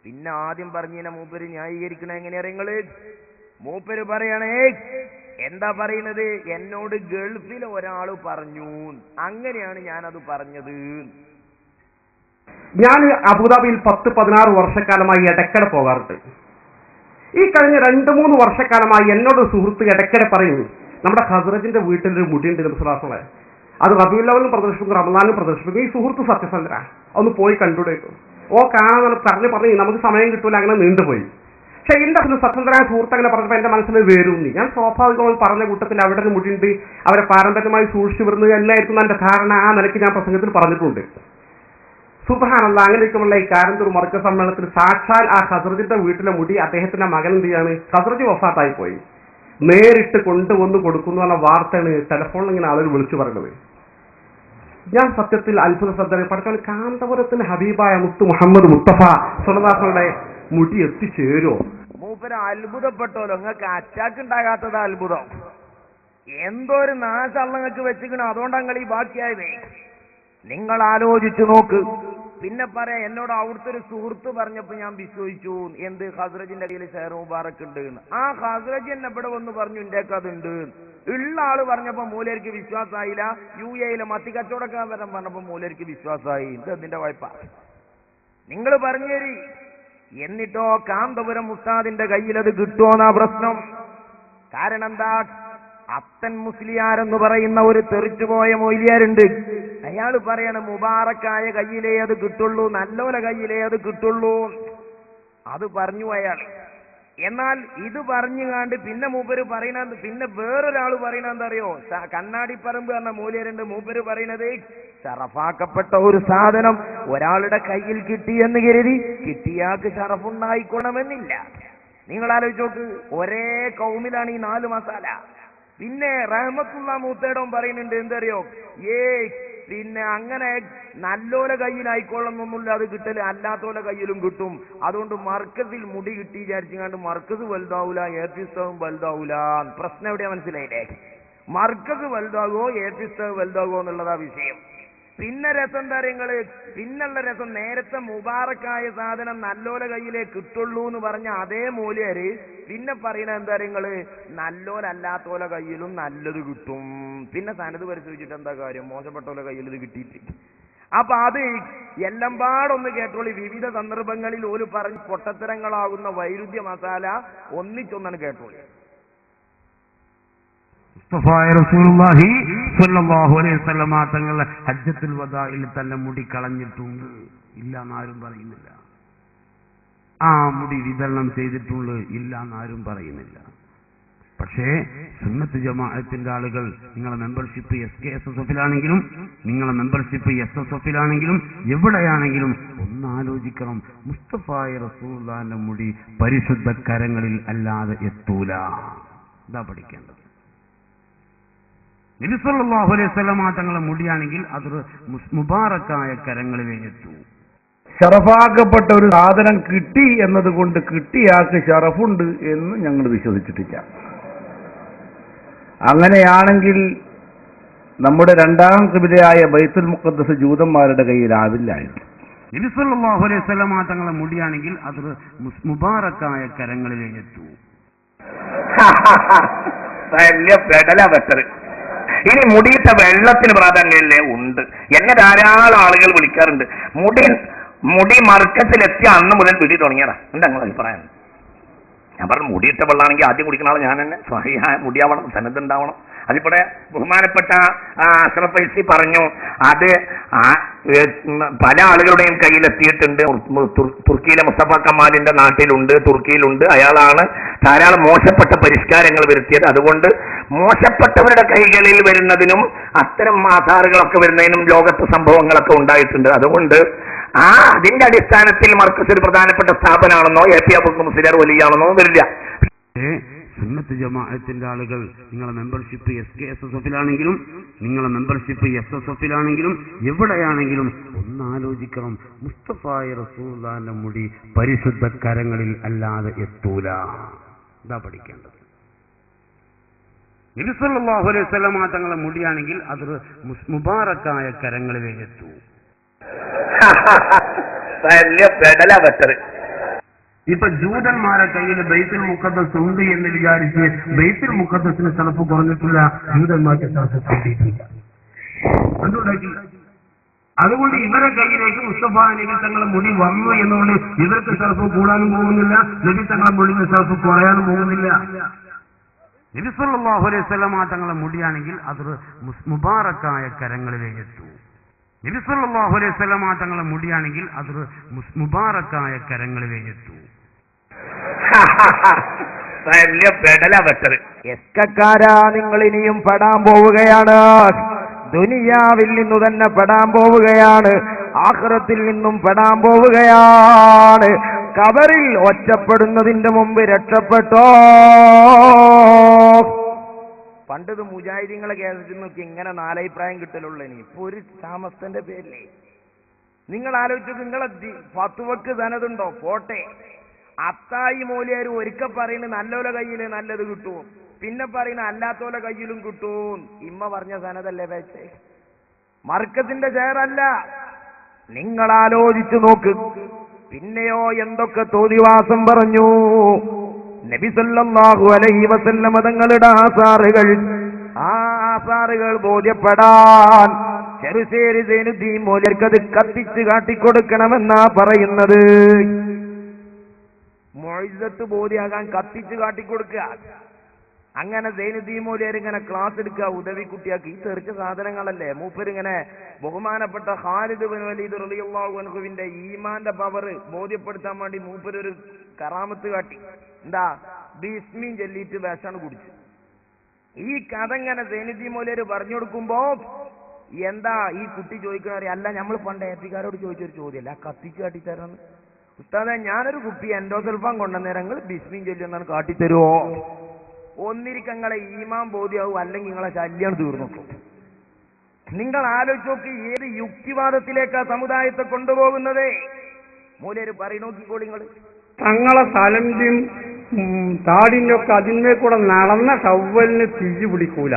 പിന്നെ ആദ്യം പറഞ്ഞ മൂപ്പര് ന്യായീകരിക്കണ എങ്ങനെയാ നിങ്ങള്? മൂപ്പര് പറയണേ, എന്താ പറയുന്നത്? എന്നോട് ഗൾഫിൽ ഒരാള് പറഞ്ഞു, അങ്ങനെയാണ് ഞാനത് പറഞ്ഞത്. ഞാൻ അബുദാബിയിൽ 10-16 വർഷക്കാലമായി ഇടയ്ക്കടെ പോകാറുണ്ട്. ഈ കഴിഞ്ഞ 2-3 വർഷക്കാലമായി എന്നോട് സുഹൃത്ത് ഇടയ്ക്കടെ പറയും, നമ്മുടെ ഖസ്റജിന്റെ വീട്ടിലൊരു മുടിയുണ്ട് നബിസ്വല്ലല്ലാഹു, അത് റബീഉൽ അവ്വലിനും പ്രദർശിപ്പിക്കും റമദാനിലും പ്രദർശിപ്പിക്കും. ഈ സുഹൃത്ത് സത്യസന്ധര, ഒന്ന് പോയി കണ്ടുപിടിക്കും. ഓ കാണാൻ പറഞ്ഞു നമുക്ക് സമയം കിട്ടൂല, അങ്ങനെ നീണ്ടുപോയി. പക്ഷെ എന്റെ സത്യസന്ധരായ സുഹൃത്ത് അങ്ങനെ പറഞ്ഞപ്പോൾ എന്റെ മനസ്സിൽ വേരൂന്നി. ഞാൻ സ്വാഭാവികമായി പറഞ്ഞ കൂട്ടത്തിൽ അവിടെ ഒരു മുടിയുണ്ട്, അവരെ പാരമ്പര്യമായി സൂക്ഷിച്ചു വരുന്നത് എല്ലായിരിക്കും എന്റെ ധാരണ. ആ നിലയ്ക്ക് ഞാൻ പ്രസംഗത്തിൽ പറഞ്ഞിട്ടുണ്ട്. സുബ്ഹാനല്ലാഹ്, അങ്ങനെ ഇരിക്കുമ്പോൾ ഈ കാരന്തൂർ മർക്കസ് സമ്മേളനത്തിൽ സാക്ഷാൽ ആ ഖസ്റജിന്റെ വീട്ടിലെ മുടി അദ്ദേഹത്തിന്റെ മകൻ എന്ത് ചെയ്യാണ്, ഖസ്റജ് വഫാത്തായി പോയി, നേരിട്ട് കൊണ്ടുവന്ന് കൊടുക്കുന്നു എന്ന വാർത്തയാണ് ടെലഫോണിൽ ഇങ്ങനെ ആളുകൾ വിളിച്ചു പറയുന്നത്. ഞാൻ സത്യത്തിൽ അത്ഭുത ശ്രദ്ധ പഠിക്കാൻ, കാന്തപുരത്തിന് ഹബീബായ മുത്തു മുഹമ്മദ് മുസ്തഫ സ്വല്ലല്ലാഹുവിന്റെ മുടി എത്തിച്ചേരോ? മൂപ്പര് അത്ഭുതപ്പെട്ടോലോ. നിങ്ങൾക്ക് അറ്റാക്ക് ഉണ്ടാകാത്തത് അത്ഭുതം. എന്തോ ഒരു നാശം നിങ്ങൾക്ക് വെച്ചിക്കണോ, അതുകൊണ്ടാണ് നിങ്ങൾ ഈ ബാക്കിയായതേ. നിങ്ങൾ ആലോചിച്ചു നോക്ക്. പിന്നെ പറയാം, എന്നോട് അവിടുത്തെ ഒരു സുഹൃത്ത് പറഞ്ഞപ്പോ ഞാൻ വിശ്വസിച്ചു. എന്ത്? ഖസ്റജിന്റെ കയ്യിൽ ഷെയർ മുബാറക്ക് ഉണ്ട്. ആ ഖസ്റജ് എന്നെ ഇവിടെ വന്ന് പറഞ്ഞു ഇന്ത്യക്ക് അതുണ്ട്. ഉള്ള ആള് പറഞ്ഞപ്പോ മൂലർക്ക് വിശ്വാസമായില്ല. UAE മത്തി കച്ചവടക്കാരൻ പറഞ്ഞപ്പോ മൂലർക്ക് വിശ്വാസമായി. ഇത് അതിന്റെ വായ്പ നിങ്ങൾ പറഞ്ഞു തരി. എന്നിട്ടോ കാന്തപുരം ഉസ്താദിന്റെ കയ്യിൽ അത് കിട്ടുമോന്നാ പ്രശ്നം. കാരണം എന്താ? അത്തൻ മുസ്ലിയാരെന്ന് പറയുന്ന ഒരു തെറിച്ചുപോയ മൊയ്ലിയാരുണ്ട്. അയാൾ പറയണ മുബാറക്കായ കയ്യിലേ അത് കിട്ടുള്ളൂ, നല്ലോല കയ്യിലേ അത് കിട്ടുള്ളൂ. അത് പറഞ്ഞു അയാൾ. എന്നാൽ ഇത് പറഞ്ഞു കാണ്ട് പിന്നെ മൂപ്പര് പറയണത്, പിന്നെ വേറൊരാൾ പറയണ എന്താ അറിയോ? കണ്ണാടിപ്പറമ്പ് പറഞ്ഞ മൂല്യരുണ്ട്. മൂപ്പര് പറയണത്, ഷറഫാക്കപ്പെട്ട ഒരു സാധനം ഒരാളുടെ കയ്യിൽ കിട്ടിയെന്ന് കരുതി കിട്ടിയാൾക്ക് ഷറഫുണ്ടായിക്കൊള്ളണമെന്നില്ല. നിങ്ങൾ ആലോചിച്ച് നോക്ക്. ഒരേ കൗമിലാണ് ഈ 4 മസാല. പിന്നെ റഹ്മത്തുള്ള മൂത്തേടവും പറയുന്നുണ്ട്, എന്തറിയോ? പിന്നെ അങ്ങനെ നല്ലോല കയ്യിലായിക്കൊള്ളുന്നൊന്നുമില്ല, അത് കിട്ടല് അല്ലാത്തോല കയ്യിലും കിട്ടും. അതുകൊണ്ട് മർക്കസിൽ മുടി കിട്ടി വിചാരിച്ചാണ്ട് മർക്കസ് വലുതാവൂല, ഏർപ്പിസ്തവും വലുതാവൂല. പ്രശ്നം എവിടെയാ? മനസ്സിലായില്ലേ? മർക്കസ് വലുതാകുമോ ഏർപ്പിസ്തവ് വലുതാകുമോ എന്നുള്ളതാ വിഷയം. പിന്നെ രസം എന്താ നിങ്ങള്? പിന്നുള്ള രസം, നേരത്തെ മുബാറക്കായ സാധനം നല്ലോല കയ്യിലേ കിട്ടുള്ളൂ എന്ന് പറഞ്ഞ അതേ മൂല്യര് പിന്നെ പറയണ എന്താ നിങ്ങള്? നല്ലോലല്ലാത്തോല കയ്യിലും നല്ലത് കിട്ടും. പിന്നെ സനത് പരിശോധിച്ചിട്ട് എന്താ കാര്യം? മോശപ്പെട്ടോലെ കയ്യിൽ ഇത് കിട്ടിയിട്ട്. അപ്പൊ അത് എല്ലാം പാടൊന്ന് കേട്ടോളി. വിവിധ സന്ദർഭങ്ങളിൽ ഓല് പറഞ്ഞ് പൊട്ടത്തരങ്ങളാകുന്ന വൈരുദ്ധ്യ മസാല ഒന്നിച്ചൊന്നാണ് കേട്ടോളി. റസൂലുള്ളാഹി സ്വല്ലല്ലാഹു അലൈഹി വസല്ലം തങ്ങൾ ഹജ്ജത്തുൽ വദാഇൽ തന്നെ മുടി കളഞ്ഞിട്ടുണ്ട്, ഇല്ല എന്നാരും പറയുന്നില്ല. ആ മുടി വിതരണം ചെയ്തിട്ടുണ്ട്, ഇല്ല എന്നാരും പറയുന്നില്ല. പക്ഷേ സുന്നത്ത് ജമാഅത്തിന്റെ ആളുകൾ, നിങ്ങളെ മെമ്പർഷിപ്പ് SKSSFിലാണെങ്കിലും നിങ്ങളെ മെമ്പർഷിപ്പ് SSFിലാണെങ്കിലും എവിടെയാണെങ്കിലും ഒന്നാലോചിക്കണം, മുസ്തഫായ റസൂലുള്ളാഹിന്റെ മുടി പരിശുദ്ധ കരങ്ങളിൽ അല്ലാതെ എത്തൂല. ഇതാ പഠിക്കേണ്ടത്. നബി സല്ലല്ലാഹു അലൈഹി വസല്ലം തങ്ങളെ മുടിയാണെങ്കിൽ അത് മുബാറക്കായ കരങ്ങളിലേ എത്തൂ. ഷറഫാക്കപ്പെട്ട ഒരു സാധനം കിട്ടി എന്നതുകൊണ്ട് കിട്ടിയാൾക്ക് ഷറഫുണ്ട് എന്ന് ഞങ്ങൾ വിശ്വസിച്ചിട്ടില്ല. അങ്ങനെയാണെങ്കിൽ നമ്മുടെ രണ്ടാം ഖിബിലയായ ബൈത്തുൽ മുഖദ്ദസ് ജൂതന്മാരുടെ കയ്യിലാവില്ലായിരുന്നു. നബി സല്ലല്ലാഹു അലൈഹി വസല്ലം തങ്ങളെ മുടിയാണെങ്കിൽ അത് മുബാറക്കായ കരങ്ങളിലേ എത്തൂ. ഇനി മുടിയിട്ട വെള്ളത്തിന് പ്രാധാന്യമല്ലേ? ഉണ്ട്. എന്നെ ധാരാളം ആളുകൾ വിളിക്കാറുണ്ട്. മുടി മർക്കത്തിലെത്തിയ അന്ന് മുതൽ പിടി തുടങ്ങിയതാ. എന്താ നിങ്ങളുടെ അഭിപ്രായം? ഞാൻ പറഞ്ഞു, മുടിയിട്ട വെള്ളമാണെങ്കിൽ ആദ്യം കുടിക്കുന്ന ആൾ ഞാൻ തന്നെ. സ്വഹിയായ മുടിയാവണം, സനത് ഉണ്ടാവണം. അതിവിടെ ബഹുമാനപ്പെട്ട അഷ്റഫ് ഫൈസി പറഞ്ഞു, അത് പല ആളുകളുടെയും കയ്യിലെത്തിയിട്ടുണ്ട്. തുർക്കിയിലെ മുസ്തഫ കമാലിന്റെ നാട്ടിലുണ്ട്, തുർക്കിയിലുണ്ട്. അയാളാണ് ധാരാളം മോശപ്പെട്ട പരിഷ്കാരങ്ങൾ വരുത്തിയത്. അതുകൊണ്ട് മോശപ്പെട്ടവരുടെ കൈകളിൽ വരുന്നതിനും അത്തരം ആധാറുകളൊക്കെ വരുന്നതിനും ലോകത്ത് സംഭവങ്ങളൊക്കെ ഉണ്ടായിട്ടുണ്ട്. അതുകൊണ്ട് അതിന്റെ അടിസ്ഥാനത്തിൽ മർക്കസ് ഒരു പ്രധാനപ്പെട്ട സ്ഥാപനമാണെന്നോ AP അബൂബക്കർ മുസ്ലിയാർ വലിയാണെന്നോ വരില്ല. സുന്നത്ത് ജമാഅത്തിന്റെ ആളുകൾ, നിങ്ങളെ മെമ്പർഷിപ്പ് SKSSFിലാണെങ്കിലും നിങ്ങളെ മെമ്പർഷിപ്പ് SSFിലാണെങ്കിലും എവിടെയാണെങ്കിലും ഒന്നാലോചിക്കണം, മുസ്തഫായ റസൂലുള്ളാഹിന്റെ മുടി പരിശുദ്ധ കരങ്ങളിൽ അല്ലാതെ എത്തൂല. ഇതാ പഠിക്കേണ്ടത്. നബി സല്ലല്ലാഹു അലൈഹി വസല്ലം തങ്ങളെ മുടിയാണെങ്കിൽ അത് മുബാറക്കായ കരങ്ങളിലേ എത്തൂ. ഇപ്പൊ ജൂതന്മാരെ കയ്യിൽ ബൈത്തുൽ മുഖദ്ദസ് ഉണ്ട് എന്ന് വിചാരിച്ച് ബൈത്തുൽ മുഖദ്ദസിന് സ്ഥലപ്പ് കുറഞ്ഞിട്ടില്ല, ജൂതന്മാർക്ക് സ്ഥലപ്പ് കൂട്ടിയിട്ടില്ല. എന്തുണ്ടാക്കി? അതുകൊണ്ട് ഇവരെ കയ്യിലേക്ക് മുസ്തഫ നബി തങ്ങളെ മുടി വന്നു എന്നുകൊണ്ട് ഇവർക്ക് സ്ഥലപ്പ് കൂടാനും പോകുന്നില്ല, നബി തങ്ങളെ മുടിയുടെ സ്ഥലപ്പ് കുറയാനും പോകുന്നില്ല. നബി സല്ലല്ലാഹു അലൈഹി വസല്ലം തങ്ങളെ മുടിയാണെങ്കിൽ അത് മുബാറക്കായ കരങ്ങളിലേക്ക് എത്തൂ. നബി സല്ലല്ലാഹു അലൈഹി വസല്ലം തങ്ങളെ മുടിയാണെങ്കിൽ അത് മുബാറക്കായ കരങ്ങളിലേക്ക് എത്തൂ. വലിയ പെടല വെട്ടത്. എസ്കക്കാരാ, നിങ്ങൾ ഇനിയും പെടാൻ പോവുകയാണ്. ദുനിയാവിൽ നിന്നു തന്നെ പെടാൻ പോവുകയാണ്, ആഖിറത്തിൽ നിന്നും പെടാൻ പോവുകയാണ്. കബറിൽ ഒറ്റപ്പെടുന്നതിന്റെ മുമ്പ് രക്ഷപ്പെട്ടോ. പണ്ടത് മുജാഹിദീങ്ങളെ കേസിൽ നോക്കി ഇങ്ങനെ നാലഭിപ്രായം കിട്ടലുള്ള ഇപ്പൊ ഒരു താമസത്തിന്റെ പേരിലേ നിങ്ങൾ ആലോചിച്ചു. നിങ്ങളെ ഫത്വക്ക് സനതുണ്ടോ? പോട്ടെ, അത്തായി മൂലിയാർ ഒരിക്കൽ പറയുന്നത് നല്ലോലെ കയ്യിൽ നല്ലത് കിട്ടും, പിന്നെ പറയുന്ന അല്ലാത്തോലെ കയ്യിലും കിട്ടും. ഇമ്മ പറഞ്ഞ സനതല്ലേ വെച്ചേ? മർക്കത്തിന്റെ ഷെയറല്ല. നിങ്ങൾ ആലോചിച്ചു നോക്ക്. പിന്നെയോ എന്തൊക്കെ തോന്നിവാസം പറഞ്ഞു. നബി സല്ലല്ലാഹു അലൈഹി വസല്ലം തങ്ങളുടെ ആസാറുകൾ ബോധ്യപ്പെടാൻ ചെറുശ്ശേരി സൈനുദ്ദീൻ മൂല്യർക്കത് കത്തിച്ച് കാട്ടിക്കൊടുക്കണമെന്നാ പറയുന്നത്. മുഅ്ജിസത്ത് ബോധ്യാകാൻ കത്തിച്ച് കാട്ടിക്കൊടുക്കുക. അങ്ങനെ സൈനുദ്ദീൻ മൂല്യർ ഇങ്ങനെ ക്ലാസ് എടുക്കുക ഉദവി കുട്ടിയാക്കി. ഈ തെറിച്ച സാധനങ്ങളല്ലേ മൂപ്പരിങ്ങനെ ബഹുമാനപ്പെട്ട ഖാലിദ് ബിൻ വലീദ് റളിയല്ലാഹു അൻഹുവിന്റെ ഈമാന്റെ പവർ ബോധ്യപ്പെടുത്താൻ വേണ്ടി മൂപ്പരൊരു കറാമത്ത് കാട്ടി. എന്താ? ബിസ്മീൻ ചൊല്ലിയിട്ട് വിഷാണ് കുടിച്ചു. ഈ കഥ ഇങ്ങനെ സൈനുദ്ദീൻ മൂല്യർ പറഞ്ഞു കൊടുക്കുമ്പോ എന്താ ഈ കുട്ടി ചോദിക്കണ? അല്ല, നമ്മൾ പണ്ട് ഏത്തിക്കാരോട് ചോദിച്ചൊരു ചോദ്യമല്ല, കത്തിച്ച് കാട്ടിത്തരാന്ന്. ഉസ്താദെ, ഞാനൊരു കുപ്പി എൻഡോസൾഫാൻ കൊണ്ടുവന്നേരങ്ങൾ ബിസ്മീൻ ചൊല്ലി എന്നാണ് കാട്ടിത്തരുവോ? ഒന്നിരിക്കങ്ങളെ ഈമാൻ ബോധ്യാവും, അല്ലെങ്കിൽ നിങ്ങളെ ശല്യം തീർന്നു. നിങ്ങൾ ആലോചിച്ച് നോക്കി, ഏത് യുക്തിവാദത്തിലേക്കാ സമുദായത്തെ കൊണ്ടുപോകുന്നത്? മൂലര് പറയും, നോക്കിക്കോളി നിങ്ങൾ. തങ്ങളെ തലന്റെയും താടിൻ്റെയൊക്കെ അതിന്മേൽ കൂടെ നടന്ന ഷവ്വലിന് തിരിച്ചു പിടിക്കൂല.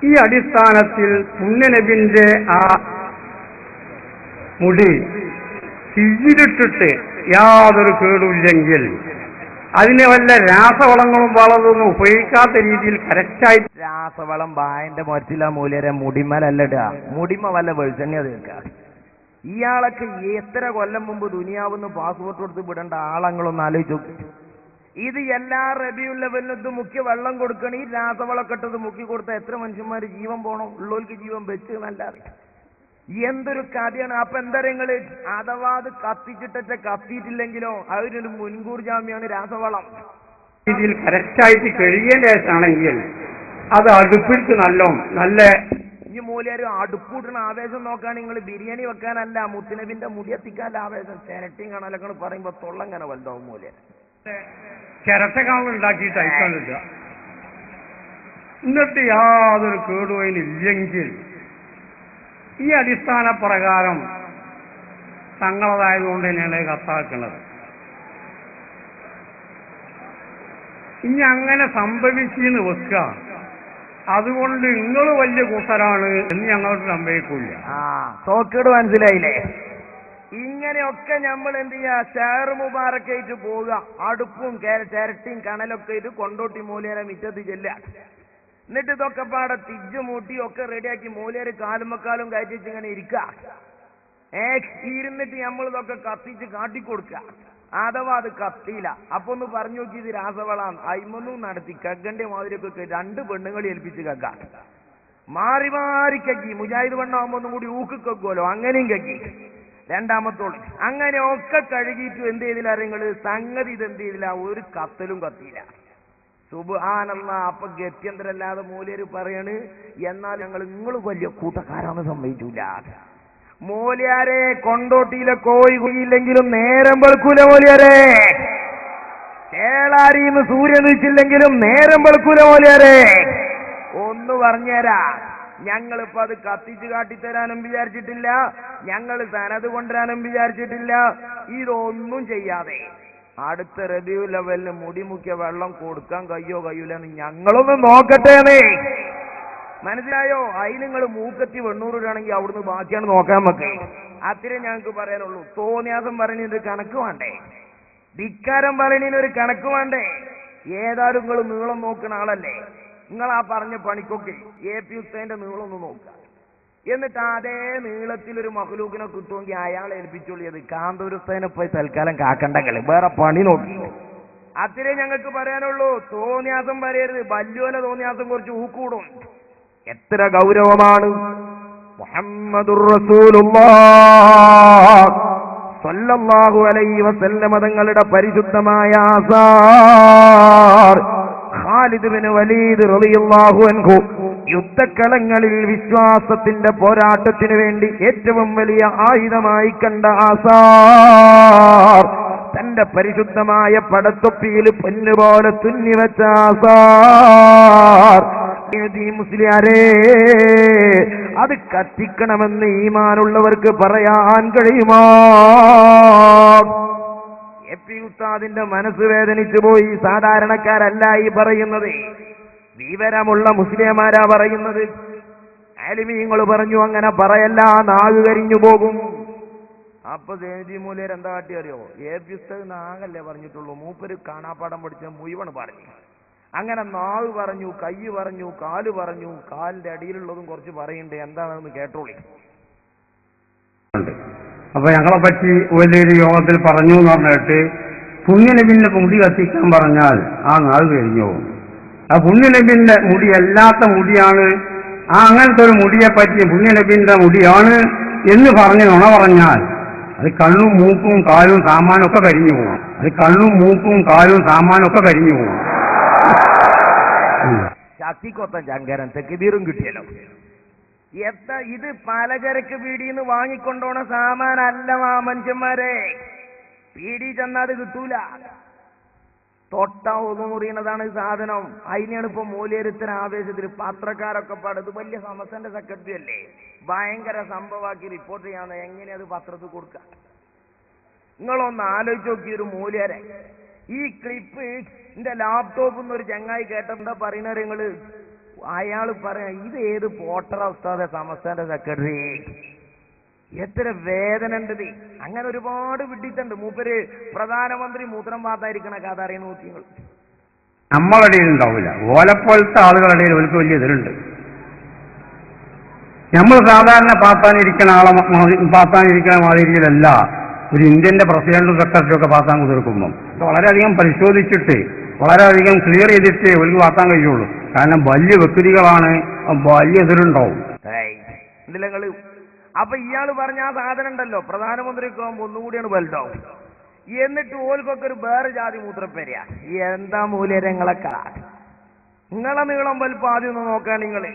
ഈ അടിസ്ഥാനത്തിൽ പുണ്യനബിന്റെ ആ മുടി തിരിച്ചിട്ടിട്ട് യാതൊരു കേടുമില്ലെങ്കിൽ അതിനെ വല്ല രാസവളങ്ങളും വളമൊന്നും ഉപയോഗിക്കാത്ത രീതിയിൽ കറക്റ്റായി. രാസവളം ബായന്റെ മൊരത്തില മൂലരെ മുടിമലല്ലട, മുടിമ വല്ല വെളിച്ചെണ്ണ തീർക്കുക. ഇയാളൊക്കെ എത്ര കൊല്ലം മുമ്പ് ദുനിയാവെന്ന് പാസ്പോർട്ട് കൊടുത്ത് വിടേണ്ട ആളങ്ങളൊന്ന് ആലോചിച്ചു. ഇത് എല്ലാ റബിയുൽ ലെവലിനും മുഖ്യ വെള്ളം കൊടുക്കണം. ഈ രാസവളക്കെട്ടത് മുക്കി കൊടുത്താൽ എത്ര മനുഷ്യന്മാര് ജീവൻ പോണം? ഉള്ളവർക്ക് ജീവൻ വെച്ച് നല്ലാതെ എന്തൊരു കഥയാണ്. അപ്പൊ എന്താ നിങ്ങള്? അഥവാ അത് കത്തിച്ചിട്ട കത്തിയിട്ടില്ലെങ്കിലോ അതിനൊരു മുൻകൂർ ജാമ്യമാണ് രാസവളം. രീതിയിൽ കറക്റ്റായിട്ട് കഴുകേണ്ടതാണെങ്കിൽ അത് അടുപ്പിട്ട് നല്ല ഈ മൂലര് അടുപ്പൂട്ടണ ആവേശം നോക്കാൻ നിങ്ങൾ ബിരിയാണി വെക്കാനല്ല, മുത്തുനബിന്റെ മുടിയെത്തിക്കാനല്ല ആവേശം. ചിരട്ടിയും കാണലൊക്കെ പറയുമ്പോ തൊള്ളങ്ങനെ വലുതാവും. മൂലര് ചിരട്ടക്കാവ് ഉണ്ടാക്കിയിട്ട് അയക്കാൻ കിട്ടുക. എന്നിട്ട് യാതൊരു കേടുവയിലില്ലെങ്കിൽ ഈ അടിസ്ഥാന പ്രകാരം തങ്ങളതായതുകൊണ്ട് തന്നെയാണ് കത്താക്കുന്നത്. ഇനി അങ്ങനെ സംഭവിച്ചെന്ന് വെക്കുക, അതുകൊണ്ട് നിങ്ങൾ വലിയ കൂട്ടരാണ് എന്ന് ഞങ്ങൾക്ക് സംഭവിക്കില്ല. തോക്കേട് മനസ്സിലായില്ലേ? ഇങ്ങനെയൊക്കെ നമ്മൾ എന്ത് ചെയ്യാ? ഷെയർ മുബാറക്കായിട്ട് പോവുക, അടുപ്പും ചിരട്ടിയും കണലൊക്കെ ഇത് കൊണ്ടോട്ടി മൂലയുടെ മിറ്റത്ത് ചെല്ലുക. എന്നിട്ട് ഇതൊക്കെ പാടെ തിജ്ജ് മൂട്ടി ഒക്കെ റെഡിയാക്കി മൂലര് കാലുമക്കാലും കയറ്റിച്ച് ഇങ്ങനെ ഇരിക്കുക. ഇരുന്നിട്ട് നമ്മൾ ഇതൊക്കെ കത്തിച്ച് കാട്ടിക്കൊടുക്കുക. അഥവാ അത് കത്തിയില്ല, അപ്പൊ ഒന്ന് പറഞ്ഞു നോക്കി ഇത് രാസവളാണ്. അയിമൊന്നും നടത്തി കഗ്ഗന്റെ മാതിരിയൊക്കെ രണ്ട് പെണ്ണുങ്ങളെ ഏൽപ്പിച്ച് കഗ്ഗ മാറി മാറി കഗ്ഗി. മുജാഹിദ് പെണ്ണാകുമ്പോ ഒന്നും കൂടി ഊക്ക് കഗ്ഗുമല്ലോ, അങ്ങനെയും കഗ്ഗി. രണ്ടാമത്തോളം അങ്ങനെ ഒക്കെ കഴുകിയിട്ട് എന്ത് ചെയ്തില്ല നിങ്ങള്? സംഗതി ഇത് എന്ത് ചെയ്തില്ല? ഒരു കത്തലും കത്തിയില്ല. സുബ്ഹാനല്ലാഹ്. അപ്പൊ ഗത്യന്തരല്ലാതെ മൂലര് പറയാണ്, എന്നാൽ നിങ്ങൾ വലിയ കൂട്ടക്കാരാന്ന് സമ്മതിച്ചില്ല. മൂല്യാരെ കൊണ്ടോട്ടിയിലെ കോഴി കുഴിയില്ലെങ്കിലും നേരം വെളുക്കൂല. മൂല്യാരെ കേളാരിന്ന് സൂര്യൻ വെച്ചില്ലെങ്കിലും നേരം വെളുക്കൂല. മൂല്യാരെ ഒന്ന് പറഞ്ഞുതരാ. ഞങ്ങളിപ്പോ അത് കത്തിച്ച് കാട്ടിത്തരാനും വിചാരിച്ചിട്ടില്ല, ഞങ്ങൾ സനത് കൊണ്ടുവരാനും വിചാരിച്ചിട്ടില്ല. ഇതൊന്നും ചെയ്യാതെ അടുത്ത റബീഉൽ അവ്വലിന് മുടിമുക്കിയ വെള്ളം കൊടുക്കാൻ കഴിയൂലെന്ന് ഞങ്ങളൊന്ന് നോക്കട്ടേന്നേ. മനസ്സിലായോ? അതിന് നിങ്ങൾ മൂക്കത്തി 800 രൂപയാണെങ്കിൽ അവിടുന്ന് ബാക്കിയാണ് നോക്കാൻ വെക്കേ. അത്രേ ഞങ്ങൾക്ക് പറയാനുള്ളൂ. തോന്നിയാസം പറയുന്നത് കണക്ക് വേണ്ടേ? ധിക്കാരം പറയണതിനൊരു കണക്ക് വേണ്ടേ? ഏതായാലും നിങ്ങൾ നീളം നോക്കുന്ന ആളല്ലേ, നിങ്ങൾ ആ പറഞ്ഞ പണിക്കൊക്കെ AP ഉസ്താദിന്റെ നീളം ഒന്ന് നോക്കുക. എന്നിട്ട് അതേ നീളത്തിലൊരു മഹ്ലൂക്കിനെ കിട്ടുമെങ്കിൽ അയാളെ ഏൽപ്പിച്ചോളിയത്. കാന്തൂർ ഉസ്താദിനെ പോയി തൽക്കാലം കാക്കണ്ടകള്, വേറെ പണി നോക്കി. അത്രേ ഞങ്ങൾക്ക് പറയാനുള്ളൂ. തോന്നിയാസം പറയരുത്. വല്യോലെ തോന്നിയാസം കുറച്ച് ഊക്കൂടും. എത്ര ഗൗരവമാണ്. മുഹമ്മദുർ റസൂലുള്ളാഹ് സ്വല്ലല്ലാഹു അലൈഹി വസല്ലമ തങ്ങളുടെ പരിശുദ്ധമായ ആസാർ ഖാലിദ് ബിൻ വലീദ് റളിയല്ലാഹു അൻഹു യുദ്ധക്കളങ്ങളിൽ വിശ്വാസത്തിന്റെ പോരാട്ടത്തിന് വേണ്ടി ഏറ്റവും വലിയ ആയുധമായി കണ്ട ആസാർ, തന്റെ പരിശുദ്ധമായ പടത്തൊപ്പിയിൽ പൊന്നുപോലെ തുന്നിവെച്ച ആസാർ മുസ്ലിയാരേ, അത് കത്തിക്കണമെന്ന് ഈമാനുള്ളവർക്ക് പറയാൻ കഴിയുമോ? AP ഉസ്താദിന്റെ മനസ്സ് വേദനിച്ചു പോയി. സാധാരണക്കാരല്ല ഈ പറയുന്നത്, വിവരമുള്ള മുസ്ലിമാരാ പറയുന്നത്. ആലിമീങ്ങൾ പറഞ്ഞു അങ്ങനെ പറയല്ല, നാവ് കരിഞ്ഞു പോകും. അപ്പൊ സേജി മൂലർ എന്താ കാട്ടി അറിയോ? AP ഉസ്താദ് നാഗല്ലേ പറഞ്ഞിട്ടുള്ളൂ, മൂപ്പര് കാണാപ്പാടം പഠിച്ച മുഴുവൻ പറഞ്ഞു. അങ്ങനെ നാവ് പറഞ്ഞു, കൈ പറഞ്ഞു, കാല് പറഞ്ഞു, കാലിന്റെ അടിയിലുള്ളതും കുറച്ച് പറയുന്നുണ്ട്. എന്താണെന്ന് കേട്ടോളി. അപ്പൊ ഞങ്ങളെ പറ്റി വലിയൊരു യോഗത്തിൽ പറഞ്ഞു എന്ന് പറഞ്ഞിട്ട് പുണ്യനബിന്റെ മുടി കത്തിക്കാൻ പറഞ്ഞാൽ ആ നാവ് കഴിഞ്ഞു. ആ പുണ്യനബിന്റെ മുടി അല്ലാത്ത മുടിയാണ്, ആ അങ്ങനത്തെ ഒരു മുടിയെ പറ്റി പുണ്യനബിന്റെ മുടിയാണ് എന്ന് പറഞ്ഞ് നുണ പറഞ്ഞാൽ അത് കണ്ണും മൂക്കും കാലും സാമാനും ഒക്കെ കരിഞ്ഞു പോകും. അത് കണ്ണും മൂക്കും കാലും സാമാനും ഒക്കെ കരിഞ്ഞു പോകും. ശക്തിക്കൊത്ത ചങ്കരൻ തെക്കുബീറും കിട്ടിയല്ലോ. ഇത് പലചരക്ക് പീടിന്ന് വാങ്ങിക്കൊണ്ടോണ സാമാനല്ല മനുഷ്യന്മാരെ. പീടി ചെന്നത് കിട്ടൂല, തൊട്ട ഒന്നുമുറിയണതാണ് സാധനം. അതിനെയാണ് ഇപ്പൊ മൂല്യരുത്തന ആവേശത്തിൽ പത്രക്കാരൊക്കെ പാടത്. വലിയ സമസ്തന്റെ സെക്രട്ടറി അല്ലേ, ഭയങ്കര സംഭവമാക്കി റിപ്പോർട്ട് ചെയ്യാൻ എങ്ങനെയത് പത്രത്തിൽ കൊടുക്കുക? നിങ്ങളൊന്ന് ആലോചിച്ച് നോക്കി. ഒരു മൂല്യരെ ഈ ക്ലിപ്പ് എന്റെ ലാപ്ടോപ്പിൽ നിന്ന് ഒരു ചങ്ങായി കേട്ടെന്താ പറയുന്നത് നിങ്ങള്? അയാൾ പറയാ, ഇത് ഏത് പോട്ടർ ഉസ്താദെ സമസ്തന്റെ സെക്രട്ടറി. എത്ര വേദന ഉണ്ടത്. അങ്ങനെ ഒരുപാട് വിഡിത്തുണ്ട്. മൂപ്പര് പ്രധാനമന്ത്രി മൂത്രം പാത്തായിരിക്കണ കഥ അറിയണ നോക്കിങ്ങൾ നമ്മളടിയിൽ ഉണ്ടാവില്ല. ഓലപ്പോലത്തെ ആളുകളുടെ അവർക്ക് വലിയ ഇതിലുണ്ട്. നമ്മൾ സാധാരണ പാത്താനിരിക്കുന്ന മാതിരിയിലല്ല ഒരു ഇന്ത്യന്റെ പ്രസിഡന്റും സെക്രട്ടറിയും ഒക്കെ പാത്താൻ കുതിർക്കുമ്പം വളരെയധികം പരിശോധിച്ചിട്ട് വളരെയധികം ക്ലിയർ ചെയ്തിട്ട് അവർക്ക് പാത്താൻ കഴിയുള്ളൂ. കാരണം വലിയ വ്യക്തികളാണ്, വലിയ എതിരുണ്ടാവും. ഇതിലങ്ങള് അപ്പൊ ഇയാള് പറഞ്ഞ ആ സാധനം ഉണ്ടല്ലോ, പ്രധാനമന്ത്രിക്ക് ആകുമ്പോ ഒന്നുകൂടിയാണ് വലുതാവും. എന്നിട്ട് ഓൽക്കൊക്കെ ഒരു വേറെ ജാതി മൂത്രപ്പേരിയ. എന്താ മൂല്യരങ്ങളൊക്കെ നിങ്ങളെ നീളം വലുപ്പം ആദ്യം ഒന്ന് നോക്കാൻ നിങ്ങള്.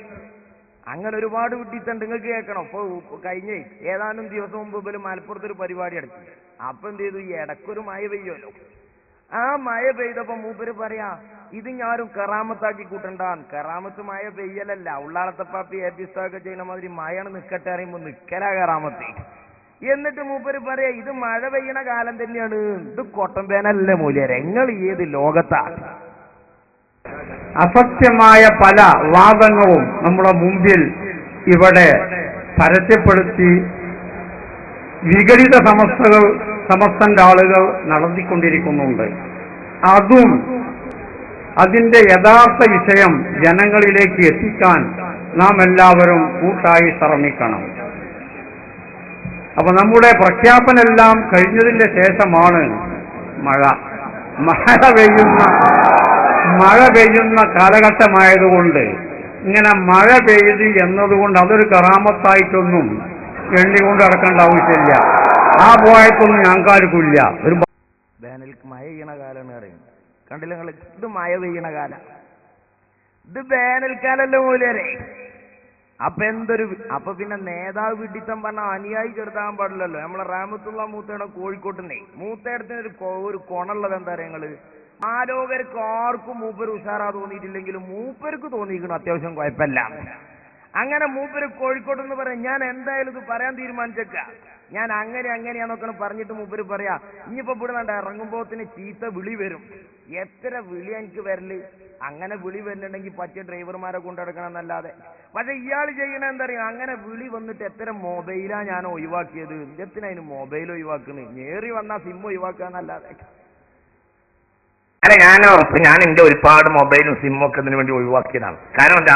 അങ്ങനെ ഒരുപാട് വിട്ടിട്ടുണ്ട്. നിങ്ങൾക്ക് കേൾക്കണം. ഇപ്പൊ കഴിഞ്ഞേ ഏതാനും ദിവസം മുമ്പ് പോലും മലപ്പുറത്തൊരു പരിപാടി നടത്തി. അപ്പൊ എന്ത് ചെയ്തു? ഈ ഇടക്കൊരു മഴ പെയ്യുമല്ലോ. ആ മഴ പെയ്തപ്പോ മൂപ്പര് പറയാ, ഇത് ഞാനും കറാമത്താക്കി കൂട്ടണ്ടാൻ. കറാമത്ത് മഴ പെയ്യലല്ല, ഉള്ളാളത്തപ്പാപ്പി AP ഉസ്താദൊക്കെ ചെയ്യുന്ന മാതിരി മഴയാണ് നിക്കട്ടെ അറിയുമ്പോ നിക്കലാ കറാമത്ത്. എന്നിട്ട് മൂപ്പര് പറയാ, ഇത് മഴ പെയ്യണ കാലം തന്നെയാണ്, ഇത് കൊട്ടമ്പേനല്ലേ മൂല്യരെ. നിങ്ങൾ ഏത് ലോകത്താ? അസത്യമായ പല വാദങ്ങളും നമ്മുടെ മുമ്പിൽ ഇവിടെ പരസ്യപ്പെടുത്തി വിഘടിത സമസ്തന്റെ ആളുകൾ നടത്തിക്കൊണ്ടിരിക്കുന്നുണ്ട്. അതും അതിന്റെ യഥാർത്ഥ വിഷയം ജനങ്ങളിലേക്ക് എത്തിക്കാൻ നാം എല്ലാവരും കൂട്ടായി ശ്രമിക്കണം. അപ്പൊ നമ്മുടെ പ്രഖ്യാപനെല്ലാം കഴിഞ്ഞതിന്റെ ശേഷമാണ് മഴ പെയ്യുന്ന കാലഘട്ടമായതുകൊണ്ട് ഇങ്ങനെ മഴ പെയ്ത് എന്നതുകൊണ്ട് അതൊരു കറാമത്തായിട്ടൊന്നും എണ്ണിക്കൊണ്ട് നടക്കേണ്ട ആവശ്യമില്ല. ആ പോയത്തൊന്നും ഞങ്ങൾക്കാർക്കില്ല. ഒരു വേനൽക്ക് മഴ പെയ്യണ കാലാണ് പറയുന്നത്. കണ്ടില്ല നിങ്ങൾ? ഇത് മഴ പെയ്യണ കാല, ഇത് വേനൽക്കാലല്ലോ മൂലരെ. അപ്പൊ പിന്നെ നേതാവ് വിഡിത്തം പറഞ്ഞ അനുയായി ചെറുതാകാൻ പാടില്ലല്ലോ. നമ്മളെ റാമത്തുള്ള മൂത്തയുടെ കോഴിക്കോട്ടിനെ മൂത്തയിടത്തിന് ഒരു കൊണുള്ളത് എന്താ പറയാ നിങ്ങള്? ആലോകർക്ക് ആർക്കും മൂപ്പര് ഉഷാറാ തോന്നിയിട്ടില്ലെങ്കിലും മൂപ്പർക്ക് തോന്നിയിരിക്കണം അത്യാവശ്യം കുഴപ്പമില്ല. അങ്ങനെ മൂപ്പര് കോഴിക്കോട്ട് എന്ന് പറയാം, ഞാൻ എന്തായാലും ഇത് പറയാൻ തീരുമാനിച്ചേക്ക, ഞാൻ അങ്ങനെയാന്നൊക്കെ പറഞ്ഞിട്ട് മൂപ്പര് പറയാ, ഇനിയിപ്പോ ഇവിടെ വേണ്ട ഇറങ്ങുമ്പോത്തിന് ചീത്ത വിളി വരും. എത്ര വിളി എനിക്ക് വരല്? അങ്ങനെ വിളി വരുന്നുണ്ടെങ്കിൽ പറ്റിയ ഡ്രൈവർമാരെ കൊണ്ടെടുക്കണം എന്നല്ലാതെ. പക്ഷെ ഇയാൾ ചെയ്യണ എന്താ പറയുക, അങ്ങനെ വിളി വന്നിട്ട് എത്ര മൊബൈലാ ഞാൻ ഒഴിവാക്കിയത്. എന്തിനതിന് മൊബൈൽ ഒഴിവാക്കുന്നത്? നേറി വന്നാൽ സിം ഒഴിവാക്കുക എന്നല്ലാതെ. അല്ല, ഞാൻ എന്റെ ഒരുപാട് മൊബൈലും സിമ്മും ഒക്കെ ഇതിനു വേണ്ടി ഒഴിവാക്കിയതാണ്. കാരണം എന്താ,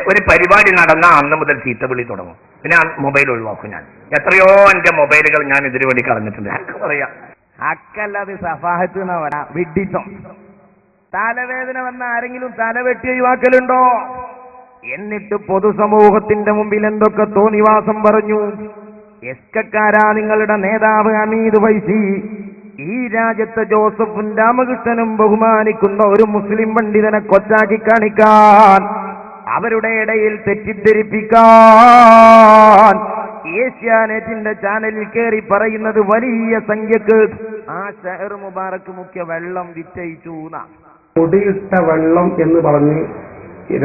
ഒരു പരിപാടി നടന്ന അന്ന് മുതൽ ചീത്ത വിളി തുടങ്ങും. പിന്നെ ആ മൊബൈൽ ഒഴിവാക്കും. ഞാൻ എത്രയോ എന്റെ മൊബൈലുകൾ ഞാൻ ഇതിനു വേണ്ടി കളഞ്ഞിട്ടുണ്ട്. എനിക്ക് പറയാം, അക്കല്ലാതെ സഫാഹത്ത് എന്നാ പറയാ, വിഡ്ഢിത്തം. തലവേദന വന്ന ആരെങ്കിലും തലവെട്ടി ഒഴിവാക്കലുണ്ടോ? എന്നിട്ട് പൊതുസമൂഹത്തിന്റെ മുമ്പിൽ എന്തൊക്കെ തോന്നിവാസം പറഞ്ഞു. എസ്കക്കാരാ നിങ്ങളുടെ നേതാവ് ഹമീദ് ഫൈസി ഈ രാജ്യത്തെ ജോസഫും രാമകൃഷ്ണനും ബഹുമാനിക്കുന്ന ഒരു മുസ്ലിം പണ്ഡിതനെ കൊച്ചാക്കി കാണിക്കാൻ, അവരുടെ ഇടയിൽ തെറ്റിദ്ധരിപ്പിക്കാൻ ഏഷ്യാനെറ്റിന്റെ ചാനലിൽ കയറി പറയുന്നത് വലിയ സംഖ്യക്ക് ആ ഷഹർ മുബാറക്ക് മുഖ്യ വെള്ളം വിറ്റയിച്ചു. പൊടിയിട്ട വെള്ളം എന്ന് പറഞ്ഞ്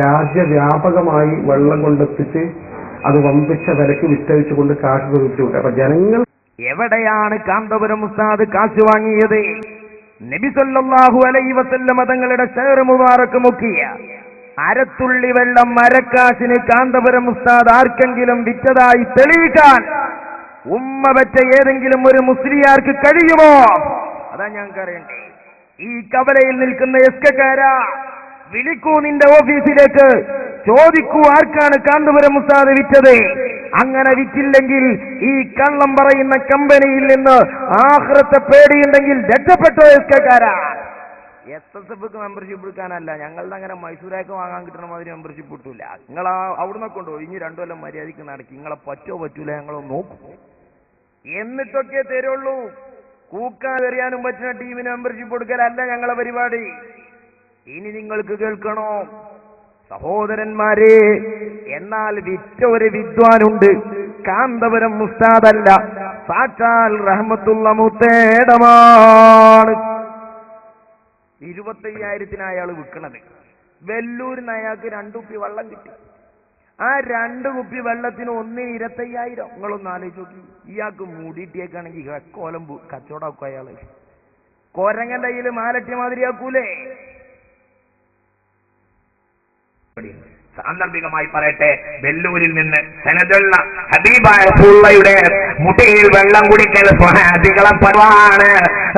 രാജ്യവ്യാപകമായി വെള്ളം കൊണ്ടെത്തിച്ച് അത് വമ്പിച്ച വിലക്ക് വിറ്റഴിച്ചുകൊണ്ട് കാശ് ചോദിച്ചുകൊണ്ട് അപ്പൊ ജനങ്ങൾ എവിടെയാണ് കാന്തപുരം ഉസ്താദ് കാശ് വാങ്ങിയത്? നബി സല്ലല്ലാഹു അലൈഹി വസല്ലം തങ്ങളുടെ ഷഹർ മുബാറക്ക് മുക്കിയ അരത്തുള്ളി വെള്ളം അരക്കാശിന് കാന്തപുരം ഉസ്താദ് ആർക്കെങ്കിലും വിറ്റതായി തെളിയിക്കാൻ ഉമ്മ വെച്ച ഏതെങ്കിലും ഒരു മുസ്ലിയാർക്ക് കഴിയുമോ? അതാ ഞങ്ങൾക്ക് അറിയണ്ടേ. ഈ കവലയിൽ നിൽക്കുന്ന എസ്കക്കാരാ, വിളിക്കൂ നിന്റെ ഓഫീസിലേക്ക്, ചോദിക്കൂ ആർക്കാണ് കാന്തപുരം ഉസ്താദ് വിറ്റത്. അങ്ങനെ വിറ്റില്ലെങ്കിൽ ഈ കള്ളം പറയുന്ന കമ്പനിയിൽ നിന്ന് ആഖിറത്തെ പേടിയുണ്ടെങ്കിൽ രക്ഷപ്പെട്ടോ എസ്കക്കാരാ. SSF മെമ്പർഷിപ്പ് എടുക്കാനല്ല, ഞങ്ങളുടെ അങ്ങനെ മൈസൂരേക്ക് വാങ്ങാൻ കിട്ടുന്ന മാതിരി മെമ്പർഷിപ്പ് കിട്ടൂല. നിങ്ങൾ അവിടുന്ന് കൊണ്ടോ ഇനി 2 കൊല്ലം മര്യാദയ്ക്ക് നടക്കി. നിങ്ങളെ പറ്റോ പറ്റൂല ഞങ്ങളൊന്ന് നോക്കും, എന്നിട്ടൊക്കെ തരുള്ളൂ. കൂക്കാൻ എറിയാനും പറ്റുന്ന ടീമിന് മെമ്പർഷിപ്പ് കൊടുക്കലല്ല ഞങ്ങളെ പരിപാടി. ഇനി നിങ്ങൾക്ക് കേൾക്കണോ സഹോദരന്മാരെ? എന്നാൽ വിറ്റ ഒരു വിദ്വാനുണ്ട്, കാന്തപുരം ഉസ്താദല്ല, സാക്ഷാൽ റഹ്മത്തുള്ള മുത്തേടമാണ്. 25,000 അയാൾ വിൽക്കണത്. വെല്ലൂരിന് അയാൾക്ക് 2 കുപ്പി വെള്ളം കിട്ടി. ആ 2 കുപ്പി വെള്ളത്തിന് 1,25,000. നിങ്ങളൊന്ന് ആലോചിച്ച് നോക്കി. ഇയാൾക്ക് മൂടിയിട്ടേക്കാണെങ്കിൽ കോലം കച്ചവടമാക്കും അയാള്. കൊരങ്ങന്റെ കയ്യിൽ മാലറ്റിയ മാതിരിയാക്കൂലേ? സാന്ദർഭികമായി പറയട്ടെ, വെല്ലൂരിൽ നിന്ന് സനദുള്ള ഹബീബായ റസൂലുള്ളാഹിയുടെ മുടിയിൽ വെള്ളം കുടിക്കൽ സ്വഹാബികളെ പതിവാണ്.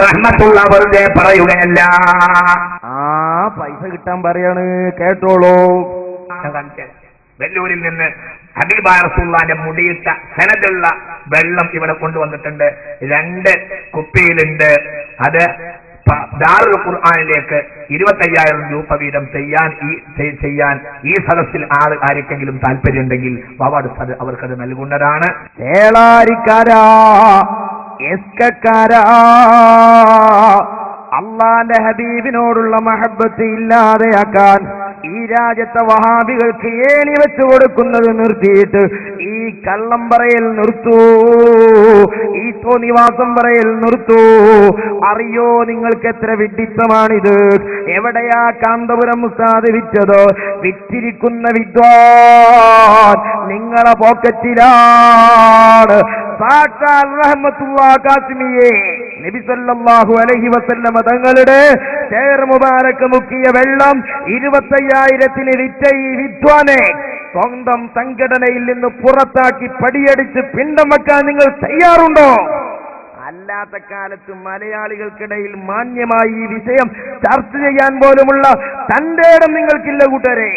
റഹ്മത്തുള്ള വെറുതെ പറയുകയല്ല. ആ പൈസ കിട്ടാൻ പറയാണ്, കേട്ടോളൂ. വെല്ലൂരിൽ നിന്ന് ഹബീബായ റസൂലുള്ളാഹിന്റെ മുടിയിട്ട സനദുള്ള വെള്ളം ഇവിടെ കൊണ്ടുവന്നിട്ടുണ്ട്. 2 കുപ്പിയിലുണ്ട്. അത് ദാറുൽ ഖുർആനിലേക്ക് 25,000 രൂപ വീതം ചെയ്യാൻ ഈ സദസ്സിൽ ആർക്കെങ്കിലും താല്പര്യമുണ്ടെങ്കിൽ അവർക്കത് നൽകുന്നതാണ്. ചേളാരിക്കാരാ, എസ്കക്കാരാ, അള്ളാന്റെ ഹബീബിനോടുള്ള മഹബത്ത് ഇല്ലാതെയാക്കാൻ ഈ രാജ്യത്തെ വഹാബികൾക്ക് ഏണി വെച്ചു കൊടുക്കുന്നത് നിർത്തിയിട്ട് ഈ കള്ളം പറയൽ നിർത്തൂ, ഈ തോന്നിവാസം പറയൽ നിർത്തൂ. അറിയോ നിങ്ങൾക്ക് എത്ര വിഡ്ഢിത്തമാണിത്? എവിടെയാ കാന്തപുരം ഉസ്താദ് വിറ്റത്? വിറ്റിരിക്കുന്ന വിദ്വാൻ നിങ്ങളെ പോക്കറ്റിലാണ്. സാക്ഷാൽ റഹ്മത്തുള്ളാഹി കാസിമിയെ നബി സല്ലല്ലാഹു അലൈഹി വസല്ലം തങ്ങളുടെ ഷഹർ മുബാറക്ക് മുക്കിയ വെള്ളം 25,000 വിറ്റ ഈ വിദ്വാനെ സ്വന്തം സംഘടനയിൽ നിന്ന് പുറത്താക്കി പടിയടിച്ച് പിണ്ടം വെക്കാൻ നിങ്ങൾ തയ്യാറുണ്ടോ? അല്ലാത്ത കാലത്ത് മലയാളികൾക്കിടയിൽ മാന്യമായി ഈ വിഷയം ചർച്ച ചെയ്യാൻ പോലുമുള്ള തന്റെ ഇടം നിങ്ങൾക്കില്ല കൂട്ടരെ.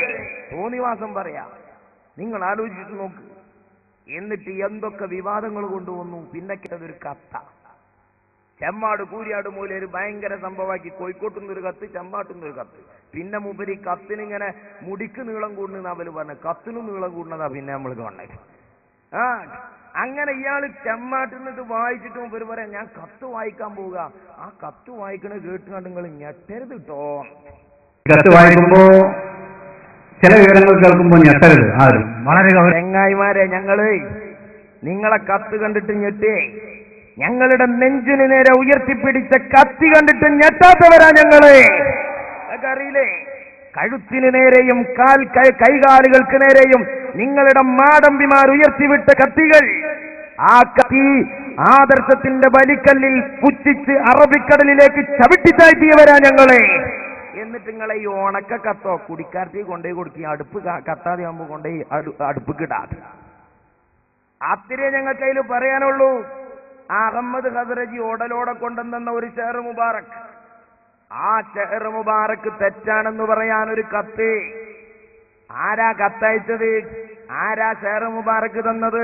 തോന്നിവാസം പറയാം. നിങ്ങൾ ആലോചിച്ചു നോക്ക്. എന്നിട്ട് എന്തൊക്കെ വിവാദങ്ങൾ കൊണ്ടുവന്നു. പിന്നെ അതൊരു കത്ത. ചെമ്മാട് കൂരിയാട് മൂല ഒരു ഭയങ്കര സംഭവമാക്കി. കോഴിക്കോട്ടുനിന്നൊരു കത്ത്, ചെമ്മാട്ടുന്നൊരു കത്ത്. പിന്നെ മൂപ്പര് ഈ കത്തിനിങ്ങനെ മുടിക്ക് നീളം കൂടുന്ന അവര് പറഞ്ഞു, കത്തിനും നീളം കൂടുന്നതാ പിന്നെ നമ്മൾ കാണുന്നത്. അങ്ങനെ ഇയാള് ചെമ്മാട്ടുന്നത് വായിച്ചിട്ട് മൂപ്പര് പറയാം, ഞാൻ കത്ത് വായിക്കാൻ പോവുക. ആ കത്ത് വായിക്കണത് കേട്ടുകൊണ്ട് നിങ്ങൾ ഞെട്ടരുത് കേട്ടോ. കത്ത് വായിക്കുമ്പോ ചില വിവരങ്ങൾ കേൾക്കുമ്പോ ഞെട്ടരുത് ആരും. വളരെ ചെങ്ങായിമാരെ, ഞങ്ങള് നിങ്ങളെ കത്ത് കണ്ടിട്ട് ഞെട്ടേ, ഞങ്ങളുടെ നെഞ്ചിന് നേരെ ഉയർത്തിപ്പിടിച്ച കത്തി കണ്ടിട്ട് ഞെട്ടാത്തവരാ ഞങ്ങള്. അതൊക്കെ അറിയില്ലേ? കഴുത്തിന് നേരെയും കൈകാലുകൾക്ക് നേരെയും നിങ്ങളുടെ മാടമ്പിമാർ ഉയർത്തിവിട്ട കത്തികൾ. ആ കത്തി ആദർശത്തിന്റെ ബലിക്കല്ലിൽ പുച്ഛിച്ച് അറബിക്കടലിലേക്ക് ചവിട്ടിത്താഴ്ത്തിയവരാ ഞങ്ങളെ. എന്നിട്ട് നിങ്ങളെ ഈ ഉണക്ക കത്തോ കുടിക്കാർത്തി കൊണ്ടുപോയി കൊടുക്കുക, അടുപ്പ് കത്താതെ ആകുമ്പോ കൊണ്ടുപോയി അടുപ്പ് കിടാതെ. അത്രേ ഞങ്ങൾക്ക് അതിൽ പറയാനുള്ളൂ. അഹമ്മദ് ഹസ്രജി ഓടലോടെ കൊണ്ടുവന്ന ഒരു ഷഹർ മുബാറക് ആ ഷെഹർ മുബാറക്ക് തെറ്റാണെന്ന് പറയാൻ ഒരു കത്ത്. ആരാ കത്തയച്ചത്? ആരാ ഷെഹർ മുബാറക്ക് തന്നത്?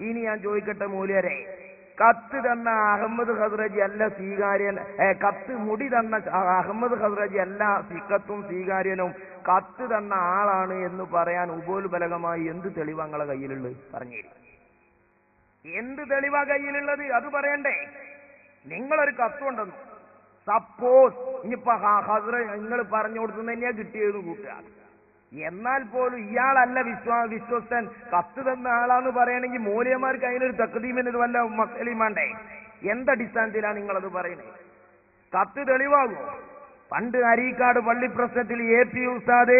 ഇനി ഞാൻ ചോദിക്കട്ടെ മൂല്യരെ, കത്ത് തന്ന അഹമ്മദ് ഖസ്റജി അല്ല സ്വീകാര്യൻ? കത്ത് മുടി തന്ന അഹമ്മദ് ഖസ്റജി അല്ല സിക്കത്തും സ്വീകാര്യനും, കത്ത് തന്ന ആളാണ് എന്ന് പറയാൻ ഉപോത്ബലകമായി എന്ത് തെളിവാ നിങ്ങളെ കയ്യിലുള്ളത്? പറഞ്ഞേരി, എന്ത് തെളിവാ കയ്യിലുള്ളത്? അത് പറയണ്ടേ? നിങ്ങളൊരു കത്ത് കൊണ്ടുവന്നു, സപ്പോസ് ഇനിയിപ്പോ നിങ്ങൾ പറഞ്ഞു കൊടുത്തുന്ന തന്നെയാ കിട്ടിയെന്ന് കൂട്ടുക, എന്നാൽ പോലും ഇയാളല്ല വിശ്വസ്തൻ, കത്ത് തന്ന ആളാന്ന് പറയണമെങ്കിൽ മൂല്യന്മാർക്ക് അതിനൊരു തക്തീമിന് വല്ല മസലയും വേണ്ടേ? എന്തടിസ്ഥാനത്തിലാണ് നിങ്ങളത് പറയുന്നത്? കത്ത് തെളിവാകുമോ? പണ്ട് അരീക്കാട് പള്ളിപ്രശ്നത്തിൽ AP ഉസ്താദ്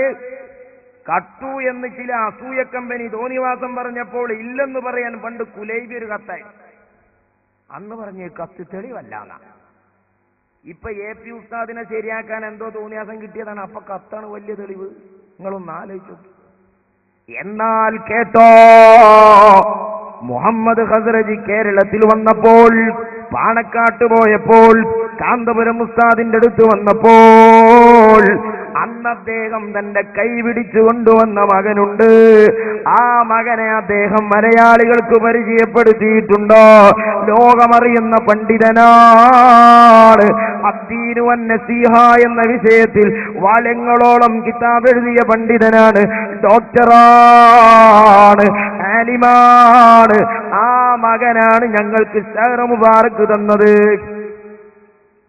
കട്ടു എന്ന് ചില അസൂയ കമ്പനി തോന്നിവാസം പറഞ്ഞപ്പോൾ ഇല്ലെന്ന് പറയാൻ പണ്ട് കുലൈബി ഒരു കത്തായി. അന്ന് പറഞ്ഞ കത്ത് തെളിവല്ല. ഇപ്പൊ AP ഉസ്താദിനെ ശരിയാക്കാൻ എന്തോ തോന്നിയാസം കിട്ടിയതാണ്, അപ്പൊ കത്താണ് വലിയ തെളിവ്. നിങ്ങളൊന്ന് ആലോചിച്ചു. എന്നാൽ കേട്ടോ, മുഹമ്മദ് ഖസ്റജി കേരളത്തിൽ വന്നപ്പോൾ, പാണക്കാട്ട് പോയപ്പോൾ, കാന്തപുരം ഉസ്താദിന്റെ അടുത്ത് വന്നപ്പോൾ, അന്ന് അദ്ദേഹം തന്റെ കൈ പിടിച്ചു കൊണ്ടുവന്ന മകനുണ്ട്. ആ മകനെ അദ്ദേഹം മലയാളികൾക്ക് പരിചയപ്പെടുത്തിയിട്ടുണ്ടോ? ലോകമറിയുന്ന പണ്ഡിതനാണ്. അദ്ദീനു വന്നസീഹ എന്ന വിഷയത്തിൽ വാലങ്ങളോളം കിതാബ് എഴുതിയ പണ്ഡിതനാണ്, ഡോക്ടറാണ്, ആലിമാണ്. ആ മകനാണ് ഞങ്ങൾക്ക് ഷെഹർ മുബാറക്ക് തന്നത്.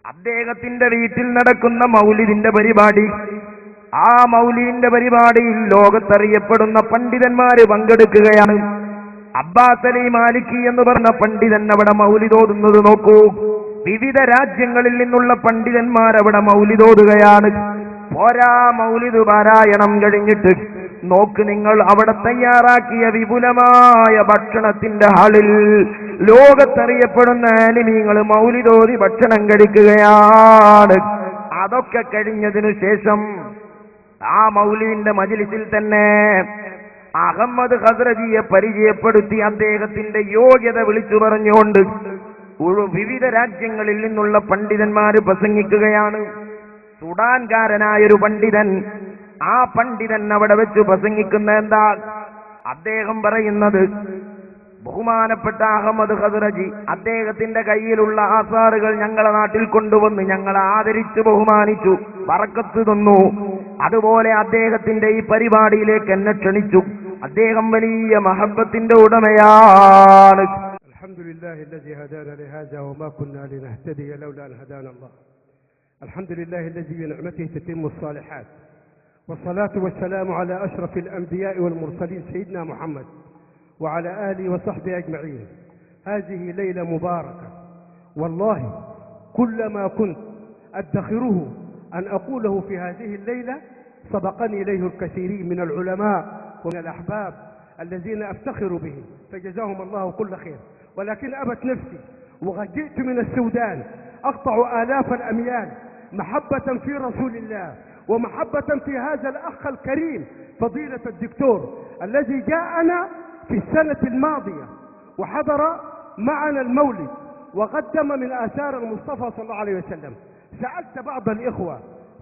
അദ്ദേഹത്തിന്റെ വീട്ടിൽ നടക്കുന്ന മൗലിദിന്റെ പരിപാടി, ആ മൗലിദിന്റെ പരിപാടിയിൽ ലോകത്തറിയപ്പെടുന്ന പണ്ഡിതന്മാര് പങ്കെടുക്കുകയാണ്. അബ്ബാസ് അലി മാലിക്കി എന്ന് പറഞ്ഞ പണ്ഡിതൻ അവിടെ മൗലിദോതുന്നത് നോക്കൂ. വിവിധ രാജ്യങ്ങളിൽ നിന്നുള്ള പണ്ഡിതന്മാർ അവിടെ മൗലിദോതുകയാണ്. പോരാ, മൗലിദ് പാരായണം കഴിഞ്ഞിട്ട് നോക്ക് നിങ്ങൾ, അവിടെ തയ്യാറാക്കിയ വിപുലമായ ഭക്ഷണത്തിന്റെ ഹാളിൽ ലോകത്തറിയപ്പെടുന്ന ആലിമീങ്ങൾ മൗലിദോതി ഭക്ഷണം കഴിക്കുകയാണ്. അതൊക്കെ കഴിഞ്ഞതിനു ശേഷം ആ മൗലിദിന്റെ മജ്‌ലിസിൽ തന്നെ അഹമ്മദ് ഖസ്റജിയെ പരിചയപ്പെടുത്തി അദ്ദേഹത്തിന്റെ യോഗ്യത വിളിച്ചു പറഞ്ഞുകൊണ്ട് വിവിധ രാജ്യങ്ങളിൽ നിന്നുള്ള പണ്ഡിതന്മാര് പ്രസംഗിക്കുകയാണ്. സുഡാൻകാരനായൊരു പണ്ഡിതൻ, ആ പണ്ഡിതൻ അവിടെ വെച്ച് പ്രസംഗിക്കുന്ന എന്താ? അദ്ദേഹം പറയുന്നത്, ബഹുമാനപ്പെട്ട അഹമ്മദ് ഖസ്റജി അദ്ദേഹത്തിന്റെ കയ്യിലുള്ള ആസാറുകൾ ഞങ്ങളെ നാട്ടിൽ കൊണ്ടുവന്ന് ഞങ്ങളെ ആദരിച്ചു ബഹുമാനിച്ചു, ബറക്കത്ത് തന്നു. അതുപോലെ അദ്ദേഹത്തിന്റെ ഈ പരിപാടിയിലേക്ക് എന്നെ ക്ഷണിച്ചു. അദ്ദേഹം വലിയ മഹബ്ബത്തിന്റെ ഉടമയാണ്. അൽഹംദുലില്ലാഹി الذي هدانا لهذا وما كنا لنهتدي لولا أن هدانا الله. الحمد لله الذي بنعمته تتم الصالحات، والصلاة والسلام على أشرف الأنبياء والمرسلين سيدنا محمد وعلى آله وصحبه أجمعين. هذه ليلة مباركة، والله كلما كنت أدخره أن أقوله في هذه الليلة سبقني إليه الكثيرين من العلماء ومن الأحباب الذين أفتخر بهم، فجزاهم الله كل خير. ولكن أبت نفسي وجئت من السودان أقطع آلاف الأميال محبة في رسول الله ومحبة في هذا الأخ الكريم فضيلة الدكتور الذي جاءنا في السنة الماضية وحضر معنا المولد وقدم من آثار المصطفى صلى الله عليه وسلم. سألت بعض الإخوة،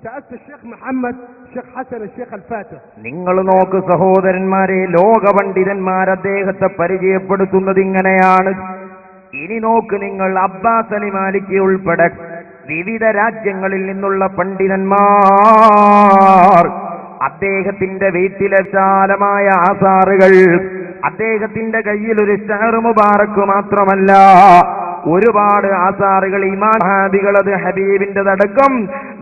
سألت الشيخ محمد، الشيخ حسن، الشيخ الفاتح. നിങ്ങൾ നോക്ക് സഹോദരന്മാരെ, ലോക പണ്ഡിതന്മാർ അദ്ദേഹത്തെ പരിചയപ്പെടുത്തുന്നത് ഇങ്ങനെയാണ്. ഇനി നോക്ക് നിങ്ങൾ, അബ്ബാസ് അലി മാലിക്കി ഉൾപ്പെടെ വിവിധ രാജ്യങ്ങളിൽ നിന്നുള്ള പണ്ഡിതന്മാർ അദ്ദേഹത്തിന്റെ വീട്ടിലെ വിശാലമായ ആസാറുകൾ, അദ്ദേഹത്തിന്റെ കയ്യിൽ ഒരു ഷെഹർ മുബാറക്ക് മാത്രമല്ല, ഒരുപാട് ആസാറുകൾ, ഇമാഹാദികൾ, അത് ഹബീബിന്റെതടക്കം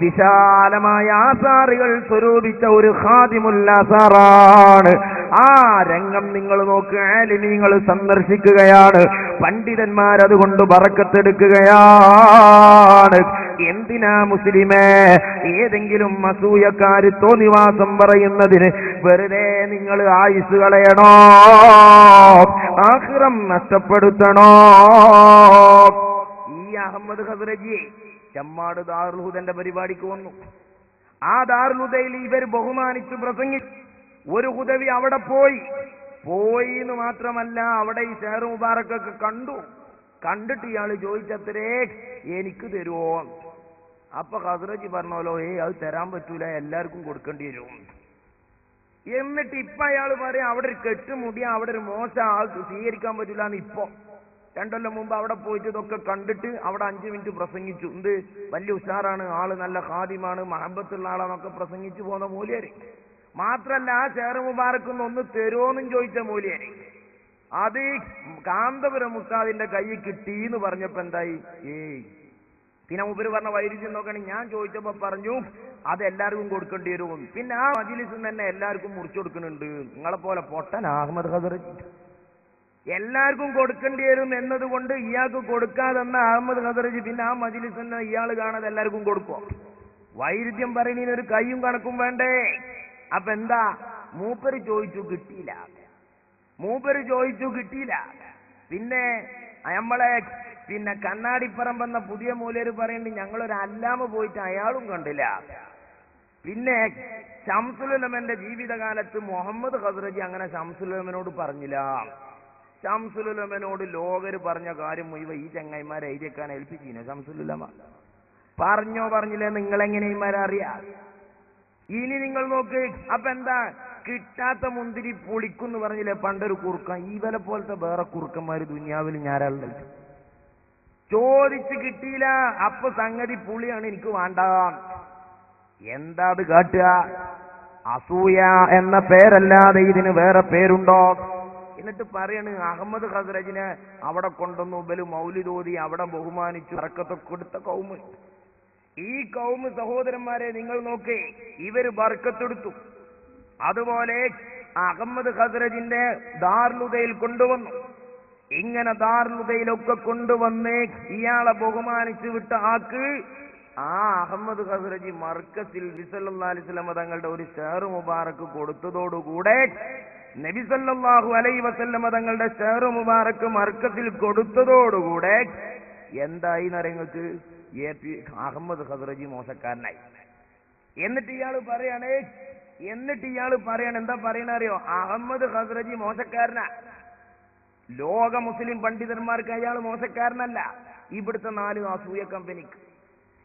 വിശാലമായ ആസാറുകൾ സ്വരൂപിച്ച ഒരു ഖാദിമുൽ ആസാറാണ്. ആ രംഗം നിങ്ങൾ നോക്ക്, ആലിമീങ്ങൾ സന്ദർശിക്കുകയാണ്, പണ്ഡിതന്മാർ അതുകൊണ്ട് ബറക്കത്തെടുക്കുകയാണ്. എന്തിനാ മുസ്ലിമേ ഏതെങ്കിലും അസൂയക്കാര് തോന്നിവാസം പറയുന്നതിന് വെറുതെ നിങ്ങൾ ആയുസ് കളയണോ? ആഖിറം നഷ്ടപ്പെടുത്തണോ? ഈ അഹമ്മദ് ഖസ്റജി ചെമ്മാട് ദാറുൽ ഹുദന്റെ പരിപാടിക്ക് വന്നു. ആ ദാറുൽ ഹുദയിൽ ഇവർ ബഹുമാനിച്ചു പ്രസംഗിച്ചു. ഒരു ഹുദവി അവിടെ പോയി എന്ന് മാത്രമല്ല, അവിടെ ഈ ഷെഹർ മുബാറക്കൊക്കെ കണ്ടു. കണ്ടിട്ട് ഇയാള് ചോദിച്ചത്രേ, എനിക്ക് തരുമോ? അപ്പൊ ഖസ്റജി പറഞ്ഞോലോ അത് തരാൻ പറ്റൂല, എല്ലാവർക്കും കൊടുക്കേണ്ടി വരും. എന്നിട്ട് ഇപ്പൊ അയാൾ പറയാം അവിടെ ഒരു കെട്ടുമുടിയ അവിടെ ഒരു മോശം ആൾക്ക് സ്വീകരിക്കാൻ പറ്റൂല എന്ന്. ഇപ്പൊ 2 കൊല്ലം മുമ്പ് അവിടെ പോയിട്ട് ഇതൊക്കെ കണ്ടിട്ട് അവിടെ 5 മിനിറ്റ് പ്രസംഗിച്ചു. എന്ത് വലിയ ഉഷാറാണ്, ആള് നല്ല ഖാദിമാണ്, മഹബത്തുള്ള ആളാന്നൊക്കെ പ്രസംഗിച്ചു പോകുന്ന മൂല്യര്. മാത്രല്ല ആ ഷെയർ മുബാറക്കൊന്ന് ഒന്ന് തരുമോന്നും ചോദിച്ച മൂല്യര്. അത് കാന്തപുരം ഉസ്താദിന്റെ കൈ കിട്ടിന്ന് പറഞ്ഞപ്പോ എന്തായി? പിന്നെ മൂപ്പര് പറഞ്ഞ വൈരുദ്ധ്യം നോക്കുകയാണെങ്കിൽ ഞാൻ ചോദിച്ചപ്പോ പറഞ്ഞു അതെല്ലാവർക്കും കൊടുക്കേണ്ടി വരും. പിന്നെ ആ മജ്‌ലിസിൽ തന്നെ എല്ലാവർക്കും മുറിച്ചു കൊടുക്കുന്നുണ്ട്. നിങ്ങളെപ്പോലെ പൊട്ടൻ അഹമ്മദ് ഖസ്റജി എല്ലാവർക്കും കൊടുക്കേണ്ടി വരും എന്നതുകൊണ്ട് ഇയാൾക്ക് കൊടുക്കാതെന്ന അഹമ്മദ് ഖസ്റജി പിന്നെ ആ മജ്‌ലിസിൽ തന്നെ ഇയാൾ കാണാതെ എല്ലാവർക്കും കൊടുക്കും. വൈരുദ്ധ്യം പറയുന്നതിനൊരു കയ്യും കണക്കും വേണ്ടേ? അപ്പൊ എന്താ? മൂപ്പര് ചോദിച്ചു കിട്ടിയില്ല. പിന്നെ നമ്മളെ കണ്ണാടിപ്പറമ്പെന്ന പുതിയ മൂലര് പറയുന്നുണ്ട് ഞങ്ങളൊരു അല്ലാമ പോയിട്ട് അയാളും കണ്ടില്ല. പിന്നെ ശംസുലുലമന്റെ ജീവിതകാലത്ത് മുഹമ്മദ് ഖസ്റജി അങ്ങനെ ശംസുലുലമനോട് പറഞ്ഞില്ല. ശംസുലുലമനോട് ലോകര് പറഞ്ഞ കാര്യം മുഴുവൻ ഈ ചങ്ങായിമാരെ എഴുതിയേക്കാൻ ഏൽപ്പിച്ചിരുന്നു. ശംസുലുലമ പറഞ്ഞില്ലേ? നിങ്ങളെങ്ങനെയുമാരെ അറിയാം? ഇനി നിങ്ങൾ നോക്ക്. അപ്പൊ എന്താ? കിട്ടാത്ത മുന്തിരി പൊളിക്കുന്ന് പറഞ്ഞില്ലേ പണ്ടൊരു കുറുക്കൻ. ഇവരെ പോലത്തെ വേറെ കുറുക്കന്മാര് ദുനിയാവിൽ ഞാനുള്ളത്. ചോദിച്ച് കിട്ടിയില്ല, അപ്പൊ സംഗതി പുളിയാണ്, എനിക്ക് വേണ്ട. എന്താ അത് കാട്ടുക? അസൂയ എന്ന പേരല്ലാതെ ഇതിന് വേറെ പേരുണ്ടോ? എന്നിട്ട് പറയണ് അഹമ്മദ് ഖസ്റജിനെ അവിടെ കൊണ്ടുവന്നു, ബലു മൗലിദോതി അവിടെ ബഹുമാനിച്ചു, ബർക്കത്തൊക്കെ കൊടുത്ത കൗമ്. ഈ കൗമ് സഹോദരന്മാരെ നിങ്ങൾ നോക്കേ, ഇവര് ബർക്കത്തെടുത്തു. അതുപോലെ അഹമ്മദ് ഖസ്റജിന്റെ ദാറുൽ കൊണ്ടുവന്നു. ഇങ്ങനെ ദാറുലൊക്കെ കൊണ്ടുവന്ന് ഇയാളെ ബഹുമാനിച്ചു വിട്ട ആക്ക് ആ അഹമ്മദ് ഖസ്റജി മർക്കസിൽ നബി സല്ലല്ലാഹു അലൈഹി വസല്ലം തങ്ങളുടെ ഒരു ഷെയർ മുബാറക്ക് കൊടുത്തതോടുകൂടെ നബി സല്ലല്ലാഹു അലൈഹി വസല്ലം തങ്ങളുടെ ഷെയർ മുബാറക്ക് മർക്കസിൽ കൊടുത്തതോടുകൂടെ എന്തായി എന്നറിയങ്ങൾക്ക്? അഹമ്മദ് ഖസ്റജി മോശക്കാരനായി. എന്നിട്ട് ഇയാൾ പറയാണ് എന്താ പറയണറിയോ? അഹമ്മദ് ഖസ്റജി മോശക്കാരനാ. ലോക മുസ്ലിം പണ്ഡിതന്മാർക്ക് അയാൾ മോശക്കാരനല്ല, ഇവിടുത്തെ 4 അസൂയ കമ്പനിക്ക്.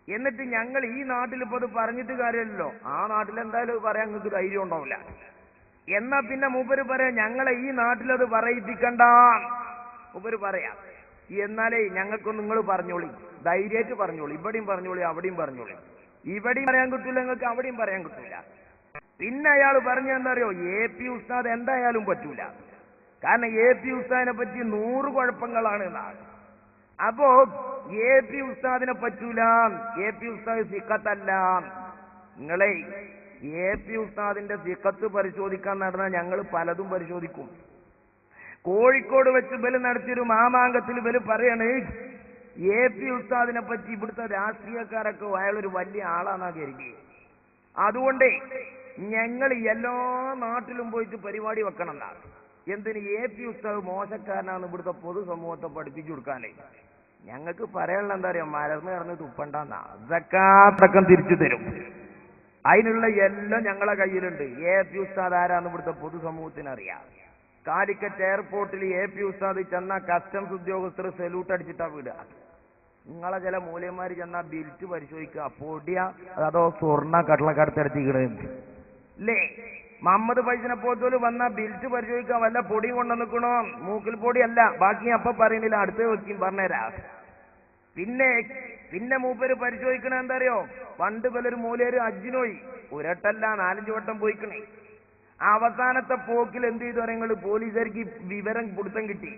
എന്നിട്ട് ഞങ്ങൾ ഈ നാട്ടിൽ ഇപ്പൊ അത് പറഞ്ഞിട്ട് കാര്യമല്ലോ, ആ നാട്ടിൽ എന്തായാലും പറയാൻ നിങ്ങൾക്ക് ധൈര്യം ഉണ്ടാവില്ല. എന്നാ പിന്നെ മൂപ്പര് പറയാം ഞങ്ങളെ ഈ നാട്ടിലത് പറയിപ്പിക്കണ്ട. മൂപ്പര് പറയാം എന്നാലേ ഞങ്ങൾക്ക് നിങ്ങൾ പറഞ്ഞോളി, ധൈര്യമായിട്ട് പറഞ്ഞോളി, ഇവിടെയും പറഞ്ഞോളി അവിടെയും പറഞ്ഞോളി. ഇവിടെയും പറയാൻ കിട്ടില്ല നിങ്ങൾക്ക്, അവിടെയും പറയാൻ കിട്ടില്ല. പിന്നെ അയാൾ പറഞ്ഞെന്തറിയോ? AP ഉസ്താദ് എന്തായാലും പറ്റൂല. കാരണം AP ഉസ്താദിനെ പറ്റി 100 കുഴപ്പങ്ങളാണ് എന്നാണ്. അപ്പോ AP ഉസ്താദിനെ പറ്റൂല, AP ഉസ്താദ് സിഖത്തല്ല. നിങ്ങളെ AP ഉസ്താദിന്റെ സിഖത്ത് പരിശോധിക്കാൻ നടന്നാൽ ഞങ്ങൾ പലതും പരിശോധിക്കും. കോഴിക്കോട് വെച്ച് ബല് നടത്തിയൊരു മാമാങ്കത്തിൽ ബല് പറയാണ് AP ഉസ്താദിനെ പറ്റി ഇവിടുത്തെ രാഷ്ട്രീയക്കാരൊക്കെ അയാളൊരു വലിയ ആളാന്നാ കരുതി. അതുകൊണ്ട് ഞങ്ങൾ എല്ലാ നാട്ടിലും പോയിട്ട് പരിപാടി വെക്കണം എന്നാണ്. എന്തിന്? AP ഉസ്താദ് മോശക്കാരനാണ് ഇവിടുത്തെ പൊതുസമൂഹത്തെ പഠിപ്പിച്ചു കൊടുക്കാനേ. ഞങ്ങൾക്ക് പറയാനുള്ള എന്താ അറിയാം? മലർന്ന് കിടന്ന് തുപ്പണ്ടെന്നാ. സക്കാത്തക്കം തിരിച്ചു തരും. അതിനുള്ള എല്ലാം ഞങ്ങളെ കയ്യിലുണ്ട്. AP ഉസ്താദ് ആരാന്ന് ഇവിടുത്തെ പൊതുസമൂഹത്തിന് അറിയാം. കാലിക്കറ്റ് എയർപോർട്ടിൽ AP ഉസ്താദ് ചെന്ന കസ്റ്റംസ് ഉദ്യോഗസ്ഥർ സല്യൂട്ട് അടിച്ചിട്ടാ വിടുക. നിങ്ങളെ ചില മൂല്യന്മാര് ചെന്നാ ബിൽറ്റ് പരിശോധിക്കുക, പൊടിയ അതോ സ്വർണ്ണ കടലക്കടത്തെടുത്തിക്കണേ അല്ലേ? മുഹമ്മദ് ഫൈസിനെ പോലത്തോല് വന്ന ബിൽറ്റ് പരിശോധിക്കാൻ വല്ല പൊടിയും കൊണ്ടു നിൽക്കണോ? മൂക്കിൽ പൊടിയല്ല, ബാക്കി അപ്പൊ പറയണില്ല, അടുത്ത് വെക്കും പറഞ്ഞുതരാ. പിന്നെ മൂപ്പര് പരിശോധിക്കണ എന്താ അറിയോ? പണ്ട് പലൊരു മൂലര് അജ്ജിനോയി, ഒരട്ടല്ല 4-5 വട്ടം പോയിക്കണേ. അവസാനത്തെ പോക്കിൽ എന്ത് ചെയ്തു പറയുന്നത്? പോലീസുകാർക്ക് വിവരം പിടുത്തം കിട്ടി.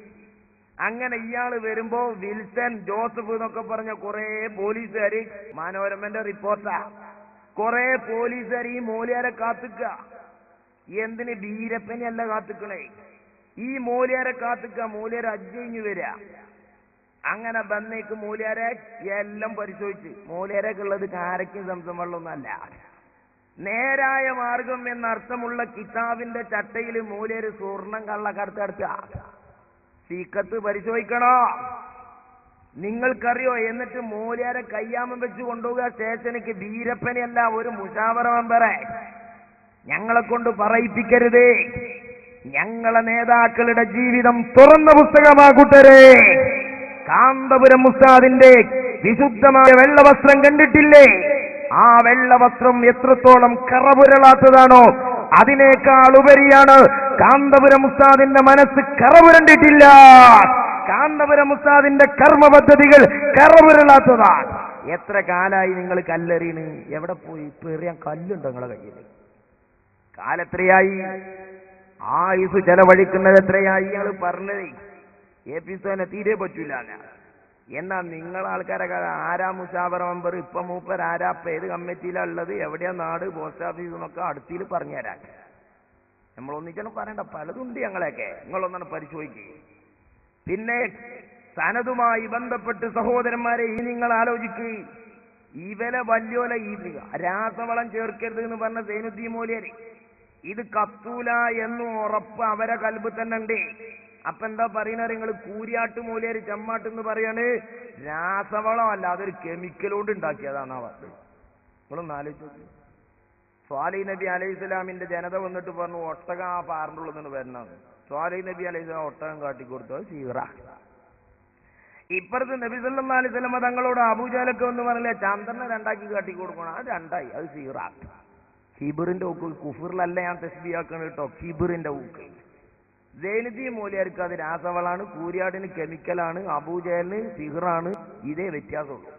അങ്ങനെ ഇയാള് വരുമ്പോ വിൽസൺ ജോസഫ് എന്നൊക്കെ പറഞ്ഞ കുറെ പോലീസുകാര്, മനോരമന്റെ റിപ്പോർട്ടാ, കുറെ പോലീസുകാർ ഈ മൂലയാരെ കാത്തുക്ക. എന്തിന്? ബീരപ്പനെ അല്ല കാത്തുക്കണേ, ഈ മൂലയാരെ കാത്തുക്ക. മൂലയാരെ അജ്ജയിഞ്ഞു വരിക. അങ്ങനെ ബന്നേക്ക് മൂലയാരെ എല്ലാം പരിശോധിച്ച്, മൂലയാരൊക്കെ ഉള്ളത് കാരക്കും സംസം വെള്ളമൊന്നല്ല, നേരായ മാർഗം എന്നർത്ഥമുള്ള കിതാബിന്റെ ചട്ടയിൽ മൂലര് സ്വർണം കള്ളക്കടത്തെടുത്ത സീക്കത്ത് പരിശോധിക്കണോ? നിങ്ങൾക്കറിയോ? എന്നിട്ട് മൂലയാരെ കയ്യാമം വെച്ച് കൊണ്ടുപോകുക സ്റ്റേഷനിക്ക്. ബീരപ്പനെയല്ല, ഒരു മുഷാവറ മെമ്പറെ ഞങ്ങളെ കൊണ്ട് പറയിപ്പിക്കരുതേ. ഞങ്ങളെ നേതാക്കളുടെ ജീവിതം തുറന്ന പുസ്തകമാകൂട്ടരെ. കാന്തപുരം ഉസ്താദിന്റെ വിശുദ്ധമായ വെള്ളവസ്ത്രം കണ്ടിട്ടില്ലേ? ആ വെള്ളവസ്ത്രം എത്രത്തോളം കറപുരളാത്തതാണോ അതിനേക്കാൾ ഉപരിയാണ് കാന്തപുരം ഉസ്താദിന്റെ മനസ്സ് കറപുരണ്ടിട്ടില്ല. കാന്തപുരം ഉസ്താദിന്റെ കർമ്മ പദ്ധതികൾ കറപുരളാത്തതാണ്. എത്ര കാലായി നിങ്ങൾ കല്ലെറിയണ്? എവിടെ പോയി? ഇപ്പൊ എറിയാൻ കല്ലുണ്ടോ നിങ്ങളെ കയ്യിൽ? കാലെത്രയായി? ആയുസ് ചെലവഴിക്കുന്നത് എത്രയായി? ഞങ്ങൾ പറഞ്ഞത് എപ്പിസോഡിനെ തീരെ പറ്റൂല. എന്നാ നിങ്ങളാൾക്കാരൊക്കെ ആരാ മുഷാവറ മെമ്പർ, ഇപ്പൊ മൂപ്പർ ആരാ, ഇപ്പൊ ഏത് കമ്മിറ്റിയിലാ ഉള്ളത്, എവിടെയാ നാട്, പോസ്റ്റ് ഓഫീസ് എന്നൊക്കെ അടുത്തിൽ പറഞ്ഞുതരാൻ നമ്മളൊന്നിച്ചാലും പറയണ്ട. പലതുണ്ട് ഞങ്ങളെയൊക്കെ, നിങ്ങളൊന്നാണ് പരിശോധിക്കുക. പിന്നെ സനതുമായി ബന്ധപ്പെട്ട് സഹോദരന്മാരെ ഈ നിങ്ങൾ ആലോചിക്ക്. ഇവലെ വല്യോല ഈ രാസവളം ചേർക്കരുത് എന്ന് പറഞ്ഞ സൈനുദ്ദീൻ മൗലവി ഇത് കത്തൂല എന്ന് ഉറപ്പ് അവരെ കൽബ് തന്നെ ഉണ്ട്. അപ്പൊ എന്താ പറയുന്നത്? നിങ്ങൾ കൂരിയാട്ട് മൂലേര് ചെമ്മാട്ട് എന്ന് പറയാണ്. രാസവളം അല്ല, അതൊരു കെമിക്കലോട് ഉണ്ടാക്കിയതാണ് ആ വസ്തു. നിങ്ങളൊന്ന് ആലോചിച്ചു. സ്വാലിഹ് നബി അലൈഹി സ്വലാമിന്റെ ജനത വന്നിട്ട് പറഞ്ഞു ഒട്ടകം ആ പാറിനുള്ളിൽ നിന്ന് വരുന്നതാണ്. സ്വാലിഹ് നബി അലൈഹി സ്വലാം ഒട്ടകം കാട്ടിക്കൊടുത്തത് സീറ. ഇപ്പുറത്ത് നബി സല്ലല്ലാഹു അലൈഹി വസല്ലം തങ്ങളോട് അബൂജഹലൊക്കെ എന്ന് പറഞ്ഞില്ലേ ചന്ദ്രനെ രണ്ടാക്കി കാട്ടിക്കൊടുക്കണം, അത് രണ്ടായി, അത് സീറ. കിബിറിന്റെ ഊക്ക്, കുഫറിലല്ല ഞാൻ തസ്ബീഹാക്കണം കേട്ടോ, കിബിറിന്റെ ഊക്ക്. സൈനുദ്ദീൻ മൗലവിക്ക് അത് രാസവളാണ്, കൂരിയാടിന് കെമിക്കലാണ്, അബൂജഹലിന് സിഹറാണ്. ഇതേ വ്യത്യാസമുള്ളൂ.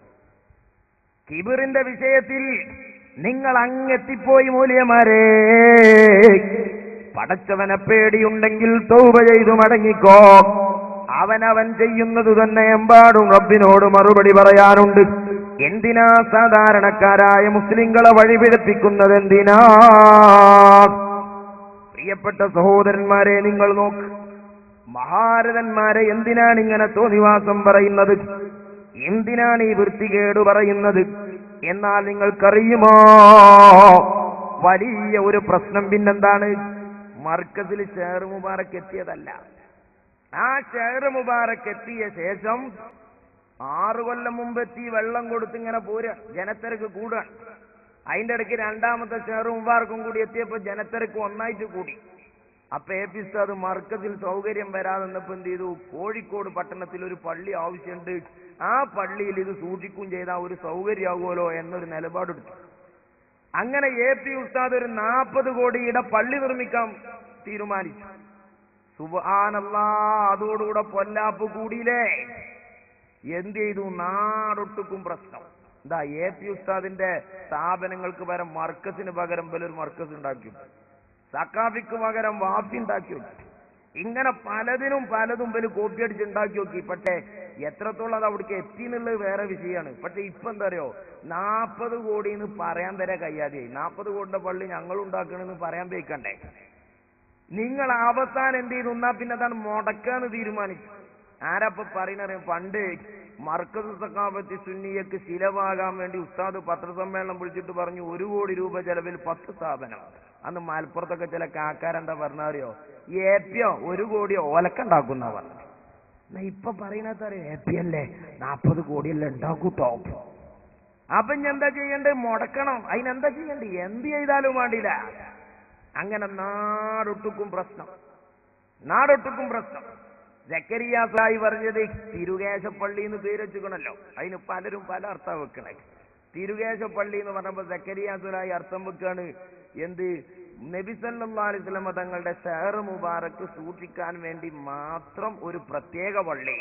കിബിറിന്റെ വിഷയത്തിൽ നിങ്ങൾ അങ്ങെത്തിപ്പോയി മൗലവിമാരെ. പടച്ചവനെ പേടിയുണ്ടെങ്കിൽ തൗബ ചെയ്തു മടങ്ങിക്കോ. അവനവൻ ചെയ്യുന്നത് തന്നെ എമ്പാടും റബ്ബിനോട് മറുപടി പറയാനുണ്ട്. എന്തിനാ സാധാരണക്കാരായ മുസ്ലിങ്ങളെ വഴിപിഴപ്പിക്കുന്നത്? എന്തിനാ? പ്രിയപ്പെട്ട സഹോദരന്മാരെ, നിങ്ങൾ നോക്ക്. മഹാരഥന്മാരെ എന്തിനാണ് ഇങ്ങനെ തോന്നിവാസം പറയുന്നത്? എന്തിനാണ് ഈ വൃത്തികേട് പറയുന്നത്? എന്നാൽ നിങ്ങൾക്കറിയുമോ വലിയ ഒരു പ്രശ്നം പിന്നെന്താണ്? മർക്കസിൽ ഷെയർ മുബാറക്ക് എത്തിയതല്ല. ആ ഷെയർ മുബാറക്ക് എത്തിയ ശേഷം 6 കൊല്ലം മുമ്പെത്തി വെള്ളം കൊടുത്ത് ഇങ്ങനെ പോരാ, ജനത്തിരക്ക് കൂടാൻ. അതിന്റെ ഇടയ്ക്ക് രണ്ടാമത്തെ ഷെയർ മുബാറക്കും കൂടി എത്തിയപ്പോ ജനത്തിരക്ക് ഒന്നായിട്ട് കൂടി. അപ്പൊ ഏപ്പിസ്റ്റ് അത് മർക്കസിൽ സൗകര്യം വരാതെന്നപ്പോ എന്ത് ചെയ്തു? കോഴിക്കോട് പട്ടണത്തിൽ ഒരു പള്ളി ആവശ്യമുണ്ട്, ആ പള്ളിയിൽ ഇത് സൂക്ഷിക്കുകയും ചെയ്താൽ ഒരു സൗകര്യമാകുമല്ലോ എന്നൊരു നിലപാടെടുത്തു. അങ്ങനെ AP ഉസ്താദ് ഒരു 40 കോടിയുടെ പള്ളി നിർമ്മിക്കാൻ തീരുമാനിച്ചു. സുബ്ഹാനല്ലാഹ്, അതോടുകൂടെ പൊല്ലാപ്പ് കൂടിയില്ലേ? എന്ത് ചെയ്തു? നാടൊട്ടുക്കും പ്രശ്നം. എന്താ? AP ഉസ്താദിന്റെ സ്ഥാപനങ്ങൾക്ക് പകരം മർക്കസിന് പകരം ഒരു മർക്കസ് ഉണ്ടാക്കി, സക്കാഫിക്ക് പകരം വാഫി ഉണ്ടാക്കി വെച്ചു. ഇങ്ങനെ പലതും കോപ്പി അടിച്ച് ഉണ്ടാക്കി നോക്കി. പക്ഷേ എത്രത്തോളം അത് അവിടേക്ക് എത്തി എന്നുള്ളത് വേറെ വിഷയമാണ്. പക്ഷെ ഇപ്പൊ എന്താ അറിയോ, 40 കോടിന്ന് പറയാൻ തരാൻ കഴിയാതെയായി. 40 കോടിയുടെ പള്ളി ഞങ്ങൾ ഉണ്ടാക്കണമെന്ന് പറയാൻ വെക്കണ്ടേ? നിങ്ങൾ അവസാനം എന്ത് ചെയ്തു? എന്നാ പിന്നെ അതാണ് മുടക്കാന്ന് തീരുമാനിച്ചു. ആരപ്പൊ പറയുന്നറിയാം? പണ്ട് മർക്കസ് സഖാഫത്തി സുന്നിയക്ക് ചിലവാകാൻ വേണ്ടി ഉസ്താദ് പത്രസമ്മേളനം വിളിച്ചിട്ട് പറഞ്ഞു 1 കോടി രൂപ ചെലവിൽ 10 സ്ഥാപനം. അന്ന് മലപ്പുറത്തൊക്കെ ചില കാക്കാരെന്താ പറഞ്ഞറിയോ? ഏപ്പിയോ 1 കോടിയോ ഓലക്കുണ്ടാക്കുന്ന പറഞ്ഞു. എന്നാ ഇപ്പൊ പറയുന്നറിയോ? ഏപ്പി അല്ലേ 40 കോടിയല്ലേ ഉണ്ടാക്കൂട്ടോ. അപ്പൊ ഇനി എന്താ ചെയ്യണ്ടേ? മുടക്കണം. അതിനെന്താ ചെയ്യണ്ടേ? എന്ത് ചെയ്താലും വേണ്ടില്ല. അങ്ങനെ നാടൊട്ടുക്കും പ്രശ്നം. സക്കരിയ സായി പറഞ്ഞത് തിരുകേശപ്പള്ളി എന്ന് പേര് വെച്ചുക്കണല്ലോ, അതിന് പലരും പല അർത്ഥം വെക്കണേ. തിരുകേശപ്പള്ളി എന്ന് പറഞ്ഞപ്പോ സക്കരിയ സുലായി അർത്ഥം വെക്കാണ് എന്ത്? നബി സല്ലല്ലാഹു അലൈഹി വസല്ലം തങ്ങളുടെ ഷെയർ മുബാറക്ക് സൂക്ഷിക്കാൻ വേണ്ടി മാത്രം ഒരു പ്രത്യേക പള്ളി.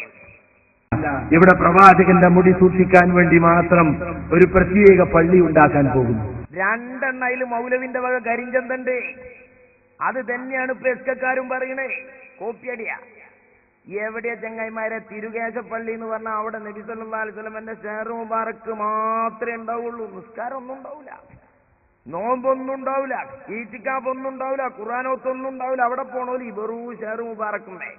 ഇവിടെ പ്രവാചകന്റെ മുടി സൂക്ഷിക്കാൻ വേണ്ടി മാത്രം ഒരു പ്രത്യേക പള്ളി ഉണ്ടാക്കാൻ പോകുന്നു. 2 എണ്ണയിൽ മൗലവിന്റെ വക കരിഞ്ചന്തണ്ട്. അത് തന്നെയാണ് ഇപ്പൊ എസ്കക്കാരും പറയണേ. കോപ്പിയടിയാ. എവിടെയാ ചങ്ങായിമാരെ? തിരുകേശപ്പള്ളി എന്ന് പറഞ്ഞാൽ അവിടെ നബി സല്ലല്ലാഹു അലൈഹി വസല്ലമന്റെ ഷെയർ മുബാറക്ക് മാത്രമേ ഉണ്ടാവുള്ളൂ. നിസ്കാരം ഒന്നും ഉണ്ടാവില്ല, നോമ്പൊന്നും ഉണ്ടാവില്ല, ഈത്തിക്കാഫ് ഒന്നും ഉണ്ടാവില്ല, ഖുർആനോത്തൊന്നും ഉണ്ടാവില്ല. അവിടെ പോണോല് വെറൂ ഷെയർ മുബാറക്കുണ്ടേ.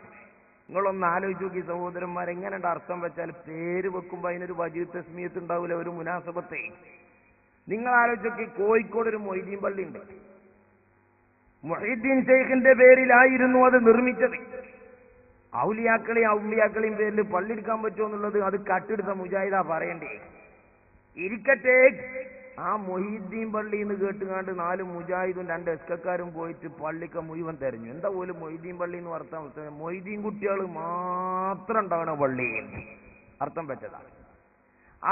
നിങ്ങളൊന്ന് ആലോചിച്ച് നോക്കി സഹോദരന്മാർ, എങ്ങനെയുണ്ട് അർത്ഥം വെച്ചാൽ പേര് വെക്കുമ്പോ അതിനൊരു വജീദ് തസ്മിയത്ത് ഉണ്ടാവില്ല, ഒരു മുനാസബത്തെ. നിങ്ങൾ ആലോചിച്ച് നോക്കി, കോഴിക്കോട് ഒരു മൊയ്തീൻ പള്ളി ഉണ്ട്. മുഹീദ്ദീൻ ശൈഖിന്റെ പേരിലായിരുന്നു അത് നിർമ്മിച്ചത്. ഔലിയാക്കളെയും ഔലിയാക്കളെയും പേരിൽ പള്ളി എടുക്കാൻ പറ്റുമോ എന്നുള്ളത് അത് കട്ടെടുത്ത മുജാഹിദാ പറയണ്ടേ. ഇരിക്കട്ടെ, ആ മൊഹീദ്ദീൻ പള്ളി എന്ന് കേട്ടുകാണ്ട് 4 മുജാഹിദും 2 എസ്കക്കാരും പോയിട്ട് പള്ളിക്ക് മുഴുവൻ തെരഞ്ഞു. എന്താ പോലും മൊഹീദ്ദീൻ പള്ളി എന്ന് അർത്ഥം? മൊഹീദ്ദീൻ കുട്ടികൾ മാത്രം ഉണ്ടാവണ പള്ളി അർത്ഥം വെച്ചതാണ്.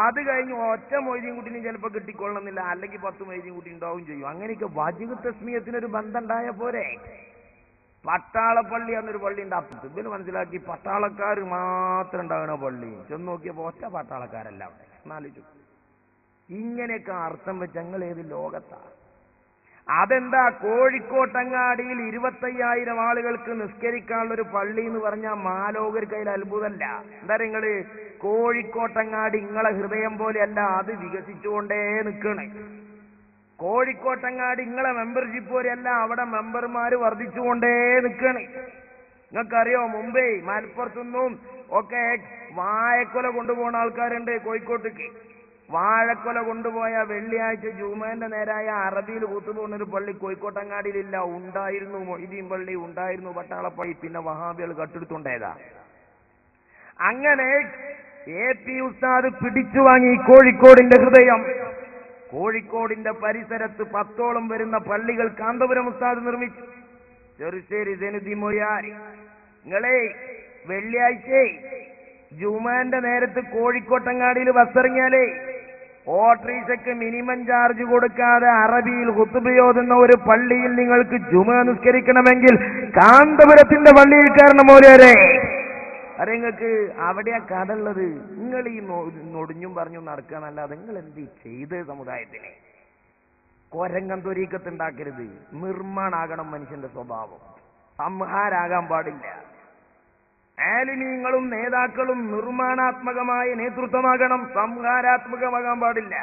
അത് കഴിഞ്ഞ് ഒറ്റ മൊയ്തീൻ കുട്ടിനും ചിലപ്പോൾ കിട്ടിക്കൊള്ളണമെന്നില്ല, അല്ലെങ്കിൽ 10 മൊയ്തീൻ കുട്ടി ഉണ്ടാവും ചെയ്യും. അങ്ങനെയൊക്കെ വജിബ് തസ്മിയത്തിനൊരു ബന്ധം ഉണ്ടായ പോരെ. പട്ടാളപ്പള്ളി എന്നൊരു പള്ളി ഉണ്ട് അപ്പുറത്ത്. ഇതിന് മനസ്സിലാക്കി പട്ടാളക്കാർ മാത്രം ഉണ്ടാകണ പള്ളി. ചെന്ന് നോക്കിയപ്പോൾ ഒറ്റ പട്ടാളക്കാരല്ല അവിടെ. എന്നാലോചിച്ചു ഇങ്ങനെയൊക്കെ അർത്ഥം വെച്ച് ഞങ്ങൾ ഏത് ലോകത്താ? അതെന്താ കോഴിക്കോട്ടങ്ങാടിയിൽ 25,000 ആളുകൾക്ക് നിസ്കരിക്കാനുള്ളൊരു പള്ളി എന്ന് പറഞ്ഞാൽ മാലോകർക്ക് അതിൽ അത്ഭുതമല്ല. എന്താ നിങ്ങള് കോഴിക്കോട്ടങ്ങാടി നിങ്ങളെ ഹൃദയം പോലെയല്ല, അത് വികസിച്ചുകൊണ്ടേ നിൽക്കണേ. കോഴിക്കോട്ടങ്ങാടി നിങ്ങളെ മെമ്പർഷിപ്പ് പോലെയല്ല, അവിടെ മെമ്പർമാര് വർദ്ധിച്ചുകൊണ്ടേ നിൽക്കണേ. നിങ്ങൾക്കറിയോ മുമ്പേ മലപ്പുറത്തുനിന്നും ഒക്കെ വാഴക്കൊല കൊണ്ടുപോകുന്ന ആൾക്കാരുണ്ട് കോഴിക്കോട്ടേക്ക്. വാഴക്കൊല കൊണ്ടുപോയ വെള്ളിയാഴ്ച ജുമേന്റെ നേരായ അറബിയിൽ കൂത്തുപോകുന്നൊരു പള്ളി കോഴിക്കോട്ടങ്ങാടിയിലില്ല. ഉണ്ടായിരുന്നു മൊയ്തീൻ പള്ളി, ഉണ്ടായിരുന്നു പട്ടാളപ്പള്ളി, പിന്നെ വഹാബികൾ കട്ടെടുത്തുണ്ടായതാ. അങ്ങനെ AP ഉസ്താദ് പിടിച്ചു വാങ്ങി കോഴിക്കോടിന്റെ ഹൃദയം. കോഴിക്കോടിന്റെ പരിസരത്ത് 10ഓളം വരുന്ന പള്ളികൾ കാന്തപുരം ഉസ്താദ് നിർമ്മിച്ചു. ചെറുശ്ശേരി സൈനുദ്ദീൻ മൊയ്യാരി, നിങ്ങളെ വെള്ളിയാഴ്ച ജുമാന്റെ നേരത്ത് കോഴിക്കോട്ടങ്ങാടിയിൽ ബസ്സിറങ്ങിയാലേ ഓട്ടോറിക്ഷയ്ക്ക് മിനിമം ചാർജ് കൊടുക്കാതെ അറബിയിൽ ഖുത്ബയോതുന്ന ഒരു പള്ളിയിൽ നിങ്ങൾക്ക് ജുമാ നിസ്കരിക്കണമെങ്കിൽ കാന്തപുരത്തിന്റെ പള്ളിയിൽ കയറണം മോലേരെ. നിങ്ങൾക്ക് അവിടെയാ കഥ ഉള്ളത്. നിങ്ങൾ ഈ നൊടിഞ്ഞും പറഞ്ഞു നടക്കുകയെന്നല്ലാതെ നിങ്ങൾ എന്ത് ചെയ്ത് സമുദായത്തിനെ? കൊരങ്ങൻ ത്വരീക്കത്തുണ്ടാക്കരുത്. നിർമ്മാണാകണം മനുഷ്യന്റെ സ്വഭാവം. സംഹാരാകാൻ പാടില്ല. ആലിമീങ്ങളും നേതാക്കളും നിർമ്മാണാത്മകമായ നേതൃത്വമാകണം, സംഹാരാത്മകമാകാൻ പാടില്ല.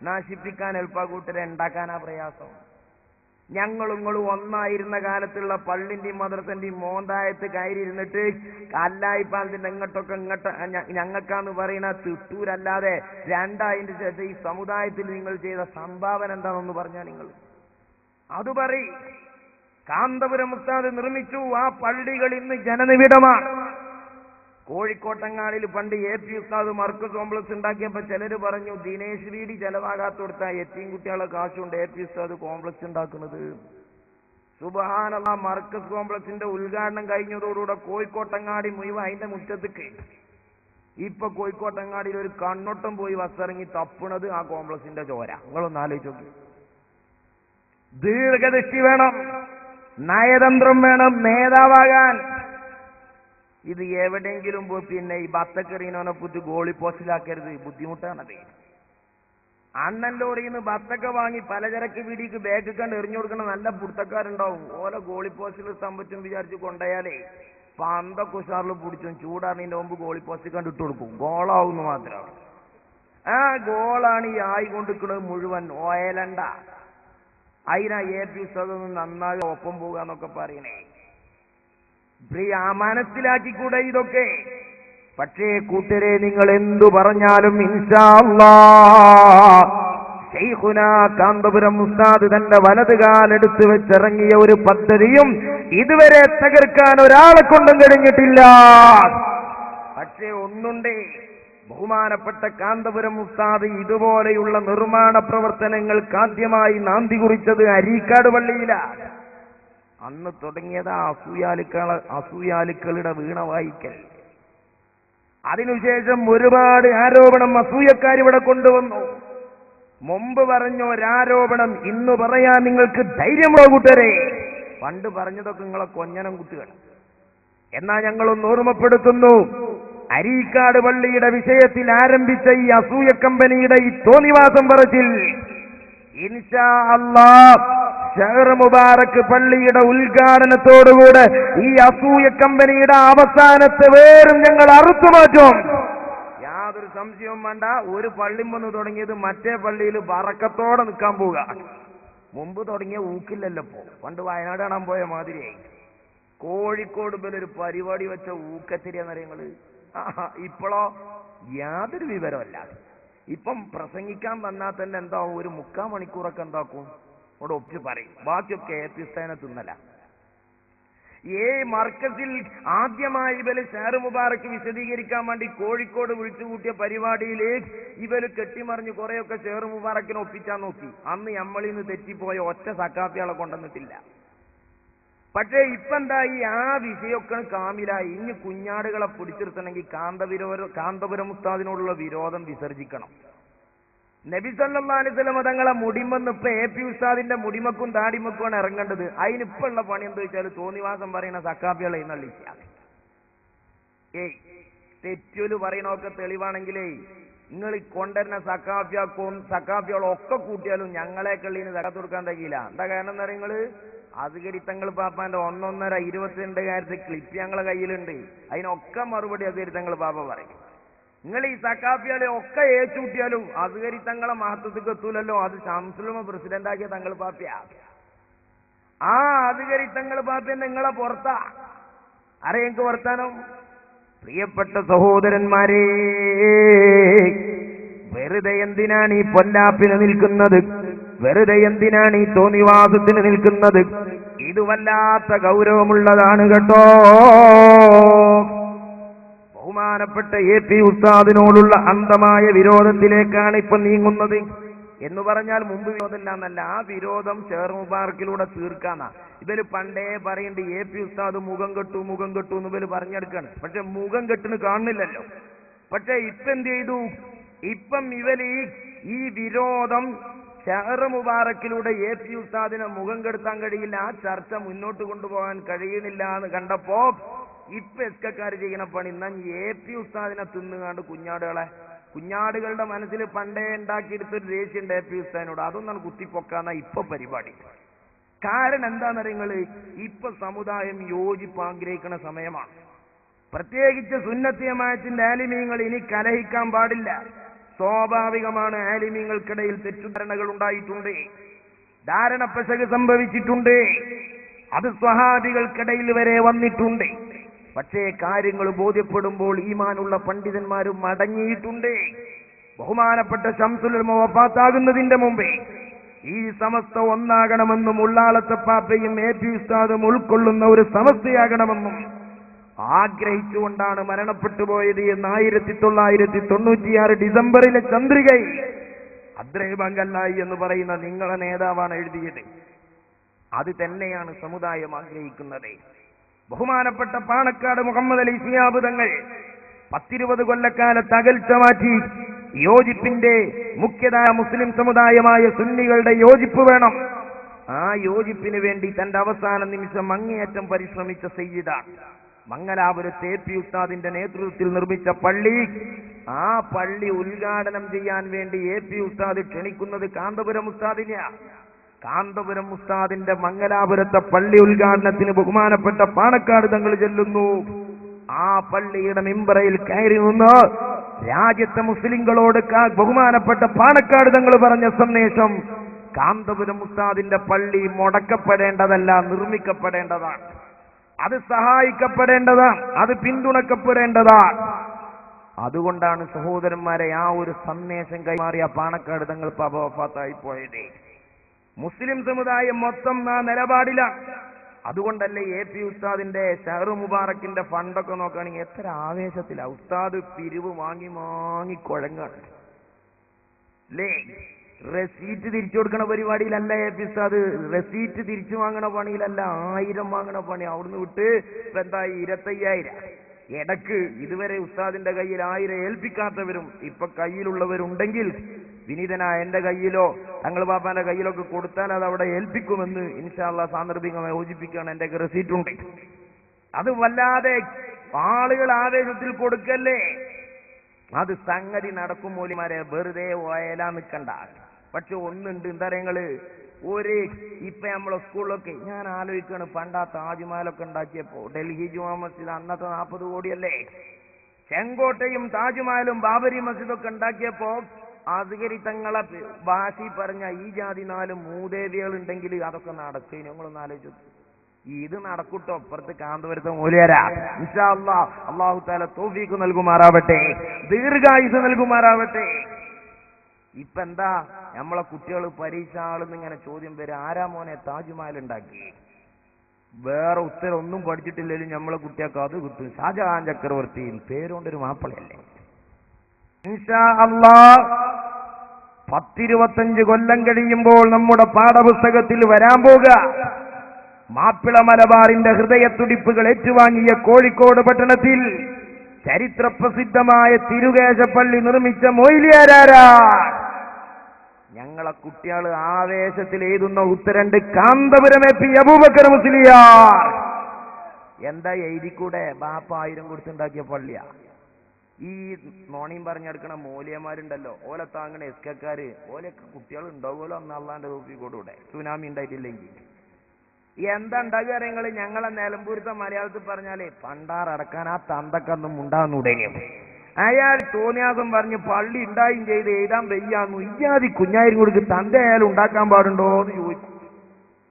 നശിപ്പിക്കാൻ എളുപ്പകൂട്ടരെ, ഉണ്ടാക്കാനാ പ്രയാസം. ഞങ്ങളും ഒന്നായിരുന്ന കാലത്തുള്ള പള്ളിന്റെയും മദ്രസന്റെയും മോന്തായത്ത് കയറിയിരുന്നിട്ട് അല്ലായിപ്പാലത്തിന്റെ ഇങ്ങോട്ടൊക്കെ ഞങ്ങൾക്കാന്ന് പറയുന്ന തിട്ടൂരല്ലാതെ രണ്ടായതിന്റെ ശേഷം ഈ സമുദായത്തിൽ നിങ്ങൾ ചെയ്ത സംഭാവന എന്താണെന്ന് പറഞ്ഞാൽ നിങ്ങൾ അത് പറയും. കാന്തപുരം ഉസ്താദ് നിർമ്മിച്ചു. ആ പള്ളികൾ ഇന്ന് ജനനിബിഡമാണ്. കോഴിക്കോട്ടങ്ങാടിയിൽ പണ്ട് AP ഉസ്താദ് മർക്കസ് കോംപ്ലക്സ് ഉണ്ടാക്കിയപ്പോ ചിലര് പറഞ്ഞു ദിനേശ് വീടി ചെലവാകാത്ത കൊടുത്ത എത്തിയും കുട്ടികളെ കാശുകൊണ്ട് AP ഉസ്താദ് കോംപ്ലക്സ് ഉണ്ടാക്കുന്നത്. സുബ്ഹാനല്ലാഹ്, മർക്കസ് കോംപ്ലക്സിന്റെ ഉദ്ഘാടനം കഴിഞ്ഞതോടുകൂടെ കോഴിക്കോട്ടങ്ങാടി മുഴുവൻ അതിന്റെ മുറ്റത്തേക്ക്. ഇപ്പൊ കോഴിക്കോട്ടങ്ങാടിയിൽ ഒരു കണ്ണൊട്ടം പോയി വസ്സിറങ്ങി തപ്പുന്നത് ആ കോംപ്ലക്സിന്റെ ചോര. നിങ്ങളൊന്ന് ആലോചിച്ച് നോക്കി. ദീർഘദൃഷ്ടി വേണം, നയതന്ത്രം വേണം നേതാവാകാൻ. ഇത് എവിടെയെങ്കിലും പോയി പിന്നെ ഈ ബത്തക്കറീനോനെ പുത്തി ഗോളി പോസ്റ്റിലാക്കരുത്. ബുദ്ധിമുട്ടാണത്. അണ്ണൻ ലോറിയിൽ നിന്ന് ബത്തക്ക വാങ്ങി പലചരക്ക് വീടിക്ക് ബാഗ് കണ്ട് എറിഞ്ഞു കൊടുക്കണ നല്ല പുറത്തക്കാരുണ്ടാവും. ഓരോ ഗോളി പോസ്റ്റിൽ സ്തംഭിച്ചും വിചാരിച്ച് കൊണ്ടുപോയാലേ പന്തൊക്കെ ഉഷാറിൽ പിടിച്ചും ചൂടാറിന്റെ മുമ്പ് ഗോളി പോസ്റ്റിൽ കണ്ടിട്ട് കൊടുക്കും. ഗോളാവുന്നു മാത്രം. ആ ഗോളാണ് ഈ ആയി കൊണ്ടിരിക്കുന്നത് മുഴുവൻ. ഓയലണ്ട. അതിനാ AP ഉസ്താദൊന്ന് നന്നായി ഒപ്പം പോകുക എന്നൊക്കെ പറയണേ. മനസ്സിലാക്കിക്കൂടെ ഇതൊക്കെ? പക്ഷേ കൂട്ടരെ, നിങ്ങൾ എന്തു പറഞ്ഞാലും ഇൻഷാ അല്ലാഹ് ശൈഖുനാ കാന്തപുരം ഉസ്താദ് തന്റെ വലത് കാലെടുത്ത് വെച്ചിറങ്ങിയ ഒരു പദ്ധതിയും ഇതുവരെ തകർക്കാൻ ഒരാളെ കൊണ്ടും കഴിഞ്ഞിട്ടില്ല. പക്ഷേ ഒന്നുണ്ടേ, ബഹുമാനപ്പെട്ട കാന്തപുരം ഉസ്താദ് ഇതുപോലെയുള്ള നിർമ്മാണ പ്രവർത്തനങ്ങൾക്ക് ആദ്യമായി നാന്തി കുറിച്ചത് അരീക്കാട് പള്ളിയിലാണ്. അന്ന് തുടങ്ങിയതാ അസൂയാലുക്കളുടെ വീണ വായിക്കൽ. അതിനുശേഷം ഒരുപാട് ആരോപണം അസൂയക്കാരിവിടെ കൊണ്ടുവന്നു. മുമ്പ് പറഞ്ഞ ഒരാരോപണം ഇന്ന് പറയാൻ നിങ്ങൾക്ക് ധൈര്യമുള്ള കൂട്ടരെ. പണ്ട് പറഞ്ഞതൊക്കെ നിങ്ങളെ കൊഞ്ഞനം കുത്തുകൾ. എന്നാ ഞങ്ങളൊന്ന് ഓർമ്മപ്പെടുത്തുന്നു, അരീക്കാട് പള്ളിയുടെ വിഷയത്തിൽ ആരംഭിച്ച ഈ അസൂയ കമ്പനിയുടെ ഈ തോന്നിവാസം പറച്ചിൽ ഇൻഷാ അല്ലാഹ് ഷഹർ മുബാറക് പള്ളിയുടെ ഉദ്ഘാടനത്തോടുകൂടെ ഈ അസൂയ കമ്പനിയുടെ അവസാനത്തെ വേരും ഞങ്ങൾ അറുത്തുമാറ്റും. യാതൊരു സംശയവും വേണ്ട. ഒരു പള്ളി വന്ന് തുടങ്ങിയത് മറ്റേ പള്ളിയിൽ ബറക്കത്തോടെ നിൽക്കാൻ പോവുക. മുമ്പ് തുടങ്ങിയ ഊക്കില്ലല്ലോ. പണ്ട് വയനാട് കാണാൻ പോയ മാതിരിയായി. കോഴിക്കോട് ഒരു പരിപാടി വെച്ച ഊക്കത്തിരിയെന്നറിയങ്ങള്. ഇപ്പോഴോ യാതൊരു വിവരമല്ല. ഇപ്പം പ്രസംഗിക്കാൻ വന്നാൽ തന്നെ എന്താവും, ഒരു 3/4 മണിക്കൂറൊക്കെ എന്താക്കും അവിടെ ഒപ്പിച്ച് പറയും. ബാക്കിയൊക്കെ ഏത്തിസ്ഥാനെ തിന്നല. മർക്കസിൽ ആദ്യമായി ഇവര് ഷഹർ മുബാറക്ക് വിശദീകരിക്കാൻ വേണ്ടി കോഴിക്കോട് വിളിച്ചുകൂട്ടിയ പരിപാടിയിൽ ഇവര് കെട്ടിമറിഞ്ഞ് കുറെയൊക്കെ ഷഹർ മുബാറക്കിനെ ഒപ്പിച്ചാൻ നോക്കി. അന്ന് നമ്മളിൽ നിന്ന് തെറ്റിപ്പോയ ഒറ്റ സക്കാഫിയാളെ കൊണ്ടുവന്നിട്ടില്ല. പക്ഷേ ഇപ്പൊ എന്തായി, ആ വിഷയമൊക്കെ കാമിലായി. ഇനി കുഞ്ഞാടുകളെ പിടിച്ചിരുത്തണമെങ്കിൽ കാന്തപുരം ഉസ്താദിനോടുള്ള വിരോധം വിസർജിക്കണം. നബി സല്ലല്ലാഹു അലൈഹി വസല്ലം തങ്ങളെ മുടിമെന്ന് ഇപ്പൊ AP ഉസ്താദിന്റെ മുടിമക്കും താടിമക്കുമാണ് ഇറങ്ങേണ്ടത്. അതിനിപ്പോ ഉള്ള പണി എന്താ വെച്ചാൽ തോന്നിവാസം പറയുന്ന സക്കാഫികളെ എഴുന്നള്ളിക്കുക. തെറ്റൊരു പറയണൊക്കെ തെളിവാണെങ്കിലേ നിങ്ങൾ ഈ കൊണ്ടുവരുന്ന സക്കാഫികളൊക്കെ കൂട്ടിയാലും ഞങ്ങളെ കള്ളിന് തകർത്ത് കൊടുക്കാൻ കഴിയില്ല. എന്താ കാരണം എന്താ പറയുക, നിങ്ങള് അസുകരിത്തങ്ങൾ പാപ്പാന്റെ 1.5 22 ക്ലിപ്പ് ഞങ്ങളെ കയ്യിലുണ്ട്. അതിനൊക്കെ മറുപടി അസുകരിത്തങ്ങൾ പാപ്പ പറയും. നിങ്ങൾ ഈ സക്കാഫികളെ ഒക്കെ ഏച്ചൂട്ടിയാലും അസുകരിത്തങ്ങളെ മഹത്വത്തിൽ എത്തൂലല്ലോ. അത് ശംസുലുമ പ്രസിഡന്റ് ആക്കിയ തങ്ങൾ പാപ്പയാ. ആ അസുകരിത്തങ്ങൾ പാപ്പ നിങ്ങളെ പുറത്താ. ആരെയൊക്കെ വർത്താനോ? പ്രിയപ്പെട്ട സഹോദരന്മാരെ, വെറുതെ എന്തിനാണ് ഈ പൊല്ലാപ്പിന് നിൽക്കുന്നത്? വെറുതെ എന്തിനാണ് ഈ തോന്നിവാസത്തിന് നിൽക്കുന്നത്? ഇത് വല്ലാത്ത ഗൗരവമുള്ളതാണ് കേട്ടോ. ബഹുമാനപ്പെട്ട AP ഉസ്താദിനോടുള്ള അന്ധമായ വിരോധത്തിലേക്കാണ് ഇപ്പൊ നീങ്ങുന്നത്. എന്ന് പറഞ്ഞാൽ മുമ്പ് വിരോധമില്ല എന്നല്ല, ആ വിരോധം ഷെയർ മുബാറക്കിലൂടെ തീർക്കാന്നാ. ഇവര് പണ്ടേ പറയുന്നുണ്ട് AP ഉസ്താദ് മുഖം കെട്ടു എന്ന് ഇവര് പറഞ്ഞെടുക്കാണ്. പക്ഷെ മുഖം കെട്ടിന് കാണുന്നില്ലല്ലോ. പക്ഷെ ഇപ്പൊ എന്ത് ചെയ്തു? ഇപ്പം ഇവര് ഈ വിരോധം ഷെയർ മുബാറക്കിലൂടെ AP ഉസ്താദിനെ മുഖം കെടുത്താൻ കഴിയില്ല, ആ ചർച്ച മുന്നോട്ട് കൊണ്ടുപോകാൻ കഴിയണില്ല എന്ന് കണ്ടപ്പോ ഇപ്പൊ എസ്കക്കാർ ചെയ്യുന്ന പണി എന്നാ AP ഉസ്താദിനെ തിന്നുകാണ്ട് കുഞ്ഞാടുകളുടെ മനസ്സിൽ പണ്ടേ ഉണ്ടാക്കിയെടുത്തൊരു ദേഷ്യമുണ്ട് AP ഉസ്താദിനോട്, അതൊന്നാണ് കുത്തിപ്പൊക്കാന്ന ഇപ്പൊ പരിപാടി. കാരണം എന്താണെന്നറിയങ്ങള്, ഇപ്പൊ സമുദായം യോജിപ്പ് ആഗ്രഹിക്കുന്ന സമയമാണ്. പ്രത്യേകിച്ച് സുന്നത്തി ജമാഅത്തിന്റെ ആലിമീങ്ങൾ ഇനി കലഹിക്കാൻ പാടില്ല. സ്വാഭാവികമാണ്, ആലിമീങ്ങൾക്കിടയിൽ തെറ്റുധാരണകൾ ഉണ്ടായിട്ടുണ്ട്, ധാരണ പെശക് സംഭവിച്ചിട്ടുണ്ട്, അത് സ്വഹാബികൾക്കിടയിൽ വരെ വന്നിട്ടുണ്ട്. പക്ഷേ കാര്യങ്ങൾ ബോധ്യപ്പെടുമ്പോൾ ഈമാനുള്ള പണ്ഡിതന്മാരും മടങ്ങിയിട്ടുണ്ട്. ബഹുമാനപ്പെട്ട ശംസുൽ ഉലമ വഫാത്താകുന്നതിന്റെ മുമ്പേ ഈ സമസ്ത ഒന്നാകണമെന്നും ഉള്ളാളത്തെ പാപ്പയും AP ഉസ്താദും ഉൾക്കൊള്ളുന്ന ഒരു സമസ്തയാകണമെന്നും ആഗ്രഹിച്ചുകൊണ്ടാണ് മരണപ്പെട്ടു പോയത് എന്ന് 1996 ഡിസംബറിലെ ചന്ദ്രികയിൽ അദ്രൈ ബംഗല്ലായി എന്ന് പറയുന്ന നിങ്ങളെ നേതാവാണ് എഴുതിയത്. അത് തന്നെയാണ് സമുദായം ആഗ്രഹിക്കുന്നത്. ബഹുമാനപ്പെട്ട പാണക്കാട് മുഹമ്മദ് അലി ശിഹാബ് തങ്ങൾ 10-20 കൊല്ലക്കാലത്ത് അകൽച്ച മാറ്റി യോജിപ്പിന്റെ മുഖ്യധാര മുസ്ലിം സമുദായമായ സുന്നികളുടെ യോജിപ്പ് വേണം. ആ യോജിപ്പിന് വേണ്ടി തന്റെ അവസാന നിമിഷം അങ്ങേയറ്റം പരിശ്രമിച്ച സയ്യിദാണ്. മംഗലാപുരത്ത് AP ഉസ്താദിന്റെ നേതൃത്വത്തിൽ നിർമ്മിച്ച പള്ളി, ആ പള്ളി ഉദ്ഘാടനം ചെയ്യാൻ വേണ്ടി AP ഉസ്താദ് ക്ഷണിക്കുന്നത് കാന്തപുരം ഉസ്താദിനെയാണ്. കാന്തപുരം ഉസ്താദിന്റെ മംഗലാപുരത്തെ പള്ളി ഉദ്ഘാടനത്തിന് ബഹുമാനപ്പെട്ട പാണക്കാട് തങ്ങൾ ചെല്ലുന്നു. ആ പള്ളിയുടെ മിമ്പറയിൽ കയറി നിന്ന് രാജ്യത്തെ മുസ്ലിങ്ങളോട് ബഹുമാനപ്പെട്ട പാണക്കാട് തങ്ങൾ പറഞ്ഞ സന്ദേശം, കാന്തപുരം ഉസ്താദിന്റെ പള്ളി മുടക്കപ്പെടേണ്ടതല്ല, നിർമ്മിക്കപ്പെടേണ്ടതാണ്. അത് സഹായിക്കപ്പെടേണ്ടതാണ്, അത് പിന്തുണക്കപ്പെടേണ്ടതാണ്. അതുകൊണ്ടാണ് സഹോദരന്മാരെ ആ ഒരു സന്ദേശം കൈമാറിയ പാണക്കാട് തങ്ങൾ വഫാത്തായി പോയത്. മുസ്ലിം സമുദായം മൊത്തം ആ നിലപാടിലാണ്. അതുകൊണ്ടല്ലേ AP ഉസ്താദിന്റെ ഷഹർ മുബാറക്കിന്റെ ഫണ്ടൊക്കെ നോക്കുകയാണെങ്കിൽ എത്ര ആവേശത്തിലാ. ഉസ്താദ് പിരിവ് വാങ്ങി കുഴങ്ങാണ് അല്ലേ. റെസീറ്റ് തിരിച്ചു കൊടുക്കണ പരിപാടിയിലല്ല AP ഉസ്താദ്, റെസീറ്റ് തിരിച്ചു വാങ്ങണ പണിയിലല്ല, 1000 വാങ്ങണ പണി. അവിടുന്ന് വിട്ട് ഇപ്പൊ എന്തായി 25,000. ഇടക്ക് ഇതുവരെ ഉസ്താദിന്റെ കയ്യിൽ 1000 ഏൽപ്പിക്കാത്തവരും ഇപ്പൊ കയ്യിലുള്ളവരുണ്ടെങ്കിൽ വിനീതനായ എന്റെ കയ്യിലോ തങ്ങൾ പാപ്പാന്റെ കയ്യിലൊക്കെ കൊടുത്താൽ അത് അവിടെ ഏൽപ്പിക്കുമെന്ന് ഇൻഷാ അല്ലാഹ് സാന്ദർഭികമായി യോജിപ്പിക്കുകയാണ്. എന്റെ റെസീറ്റ് ഉണ്ട്. അത് വല്ലാതെ ആളുകൾ ആവേശത്തിൽ കൊടുക്കല്ലേ, അത് സംഗതി നടക്കും. മൂലിമാരെ വെറുതെ വയലാ നിൽക്കണ്ട. പക്ഷെ ഒന്നുണ്ട്, എന്താ പറയുക, ഇപ്പൊ നമ്മളെ സ്കൂളിലൊക്കെ ഞാൻ ആലോചിക്കാണ്, പണ്ട് ആ താജ്മഹലൊക്കെ ഉണ്ടാക്കിയപ്പോ ഡൽഹി ജുമാ മസ്ജിദ് അന്നത്തെ 40 കോടിയല്ലേ, ചെങ്കോട്ടയും താജ്മഹലും ബാബരി മസ്ജിദൊക്കെ ഉണ്ടാക്കിയപ്പോ അസ്ഗരി തങ്ങളെ ഭാഷി പറഞ്ഞ ഈ ജാതി 4 മൂദേവികൾ ഉണ്ടെങ്കിൽ അതൊക്കെ നടക്കും. ഞങ്ങളൊന്ന് ആലോചിച്ചു, ഇത് നടക്കൂട്ടോ. അപ്പുറത്ത് കാന്തപുരത്തെ മൂല്യരാ. ഇൻഷാ അല്ലാഹ് അല്ലാഹു തആല തൗഫീഖ് നൽകുമാറാവട്ടെ, ദീർഘായുസ് നൽകുമാറാവട്ടെ. ഇപ്പൊ എന്താ നമ്മളെ കുട്ടികൾ പരീക്ഷ ആളെന്ന് ഇങ്ങനെ ചോദ്യം വരും, ആരാ മോനെ താജ്മഹൽ ഉണ്ടാക്കി? വേറെ ഉത്തരം ഒന്നും പഠിച്ചിട്ടില്ലെങ്കിലും നമ്മളെ കുട്ടികൾക്ക് അത് കിട്ടും. ഷാജഹാൻ ചക്രവർത്തി പേരുകൊണ്ടൊരു മാപ്പിളയല്ലേ. ഇൻഷാ അല്ലാഹ് 10-25 കൊല്ലം കഴിയുമ്പോൾ നമ്മുടെ പാഠപുസ്തകത്തിൽ വരാൻ പോകുക മാപ്പിള മലബാറിന്റെ ഹൃദയത്തുടിപ്പുകൾ ഏറ്റുവാങ്ങിയ കോഴിക്കോട് പട്ടണത്തിൽ ചരിത്രപ്രസിദ്ധമായ തിരുകേശപ്പള്ളി നിർമ്മിച്ച മൊയ്ലിയാരാരാ? ഞങ്ങളെ കുട്ടികൾ ആവേശത്തിൽ എഴുതുന്ന ഉത്തരണ്ട് കാന്തപുരം എ പി അബൂബക്കർ മുസ്ലിയാർ. എന്താ എഴുതിക്കൂടെ? ബാപ്പ 1000 കൊടുത്തുണ്ടാക്കിയ പള്ളിയാ. ഈ നോണിയും പറഞ്ഞെടുക്കണ മൂല്യന്മാരുണ്ടല്ലോ, ഓലെ താങ്ങണ എസ്കക്കാര്, ഓലൊക്കെ കുട്ടികൾ ഉണ്ടാവുമല്ലോ അന്ന് അള്ളാന്റെ തോപ്പിക്കൂടെ സുനാമി ഉണ്ടായിട്ടില്ലെങ്കിൽ. എന്താ ഉണ്ടാകുക നിങ്ങൾ? ഞങ്ങളെ നിലമ്പൂരത്തെ മലയാളത്തിൽ പറഞ്ഞാലേ പണ്ടാറടക്കാൻ ആ തന്തക്കൊന്നും ഉണ്ടാകുന്നുടേനും. അയാൾ തോന്നിയാസം പറഞ്ഞ് പള്ളി ഉണ്ടായും ചെയ്ത് എഴുതാൻ വയ്യാന്നു. ഇയാതി കുഞ്ഞായിരം കൊടുക്ക് തന്റെ അയാൾ ഉണ്ടാക്കാൻ പാടുണ്ടോ എന്ന് ചോദിച്ചു.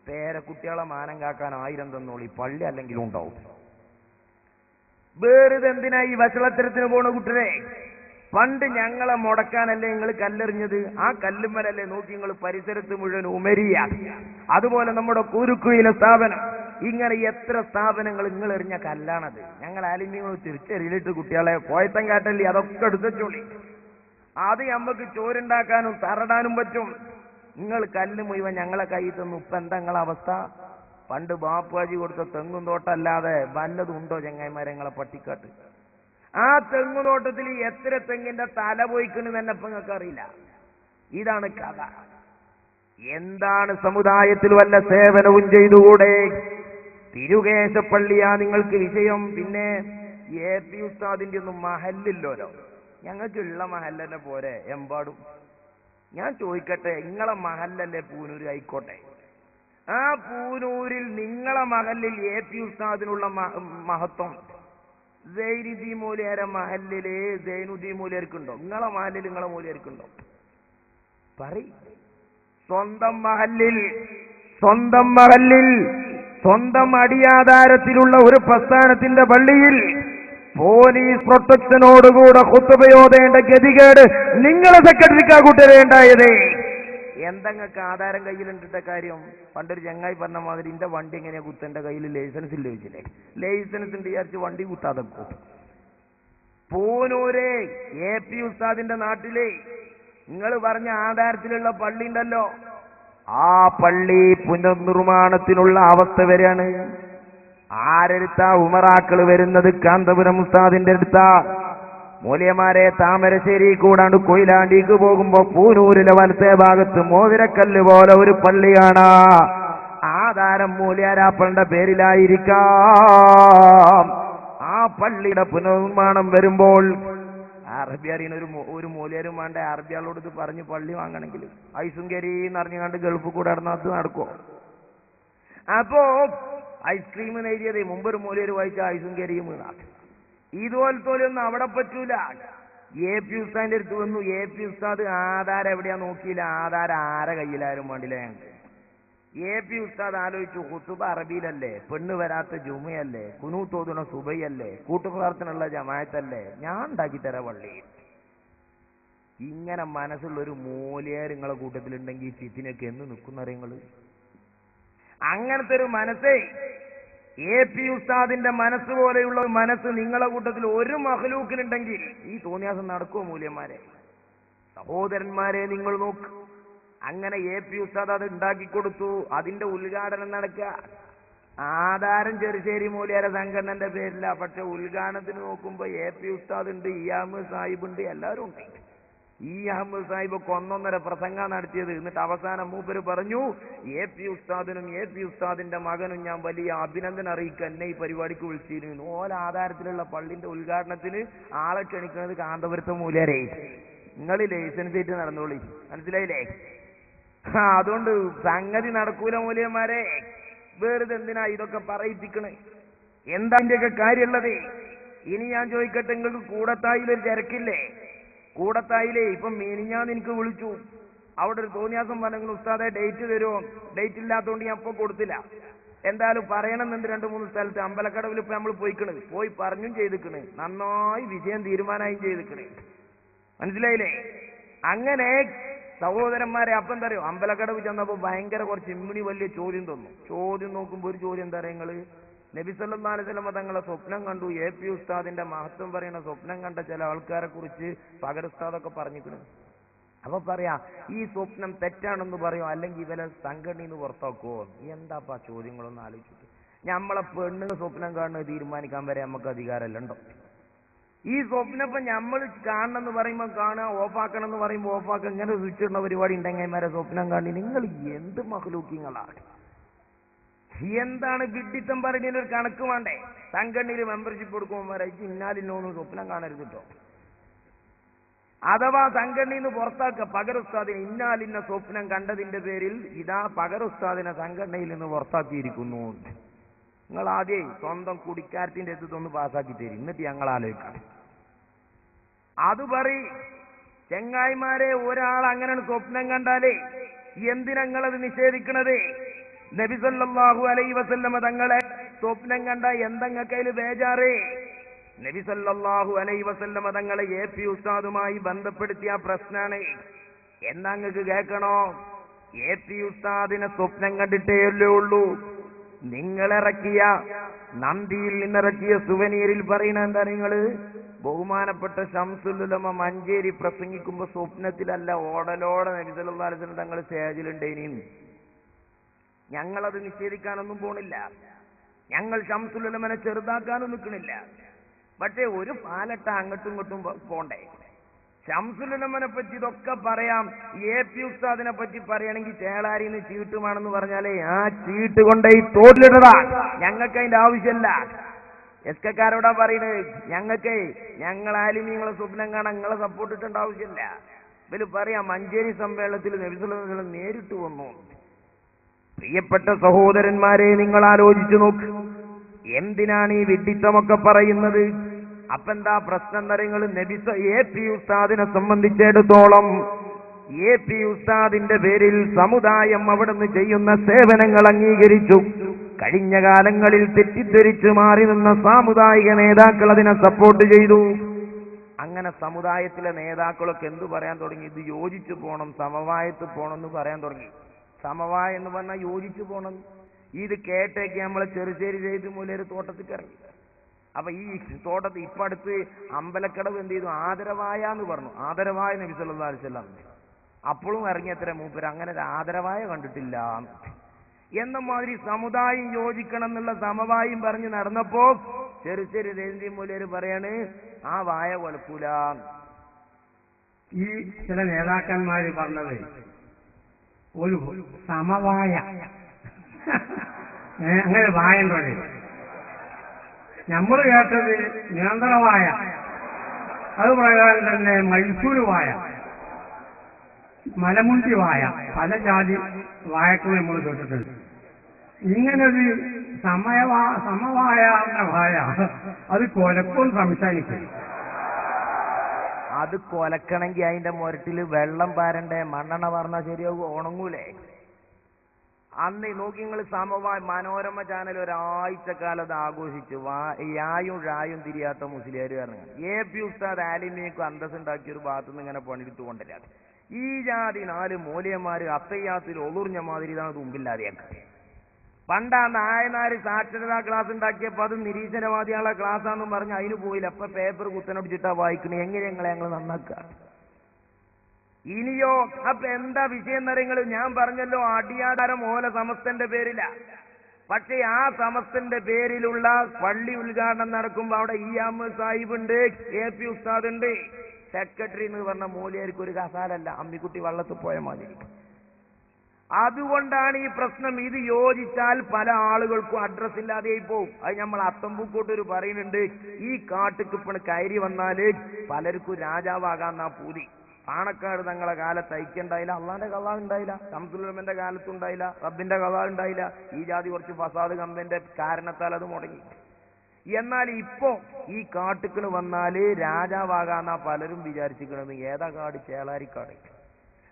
പേരക്കുട്ടികളെ മാനം കാക്കാൻ 1000 തന്നോളി, പള്ളി അല്ലെങ്കിൽ ഉണ്ടാവും. വേറെ എന്തിനാ ഈ വഷളത്തരത്തിന് പോണ കുട്ടരെ? പണ്ട് ഞങ്ങളെ മുടക്കാനല്ലേ നിങ്ങൾ കല്ലെറിഞ്ഞത്? ആ കല്ലുമ്മലല്ലേ നോക്കി നിങ്ങൾ പരിസരത്ത് മുഴുവൻ ഉമരിയ. അതുപോലെ നമ്മുടെ കൂരുക്കുയിലെ സ്ഥാപനം, ഇങ്ങനെ എത്ര സ്ഥാപനങ്ങൾ നിങ്ങൾ എറിഞ്ഞ കല്ലാണത്. ഞങ്ങൾ ആലിമ്യങ്ങൾ തിരിച്ചെറിയിലിട്ട് കുട്ടികളെ കോയത്തം കാട്ടല്ലേ അതൊക്കെ എടുത്തോളി. അത് നമുക്ക് ചോറുണ്ടാക്കാനും തറടാനും പറ്റും. നിങ്ങൾ കല്ല് മുഴുവൻ ഞങ്ങളെ കയ്യിൽ തന്നു. ഇപ്പൊ എന്താ നിങ്ങളെ അവസ്ഥ? പണ്ട് ബാപ്പുവാജി കൊടുത്ത തെങ്ങും തോട്ടല്ലാതെ വല്ലതുണ്ടോ ചെങ്ങായിമാരെ നിങ്ങളെ പട്ടിക്കാട്ട്? ആ തെങ്ങുതോട്ടത്തിൽ എത്ര തെങ്ങിന്റെ തല പോയിക്കണെന്ന് തന്നെ ഇപ്പൊ നിങ്ങൾക്ക് അറിയില്ല. ഇതാണ് കഥ. എന്താണ് സമുദായത്തിൽ വല്ല സേവനവും ചെയ്തുകൂടെ? തിരുകേശപ്പള്ളിയാ നിങ്ങൾക്ക് വിഷയം. പിന്നെ എ പി ഉസ്താദിന്റെ ഒന്നും മഹല്ലില്ലല്ലോ. ഞങ്ങൾക്കുള്ള മഹല്ലന്നെ പോരെ എമ്പാടും. ഞാൻ ചോദിക്കട്ടെ, നിങ്ങളെ മഹല്ലല്ലേ പൂനൂര്? ആയിക്കോട്ടെ, ആ പൂനൂരിൽ നിങ്ങളെ മഹല്ലിൽ എ പി ഉസ്താദിനുള്ള മഹത്വം സൈനുദ്ദീൻ മൂലിയാരെ മഹല്ലില് സൈനുദ്ദീൻ മൂലിയർക്കുണ്ടോ? നിങ്ങളെ മഹല്ലിൽ നിങ്ങളെ മൂലിയർക്കുണ്ടോ? സ്വന്തം മഹല്ലിൽ സ്വന്തം അടിയാധാരത്തിലുള്ള ഒരു പ്രസ്ഥാനത്തിന്റെ പള്ളിയിൽ പോലീസ് പ്രൊട്ടക്ഷനോടുകൂടെ ഖുത്ബയോദേണ്ട ഗതികേട് നിങ്ങളെ സെക്രട്ടറിക്കാ കൂട്ടരേണ്ടായത്. എന്തെങ്ങൾക്ക് ആധാരം കയ്യിലുണ്ടിട്ട കാര്യം? പണ്ടൊരു ചങ്ങായി പറഞ്ഞ മാതിരി എന്റെ വണ്ടി എങ്ങനെയാ കുത്ത? എന്റെ കയ്യിൽ ലൈസൻസ് ഇല്ല ചോദിച്ചില്ലേ? ലൈസൻസ് ഉണ്ട് വിചാരിച്ച് വണ്ടി കുത്താതെ പൂനൂര് എ പി ഉസ്താദിന്റെ നാട്ടിലെ നിങ്ങൾ പറഞ്ഞ ആധാരത്തിലുള്ള പള്ളി ഉണ്ടല്ലോ, ആ പള്ളി പുനർനിർമ്മാണത്തിനുള്ള അവസ്ഥ വരെയാണ്. ആരെടുത്താ? ഉമറാക്കൾ വരുന്നത് കാന്തപുരം ഉസ്താദിന്റെ അടുത്താ. മൂല്യമാരെ താമരശ്ശേരി കൂടാണ്ട് കൊയിലാണ്ടിക്ക് പോകുമ്പോ പൂനൂരിലെ വലത്തെ ഭാഗത്ത് മോതിരക്കല്ല് പോലെ ഒരു പള്ളിയാണ്. ആധാരം മൂല്യാരാപ്പളുടെ പേരിലായിരിക്കാം. ആ പള്ളിയുടെ പുനർനിർമ്മാണം വരുമ്പോൾ അറബി അറിയുന്ന ഒരു മൂല്യരും വേണ്ട അറബിയാളോട് ഇത് പറഞ്ഞ് പള്ളി വാങ്ങണമെങ്കിൽ ഐസുങ്കരി എന്നറിഞ്ഞുകൊണ്ട് ഗൾഫ് കൂടെ നടന്ന അത് നടക്കുമോ? അപ്പോ ഐസ്ക്രീം നേരിയത് മുമ്പൊരു മൂല്യര് വായിച്ച ഐസുങ്കരിയും വീണാണ്. ഇതുപോലത്തോലൊന്നും അവിടെ പറ്റൂല. എ പി ഉസ്താദിന്റെ അടുത്ത് വന്നു. എ പി ഉസ്താദ് ആധാരം എവിടെയാ നോക്കിയില്ല. ആധാരം ആരെ കയ്യിലാരും വേണ്ടില്ല. ഞങ്ങൾക്ക് എ പി ഉസ്താദ് ആലോചിച്ചു, ഖുതുബ അറബിയിലല്ലേ, പെണ്ണ് വരാത്ത ജുമയല്ലേ, കുനൂത്ത് ഓതുന്ന സുബൈയല്ലേ, കൂട്ടുപ്രാർത്ഥനയുള്ള ജമാഅത്തല്ലേ, ഞാൻ ഉണ്ടാക്കിത്തരാം പള്ളി. ഇങ്ങനെ മനസ്സുള്ളൊരു മൂല്യർ നിങ്ങളെ കൂട്ടത്തിലുണ്ടെങ്കിൽ ഈ ചിത്തിനൊക്കെ എന്ന് നിൽക്കുന്നറിയങ്ങള്? അങ്ങനത്തെ ഒരു മനസ്സേ എ പി ഉസ്താദിന്റെ മനസ്സ് പോലെയുള്ള മനസ്സ് നിങ്ങളെ കൂട്ടത്തിൽ ഒരു മഹ്ലൂക്കിനുണ്ടെങ്കിൽ ഈ തോന്നിയാസം നടക്കുമോ? മൂല്യന്മാരെ, സഹോദരന്മാരെ, നിങ്ങൾ നോക്ക്. അങ്ങനെ എ പി ഉസ്താദ് അത് ഉണ്ടാക്കിക്കൊടുത്തു. അതിന്റെ ഉദ്ഘാടനം നടക്കുക. ആധാരം ചെറുശ്ശേരി മൂല്യാര സംഘടനന്റെ പേരില്ല. പക്ഷെ ഉദ്ഘാടനത്തിന് നോക്കുമ്പോ എ പി ഉസ്താദ് ഉണ്ട്, ഇ അഹമ്മദ് സാഹിബ് ഉണ്ട്, എല്ലാവരും ഉണ്ട്. ഈ അഹമ്മദ് സാഹിബ് 1.5 പ്രസംഗം നടത്തിയത്. എന്നിട്ട് അവസാനം മൂപ്പര് പറഞ്ഞു, എ പി ഉസ്താദിനും എ പി ഉസ്താദിന്റെ മകനും ഞാൻ വലിയ അഭിനന്ദനം അറിയിക്കുക, എന്നെ ഈ പരിപാടിക്ക് വിളിച്ചിരുന്നു. ഓല ആധാരത്തിലുള്ള പള്ളിന്റെ ഉദ്ഘാടനത്തിന് ആളെ ക്ഷണിക്കുന്നത് കാന്തപുരത്തെ മൂല്യരെ. നിങ്ങൾ ലൈസൻസ് ആയിട്ട് നടന്നോളി, മനസ്സിലായില്ലേ? അതുകൊണ്ട് സംഗതി നടക്കൂല മൂല്യന്മാരെ. വെറുതെ എന്തിനാ ഇതൊക്കെ പറയിപ്പിക്കണേ? എന്താ ഇതിന്റെയൊക്കെ കാര്യമുള്ളത്? ഇനി ഞാൻ ചോദിക്കട്ടെ, നിങ്ങൾക്ക് കൂടത്തായിലൊരു തിരക്കില്ലേ? കൂടത്തായിലേ ഇപ്പം മിനിഞ്ഞാന്ന് എനിക്ക് വിളിച്ചു. അവിടെ ഒരു തോന്നിയാസം പറഞ്ഞു, ഉസ്താദെ ഡേറ്റ് തരുമോ? ഡേറ്റ് ഇല്ലാത്തതുകൊണ്ട് ഞാൻ ഇപ്പൊ കൊടുത്തില്ല. എന്തായാലും പറയണമെന്നുണ്ട് 2-3 സ്ഥലത്ത്. അമ്പലക്കടവിൽ ഇപ്പൊ നമ്മൾ പോയി പറഞ്ഞും ചെയ്തിക്കണ്. നന്നായി വിജയം തീരുമാനമായും ചെയ്തിക്കണേ. മനസ്സിലായില്ലേ? അങ്ങനെ സഹോദരന്മാരെ, അപ്പം എന്താ അറിയോ, അമ്പലക്കടവ് ചെന്നപ്പോ ഭയങ്കര കുറച്ച് ഇമ്മിണി വലിയ ചോദ്യം തന്നു. ചോദ്യം നോക്കുമ്പോ ഒരു ചോദ്യം എന്താ പറയുക, നിങ്ങള് നബി സല്ലല്ലാഹു അലൈഹി വസല്ലം തങ്ങളെ സ്വപ്നം കണ്ടു, എ പി ഉസ്താദിന്റെ മഹത്വം പറയുന്ന സ്വപ്നം കണ്ട ചില ആൾക്കാരെ കുറിച്ച് പകർ ഉസ്താദൊക്കെ പറഞ്ഞിരിക്കുന്നു. അപ്പൊ പറയാ ഈ സ്വപ്നം തെറ്റാണെന്ന് പറയോ, അല്ലെങ്കിൽ ഇവരെ സംഘടനയിൽ പുറത്താക്കുവോ? എന്താപ്പാ ചോദ്യങ്ങളൊന്നും ആലോചിച്ചിട്ട്. നമ്മളെ പെണ്ണുങ്ങൾ സ്വപ്നം കാണുന്നത് തീരുമാനിക്കാൻ വരെ നമുക്ക് അധികാരമല്ല ഉണ്ടോ? ഈ സ്വപ്നം ഇപ്പൊ നമ്മൾ കാണണമെന്ന് പറയുമ്പോൾ കാണുക, ഓഫാക്കണം എന്ന് പറയുമ്പോൾ ഓഫാക്കുക, ഇങ്ങനെ വിളിച്ചിടുന്ന പരിപാടി ഉണ്ടെങ്കിമാരെ സ്വപ്നം കാണി. നിങ്ങൾ എന്ത് മഹ്ലൂക്കിങ്ങളാണ്? എന്താണ് വിഡ്ഢിത്തം പറയുന്നതിന് ഒരു കണക്ക് വേണ്ടേ? സംഘടനയിൽ മെമ്പർഷിപ്പ് കൊടുക്കുമ്പോൾ ഇന്നാലിന്നോന്ന് സ്വപ്നം കാണരുത് കേട്ടോ. അഥവാ സംഘടനയിൽ നിന്ന് പുറത്താക്കുക, പകരുസ്താദിനെ ഇന്നാലിന്ന സ്വപ്നം കണ്ടതിന്റെ പേരിൽ ഇതാ പകരുസ്താദിനെ സംഘടനയിൽ നിന്ന് പുറത്താക്കിയിരിക്കുന്നു. നിങ്ങൾ ആദ്യം സ്വന്തം കുടിക്കാരത്തിന്റെ അടുത്തൊന്ന് പാസ്സാക്കി തരും, എന്നിട്ട് ഞങ്ങൾ ആലോചിക്കാം. അത് പറയും ചെങ്ങായിമാരെ, ഒരാൾ അങ്ങനെ സ്വപ്നം കണ്ടാലേ എന്തിനങ്ങളത് നിഷേധിക്കണത്? നബി സല്ലല്ലാഹു അലൈഹി വസല്ലമ തങ്ങളെ സ്വപ്നം കണ്ട എന്തെങ്കയിൽ ബേജാറ്? നബി സല്ലല്ലാഹു അലൈഹി വസല്ലമ തങ്ങളെ AP ഉസ്താദുമായി ബന്ധപ്പെടുത്തിയ പ്രശ്നാണ്. എന്നാ നിങ്ങൾക്ക് കേൾക്കണോ? AP ഉസ്താദിനെ സ്വപ്നം കണ്ടിട്ടേയല്ലേ ഉള്ളൂ. നിങ്ങളിറക്കിയ നന്ദിയിൽ നിന്നിറക്കിയ സുവനീറിൽ പറയുന്ന എന്താ? നിങ്ങള് ബഹുമാനപ്പെട്ട ശംസുൽ ഉലമ മഞ്ചേരി പ്രസംഗിക്കുമ്പോ സ്വപ്നത്തിലല്ല, ഓടലോടെ നബി സല്ലല്ലാഹു അലൈഹി വസല്ലം തങ്ങൾ സ്റ്റേജിലുണ്ടേനി. ഞങ്ങളത് നിഷേധിക്കാനൊന്നും പോണില്ല, ഞങ്ങൾ ശംസുൽ ഉലമനെ ചെറുതാക്കാനും നിൽക്കണില്ല. പക്ഷേ ഒരു പാലട്ട അങ്ങോട്ടും ഇങ്ങോട്ടും പോണ്ടേ? ശംസുൽ ഉലമനെ പറ്റി ഇതൊക്കെ പറയാം. AP ഉസ്താദിനെ പറ്റി പറയുകയാണെങ്കിൽ ചേളാരിന്ന് ചീട്ടുമാണെന്ന് പറഞ്ഞാലേ ആ ചീട്ട് കൊണ്ടേ തോട്ടിലിടടാ. ഞങ്ങൾക്ക് അതിന്റെ ആവശ്യമല്ല. എസ്കക്കാരോടാ പറയുന്നത്. ഞങ്ങൾ ആലിമീങ്ങളെ സ്വപ്നം കാണാൻ നിങ്ങളെ സപ്പോർട്ട് ഇട്ടേണ്ട ആവശ്യമില്ല. ഇവര് പറയാം മഞ്ചേരി സമ്മേളനത്തിൽ നബി സല്ലല്ലാഹു അലൈഹി വസല്ലം നേരിട്ട് വന്നു. പ്രിയപ്പെട്ട സഹോദരന്മാരെ, നിങ്ങൾ ആലോചിച്ചു നോക്ക്, എന്തിനാണ് ഈ വിഡ്ഢിത്തമൊക്കെ പറയുന്നത്? അപ്പൊ എന്താ പ്രശ്നം എന്നറിയങ്ങൾ? AP ഉസ്താദിനെ സംബന്ധിച്ചിടത്തോളം AP ഉസ്താദിന്റെ പേരിൽ സമുദായം അവിടുന്ന് ചെയ്യുന്ന സേവനങ്ങൾ അംഗീകരിച്ചു. കഴിഞ്ഞ കാലങ്ങളിൽ തെറ്റിദ്ധരിച്ചു മാറി നിന്ന സാമുദായിക നേതാക്കൾ അതിനെ സപ്പോർട്ട് ചെയ്തു. അങ്ങനെ സമുദായത്തിലെ നേതാക്കളൊക്കെ എന്തു പറയാൻ തുടങ്ങി? ഇത് യോജിച്ചു പോണം, സമവായത്ത് പോണം എന്ന് പറയാൻ തുടങ്ങി. സമവായം എന്ന് പറഞ്ഞാൽ യോജിച്ചു പോണം. ഇത് കേട്ടേക്ക് നമ്മളെ ചെറുശ്ശേരി ചെയ്ത് മൂലൊരു തോട്ടത്തിൽ ഇറങ്ങി. അപ്പൊ ഈ തോട്ടത്തിൽ ഇപ്പൊ അടുത്ത് അമ്പലക്കടവ് എന്ത് ചെയ്തു? ആദരവായ എന്ന് പറഞ്ഞു. ആദരവായ നബി സല്ലല്ലാഹു അലൈഹി വസല്ലം. അപ്പോഴും ഇറങ്ങിയത്ര മൂപ്പര് അങ്ങനെ ഒരു ആദരവായ കണ്ടിട്ടില്ല എന്ന മാതിരി സമുദായം യോജിക്കണം എന്നുള്ള സമവായം പറഞ്ഞ് നടന്നപ്പോ ചെറുശ്ശേരി രേന്ദ്രി മൂലര് പറയാണ് ആ വായ കൊലക്കൂല. ഈ ചില നേതാക്കന്മാര് പറഞ്ഞത് ഒരു സമവായ അങ്ങനെ വായണ്ടോ? നമ്മൾ കേട്ടത് നിരന്തരവായ, അത് പ്രകാരം തന്നെ മൈസൂര് വായ, മലമുണ്ടി വായ, പല ജാതി വായക്കും നമ്മൾ കേട്ടിട്ടുണ്ട്. ഇങ്ങനൊരു സമവായ എന്ന വായ അത് കൊലക്കും സംസാരിക്കും. അത് കൊലക്കണമെങ്കിൽ അതിന്റെ മുരട്ടില് വെള്ളം പാരണ്ടേ? മണ്ണെണ്ണ പറഞ്ഞാൽ ശരിയാവും, ഉണങ്ങൂലേ? അന്ന് നോക്കി നിങ്ങൾ സമവായ മനോരമ ചാനൽ ഒരാഴ്ചക്കാലം അത് ആഘോഷിച്ചു. യായും ഴായും തിരിയാത്ത മുസ്ലിയാർ പറഞ്ഞു. AP ഉസ്താദ് ആലിമിയക്കും അന്തസ്സുണ്ടാക്കിയ ഒരു ഭാഗത്തുനിന്ന് ഇങ്ങനെ പണിയെടുത്തു കൊണ്ടിരാണ്. ഈ ജാതി 4 മൂലയന്മാര് അത്തയ്യാത്തിൽ ഒളുറിഞ്ഞ മാതിരി ഇതാണ് തുമ്പില്ലാതെയാക്കുക. പണ്ടാ നായനാര് സാക്ഷരതാ ക്ലാസ് ഉണ്ടാക്കിയപ്പോ അത് നിരീശ്വരവാദികളുടെ ക്ലാസ്സാന്നും പറഞ്ഞ് അതിന് പോയില്ല. അപ്പൊ പേപ്പർ കുത്തനടിച്ചിട്ടാ വായിക്കണേ. എങ്ങനെ ഞങ്ങൾ നന്നാക്കുക? ഇനിയോ അപ്പൊ എന്താ വിഷയം എന്നറിയങ്ങൾ? ഞാൻ പറഞ്ഞല്ലോ അടിയാധാരം ഓല സമസ്തന്റെ പേരില. പക്ഷെ ആ സമസ്തന്റെ പേരിലുള്ള പള്ളി ഉദ്ഘാടനം നടക്കുമ്പോ അവിടെ സാഹിബ് ഉണ്ട്, AP ഉസ്താദ് ഉണ്ട്, സെക്രട്ടറി എന്ന് പറഞ്ഞ മൂലയർക്ക് ഒരു കസാലല്ല, അമ്മിക്കുട്ടി വള്ളത്തിൽ പോയ മാതിരി. അതുകൊണ്ടാണ് ഈ പ്രശ്നം. ഇത് യോജിച്ചാൽ പല ആളുകൾക്കും അഡ്രസ് ഇല്ലാതെയായി പോവും. അത് നമ്മൾ അത്തമ്പൂക്കോട്ടൊരു പറയുന്നുണ്ട്, ഈ കാട്ടുക്ക് ഇപ്പോൾ കയറി വന്നാല് പലർക്കും രാജാവാകാന്നാ പൂതി. പാണക്കാട് തങ്ങളെ കാലത്ത് ഐക്യുണ്ടായില്ല, അള്ളാന്റെ കഥ ഉണ്ടായില്ല, ശംസുലുലമന്റെ കാലത്തുണ്ടായില്ല, റബ്ബിന്റെ കഥ ഉണ്ടായില്ല. ഈ ജാതി കുറച്ച് ഫസാദ് കമ്പന്റെ കാരണത്താൽ അത് മുടങ്ങി. എന്നാൽ ഇപ്പോ ഈ കാട്ടുക്കിന് വന്നാല് രാജാവാകാന്നാ പലരും വിചാരിച്ചിരിക്കണത്. ഏതാ കാട്? ചേളാരിക്കാട്.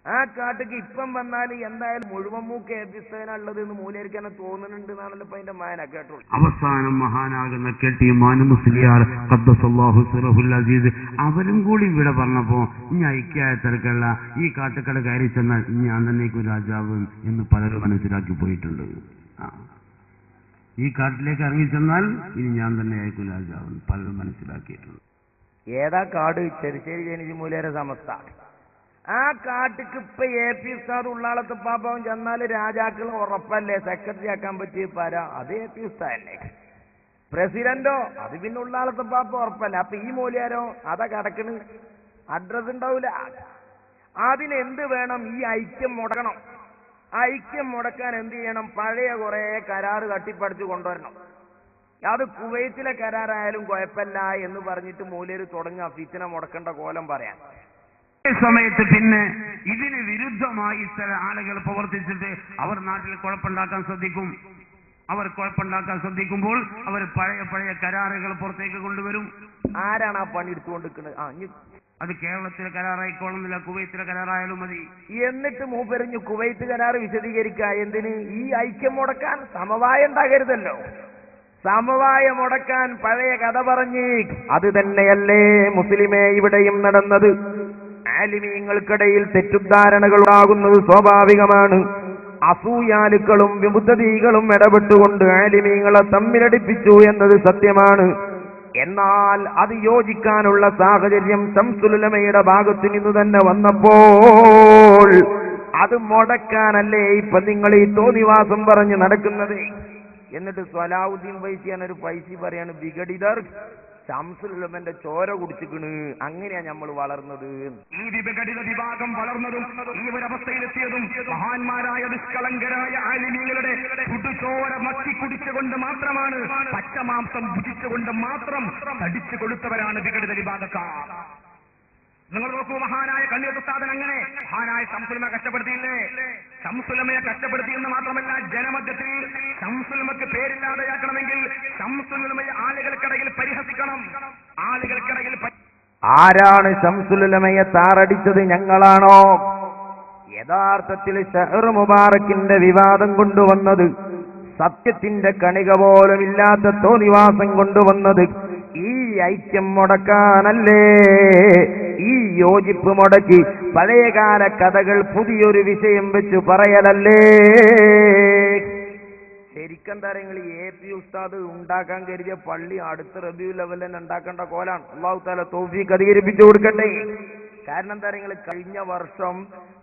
ആ കാട്ടുക്ക് ഇപ്പം വന്നാൽ എന്തായാലും മുഴുവൻ മൂക്ക് ഏൽപ്പിസ്ഥാനുള്ളത് എന്ന് മൂലർക്ക് തന്നെ തോന്നുന്നുണ്ട് എന്നാണല്ലോ ഇപ്പൊ അതിന്റെ മായന കേട്ടോളൂ. അവസാനം മഹാനാകുന്ന കെട്ടി മാനു മുസ്ലിയാർ ഖദ്ദസല്ലാഹു സിറഹുൽ അസീസ് അവരും കൂടി ഇവിടെ പറഞ്ഞപ്പോ ഇനി ഐക്യത്തിരക്കുള്ള ഈ കാട്ടുകട കയറി ചെന്നാൽ ഞാൻ തന്നേക്കും രാജാവ് എന്ന് പലരും മനസ്സിലാക്കി പോയിട്ടുണ്ട്. ഈ കാട്ടിലേക്ക് ഇറങ്ങി ചെന്നാൽ ഇനി ഞാൻ തന്നെ ആയിരിക്കും രാജാവ് പലരും മനസ്സിലാക്കിയിട്ടുണ്ട്. ഏതാ കാട്? ചെറുശ്ശേരി ജനിച്ച് മൂലേരെ സമസ്ത. ആ കാട്ടിക്ക് ഇപ്പൊ AP ഉസ്താദ് ഉള്ളാളത്ത് പാപ്പാവും ചെന്നാല് രാജാക്കൾ ഉറപ്പല്ലേ സെക്രട്ടറി ആക്കാൻ പറ്റിയ അത് AP ഉസ്താദല്ലേ. പ്രസിഡന്റോ അത് പിന്നെ ഉള്ളാളത്ത് പാപ്പ ഉറപ്പല്ല. അപ്പൊ ഈ മൂല്യാരോ അതാ കിടക്കണ്, അഡ്രസ് ഉണ്ടാവൂല. അതിനെന്ത് വേണം? ഈ ഐക്യം മുടക്കണം. ഐക്യം മുടക്കാൻ എന്ത് ചെയ്യണം? പഴയ കുറെ കരാറ് തട്ടിപ്പടിച്ച് കൊണ്ടുവരണം. അത് കുവൈത്തിലെ കരാറായാലും കുഴപ്പമില്ല എന്ന് പറഞ്ഞിട്ട് മൂല്യര് തുടങ്ങുക ഫിത്തിന മുടക്കേണ്ട കോലം പറയാൻ. സമയത്ത് പിന്നെ ഇതിന് വിരുദ്ധമായി ചില ആളുകൾ പ്രവർത്തിച്ചിട്ട് അവർ നാട്ടിൽ കുഴപ്പമുണ്ടാക്കാൻ ശ്രദ്ധിക്കും. അവർ കുഴപ്പമുണ്ടാക്കാൻ ശ്രദ്ധിക്കുമ്പോൾ അവർ പഴയ കരാറുകൾ പുറത്തേക്ക് കൊണ്ടുവരും. ആരാണ് ആ പണി എടുത്തുകൊണ്ടിരിക്കുന്നത്? അത് കേരളത്തിലെ കരാറായിക്കോളുന്നില്ല, കുവൈത്തിലെ കരാറായാലും മതി. എന്നിട്ട് മൂപ്പരിഞ്ഞു കുവൈത്ത് കരാറ് വിശദീകരിക്കുക. എന്തിന്? ഈ ഐക്യം മുടക്കാൻ. സമവായം ഉണ്ടാകരുതല്ലോ. സമവായം മുടക്കാൻ പഴയ കഥ പറഞ്ഞ്. അത് തന്നെയല്ലേ മുസ്ലിമേ ഇവിടെയും നടന്നത്. ആലിമീങ്ങൾക്കിടയിൽ തെറ്റുദ്ധാരണകൾ ഉണ്ടാകുന്നത് സ്വാഭാവികമാണ്. അസൂയാലുക്കളും വിമുദ്ധതീകളും ഇടപെട്ടുകൊണ്ട് ആലിമീങ്ങളെ തമ്മിലടിപ്പിച്ചു എന്നത് സത്യമാണ്. എന്നാൽ അത് യോജിക്കാനുള്ള സാഹചര്യം ശംസുൽ ഉലമയുടെ ഭാഗത്തു നിന്ന് തന്നെ വന്നപ്പോൾ അത് മുടക്കാനല്ലേ ഇപ്പൊ നിങ്ങൾ ഈ തോന്നിവാസം പറഞ്ഞ് നടക്കുന്നത്? എന്നിട്ട് സ്വലാഹുദ്ദീൻ ഫൈസിയാണ് ഒരു പൈസ പറയാണ്, വിഘടിതർ ശംസുൽ ഉലമന്റെ ചോര കുടിച്ചിക്കണ്, അങ്ങനെയാ നമ്മൾ വളർന്നത്. ഈ വിഘടിത വിഭാഗം വളർന്നതും ഈ ഒരു അവസ്ഥയിലെത്തിയതും മഹാന്മാരായ നിഷ്കളങ്കരായ ആലിമീങ്ങളുടെ ചുടുചോര മക്കി കുടിച്ചുകൊണ്ട് മാത്രമാണ്. പച്ചമാംസം ഭുജിച്ചുകൊണ്ട് മാത്രം തടിച്ചു കൊടുത്തവരാണ് വിഘടിത വിഭാഗക്കാർ. നിങ്ങൾ നോക്കൂ, മഹാനായ കണ്ണിയത്തുസ്താദൻ അങ്ങനെ മഹാനായ ശംസുൽ ഉലമയെ കഷ്ടപ്പെടുത്തിയില്ലേ? ശംസുൽ ഉലമയെ കഷ്ടപ്പെടുത്തി എന്ന് മാത്രമല്ല, ജനമധ്യത്തിൽ ശംസുൽ ഉലമക്ക് പേരില്ലാതെയാക്കണമെങ്കിൽ ശംസുൽ ഉലമയെ ആളുകൾക്കിടയിൽ പരിഹസിക്കണം. ആളുകൾക്കിടയിൽ ആരാണ് ശംസുൽ ഉലമയെ താറടിച്ചത്? ഞങ്ങളാണോ? യഥാർത്ഥത്തിൽ ഷഹർ മുബാറക്കിന്റെ വിവാദം കൊണ്ടുവന്നത്, സത്യത്തിന്റെ കണിക പോലും ഇല്ലാത്ത തോന്നിവാസം കൊണ്ടുവന്നത് ഈ ഐക്യം മുടക്കാനല്ലേ? ഈ യോജിപ്പ് മുടക്കി പഴയകാല കഥകൾ പുതിയൊരു വിഷയം വെച്ച് പറയലല്ലേ? ശരിക്കെന്താ നിങ്ങൾ AP ഉസ്താദ് ഉണ്ടാക്കാൻ കരുതിയ പള്ളി അടുത്ത റബീഉൽ അവ്വൽ തന്നെ ഉണ്ടാക്കേണ്ട കോലാണ്. അല്ലാഹു തആല തൗഫീഖ് അധികരിപ്പിച്ചു കൊടുക്കട്ടെ. കാരണം എന്താ നിങ്ങൾ കഴിഞ്ഞ വർഷം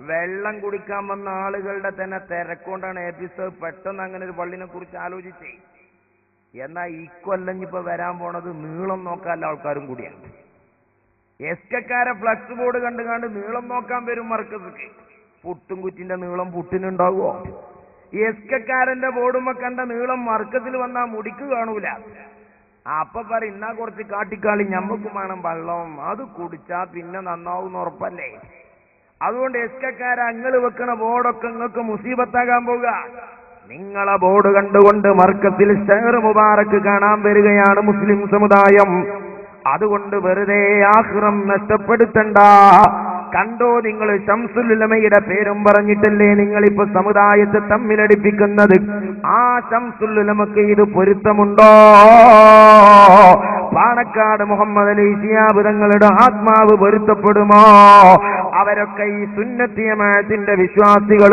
വെള്ളം കുടിക്കാൻ വന്ന ആളുകളുടെ തന്നെ തിരക്കൊണ്ടാണ് AP ഉസ്താദ് പെട്ടെന്ന് അങ്ങനെ ഒരു പള്ളിനെ കുറിച്ച് ആലോചിച്ചേ. എന്നാൽ ഇക്കൊല്ലം ഇപ്പൊ വരാൻ പോണത് നീളം നോക്കാനുള്ള ആൾക്കാരും കൂടിയാണ്. എസ്കക്കാരെ ഫ്ലക്സ് ബോർഡ് കണ്ടുകാണ്ട് നീളം നോക്കാൻ വരും മർക്കസിക്ക്. പുട്ടും കുറ്റിന്റെ നീളം പുട്ടിനുണ്ടാവുമോ? എസ്കക്കാരന്റെ ബോർഡുമ്പോ കണ്ട നീളം മർക്കസിൽ വന്നാ മുടിക്ക് കാണൂല. അപ്പൊ പറയും ഇന്നാ കുറച്ച് കാട്ടിക്കാളി, ഞമ്മക്കും വേണം വെള്ളം, അത് കുടിച്ചാ പിന്നെ നന്നാവും ഉറപ്പല്ലേ? അതുകൊണ്ട് എസ്കക്കാരെ അങ്ങള് വെക്കണ ബോർഡൊക്കെ നിങ്ങൾക്ക് മുസീബത്താകാൻ പോവുക. നിങ്ങളെ ബോർഡ് കണ്ടുകൊണ്ട് മർക്കസിൽ ഷഹർ മുബാറക്ക് കാണാൻ വരികയാണ് മുസ്ലിം സമുദായം. അതുകൊണ്ട് വെറുതെ ആഖിറം നഷ്ടപ്പെടുത്തണ്ട. കണ്ടോ, നിങ്ങൾ ശംസുൽ ഉലമയുടെ പേരും പറഞ്ഞിട്ടല്ലേ നിങ്ങളിപ്പോ സമുദായത്തെ തമ്മിലടിപ്പിക്കുന്നത്? ആ ശംസുൽ ഉലമക്ക് ഇത് പൊരുത്തമുണ്ടോ? പാണക്കാട് മുഹമ്മദ് അലി ശിഹാബ് തങ്ങളുടെ ആത്മാവ് പൊരുത്തപ്പെടുമോ? അവരൊക്കെ ഈ സുന്നത്തി ജമാഅത്തിന്റെ വിശ്വാസികൾ